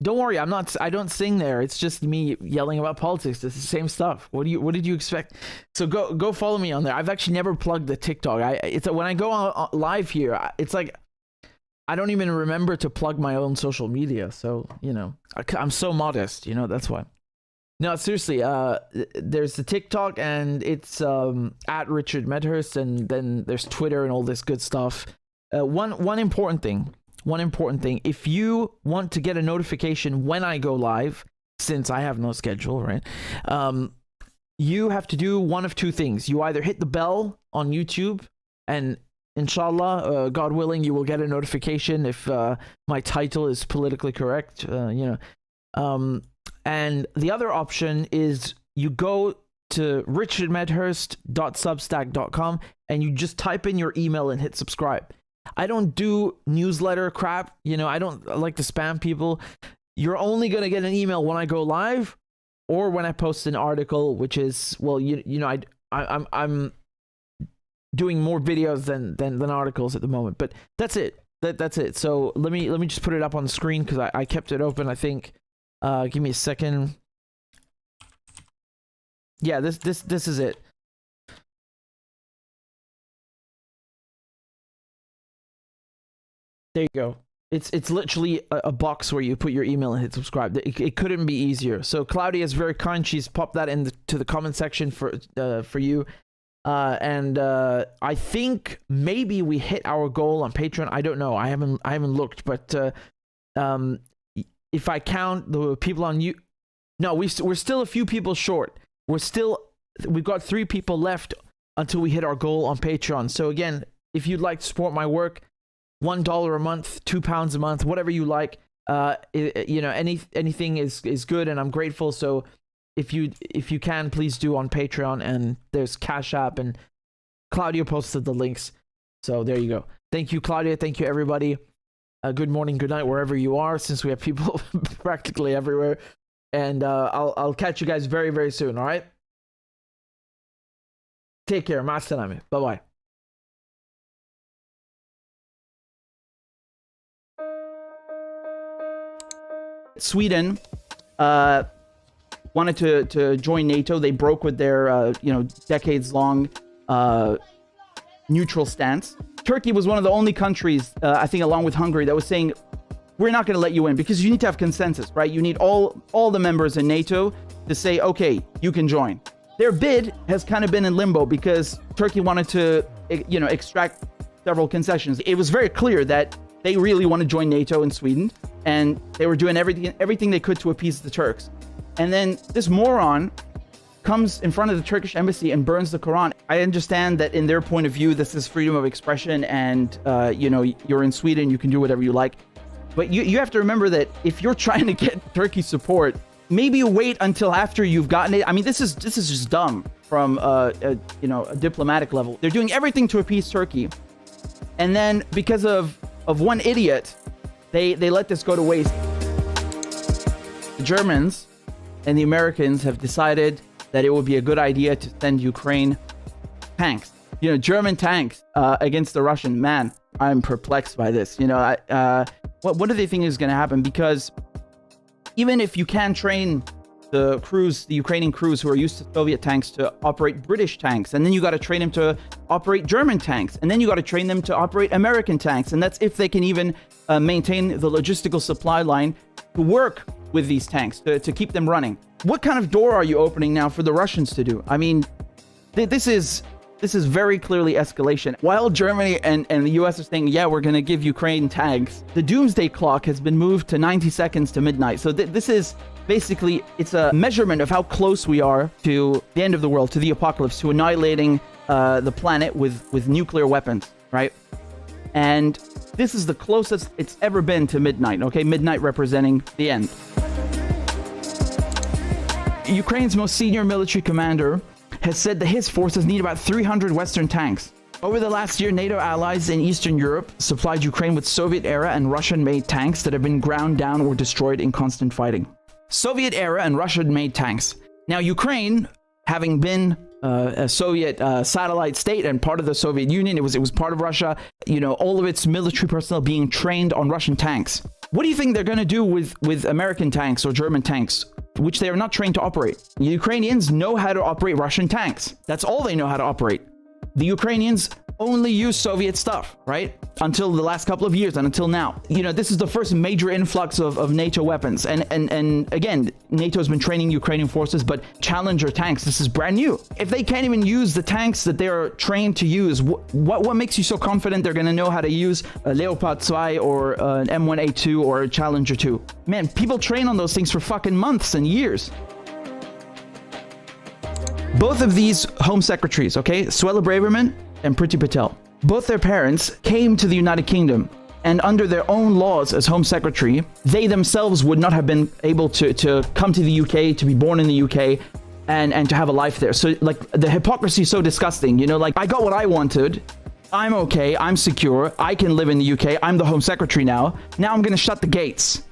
Don't worry, I don't sing there. It's just me yelling about politics. It's the same stuff. What did you expect? So go follow me on there. I've actually never plugged the TikTok. When I go on live here, it's like I don't even remember to plug my own social media. So I'm so modest. That's why. No, seriously. There's the TikTok, and it's at Richard Medhurst, and then there's Twitter and all this good stuff. One important thing. If you want to get a notification when I go live, since I have no schedule, right? You have to do one of two things. You either hit the bell on YouTube, and inshallah, God willing, you will get a notification if my title is politically correct. And the other option is you go to richardmedhurst.substack.com and you just type in your email and hit subscribe. I don't do newsletter crap. I don't like to spam people. You're only going to get an email when I go live, or when I post an article, which is, well, you know, I'm doing more videos than articles at the moment, but that's it. That's it. So let me just put it up on the screen because I kept it open. I think. Give me a second. Yeah, this is it. There you go. It's literally a box where you put your email and hit subscribe. It couldn't be easier. So Klaudia is very kind. She's popped that into the comment section for you. And I think maybe we hit our goal on Patreon. I don't know. I haven't looked, but if I count the people on you, no, we're still a few people short. We've got 3 people left until we hit our goal on Patreon. So again, if you'd like to support my work, $1 a month, £2 a month, whatever you like, you know, anything is good, and I'm grateful. So if you can, please do on Patreon, and there's Cash App, and Klaudia posted the links. So there you go. Thank you, Klaudia. Thank you, everybody. Good morning, good night, wherever you are, since we have people practically everywhere. And I'll catch you guys very, very soon. All right. Take care. Ma salame. Bye bye. Sweden wanted to join NATO. They broke with their decades-long neutral stance. Turkey was one of the only countries, I think, along with Hungary, that was saying, we're not going to let you in, because you need to have consensus, right? You need all the members in NATO to say, okay, you can join. Their bid has kind of been in limbo because Turkey wanted to, extract several concessions. It was very clear that they really want to join NATO in Sweden, and they were doing everything they could to appease the Turks. And then this moron comes in front of the Turkish embassy and burns the Quran. I understand that in their point of view, this is freedom of expression, and you're in Sweden, you can do whatever you like. But you have to remember that if you're trying to get Turkey support, maybe wait until after you've gotten it. I mean, this is just dumb from a diplomatic level. They're doing everything to appease Turkey, and then because of one idiot, they let this go to waste. The Germans and the Americans have decided that it would be a good idea to send Ukraine tanks. German tanks against the Russian. Man, I'm perplexed by this. What do they think is going to happen? Because even if you can train the Ukrainian crews who are used to Soviet tanks to operate British tanks, and then you got to train them to operate German tanks, and then you got to train them to operate American tanks, and that's if they can even maintain the logistical supply line to work with these tanks, to keep them running. What kind of door are you opening now for the Russians to do? I mean, this is very clearly escalation. While Germany and the US are saying, yeah, we're going to give Ukraine tanks, the doomsday clock has been moved to 90 seconds to midnight. So this is basically, it's a measurement of how close we are to the end of the world, to the apocalypse, to annihilating the planet with nuclear weapons, right? And this is the closest it's ever been to midnight, okay? Midnight representing the end. Ukraine's most senior military commander has said that his forces need about 300 Western tanks. Over the last year, NATO allies in Eastern Europe supplied Ukraine with Soviet-era and Russian-made tanks that have been ground down or destroyed in constant fighting. Soviet-era and Russian-made tanks. Now, Ukraine, having been a Soviet satellite state and part of the Soviet Union, it was part of Russia, all of its military personnel being trained on Russian tanks. What do you think they're going to do with American tanks or German tanks, which they are not trained to operate? The Ukrainians know how to operate Russian tanks. That's all they know how to operate. The Ukrainians only use Soviet stuff, right? Until the last couple of years and until now. This is the first major influx of NATO weapons. And again, NATO's been training Ukrainian forces, but Challenger tanks, this is brand new. If they can't even use the tanks that they're trained to use, what makes you so confident they're going to know how to use a Leopard 2 or an M1A2 or a Challenger 2? Man, people train on those things for fucking months and years. Both of these home secretaries, okay, Suella Braverman and Priti Patel, both their parents came to the United Kingdom, and under their own laws as home secretary, they themselves would not have been able to come to the UK, to be born in the UK, and to have a life there. So, like, the hypocrisy is so disgusting, I got what I wanted, I'm okay, I'm secure, I can live in the UK, I'm the home secretary now I'm going to shut the gates.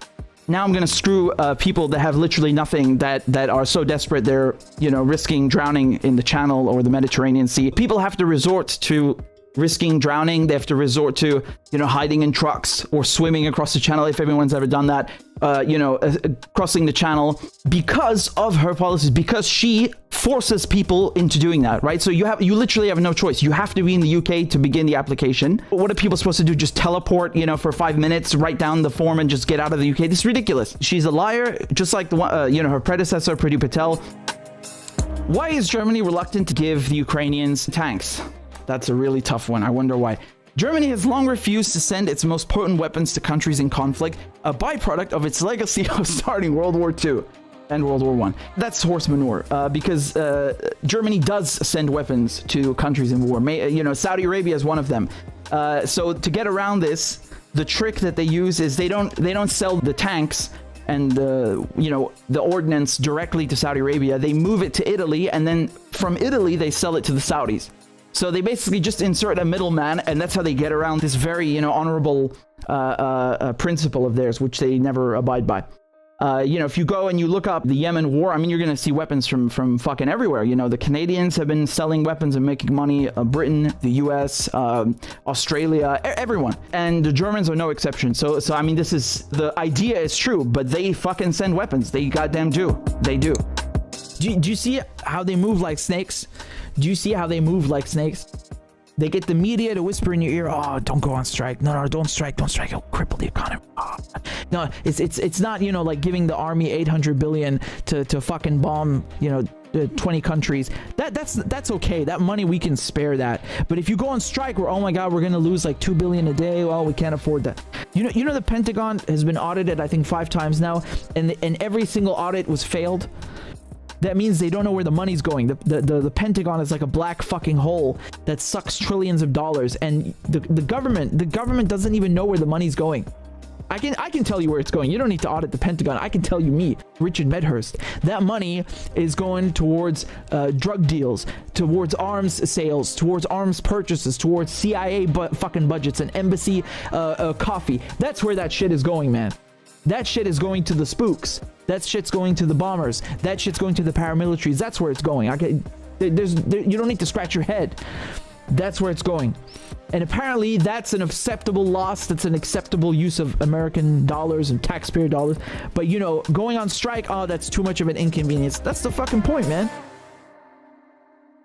now I'm gonna screw people that have literally nothing, that are so desperate they're, you know, risking drowning in the Channel or the Mediterranean Sea. People have to resort to risking drowning. They have to resort to, you know, hiding in trucks or swimming across the Channel, if everyone's ever done that, you know, crossing the Channel, because of her policies, because she forces people into doing that, right? So you literally have no choice. You have to be in the UK to begin the application. What are people supposed to do? Just teleport, you know, for 5 minutes, write down the form and just get out of the UK? This is ridiculous. She's a liar, just like the one, you know, her predecessor, Priti Patel. Why is Germany reluctant to give the Ukrainians tanks? That's a really tough one. I wonder why. Germany has long refused to send its most potent weapons to countries in conflict, a byproduct of its legacy of starting World War II and World War I. That's horse manure, because Germany does send weapons to countries in war. You know, Saudi Arabia is one of them. So to get around this, the trick that they use is they don't sell the tanks and you know, the ordnance directly to Saudi Arabia. They move it to Italy, and then from Italy they sell it to the Saudis. So they basically just insert a middleman, and that's how they get around this very, you know, honorable principle of theirs, which they never abide by. You know, if you go and you look up the Yemen war, I mean, you're going to see weapons from fucking everywhere. You know, the Canadians have been selling weapons and making money. Britain, the US, Australia, everyone. And the Germans are no exception. So I mean, the idea is true, but they fucking send weapons. They goddamn do. They do. Do you see how they move like snakes? Do you see how they move like snakes? They get the media to whisper in your ear, "Oh, don't go on strike. No, don't strike. It'll cripple the economy." Oh. No, it's not, you know, like giving the army 800 billion to fucking bomb, you know, 20 countries. That's okay. That money, we can spare that. But if you go on strike, oh my god, we're gonna lose like 2 billion a day. Well, we can't afford that. You know the Pentagon has been audited, I think 5 times now, and every single audit was failed. That means they don't know where the money's going. The Pentagon is like a black fucking hole that sucks trillions of dollars, and the government doesn't even know where the money's going. I can tell you where it's going. You don't need to audit the Pentagon. I can tell you, me, Richard Medhurst, that money is going towards drug deals, towards arms sales, towards arms purchases, towards CIA fucking budgets and embassy coffee. That's where that shit is going, man. That shit is going to the spooks. That shit's going to the bombers. That shit's going to the paramilitaries. That's where it's going. You don't need to scratch your head. That's where it's going. And apparently that's an acceptable loss. That's an acceptable use of American dollars and taxpayer dollars. But, you know, going on strike, oh, that's too much of an inconvenience. That's the fucking point, man.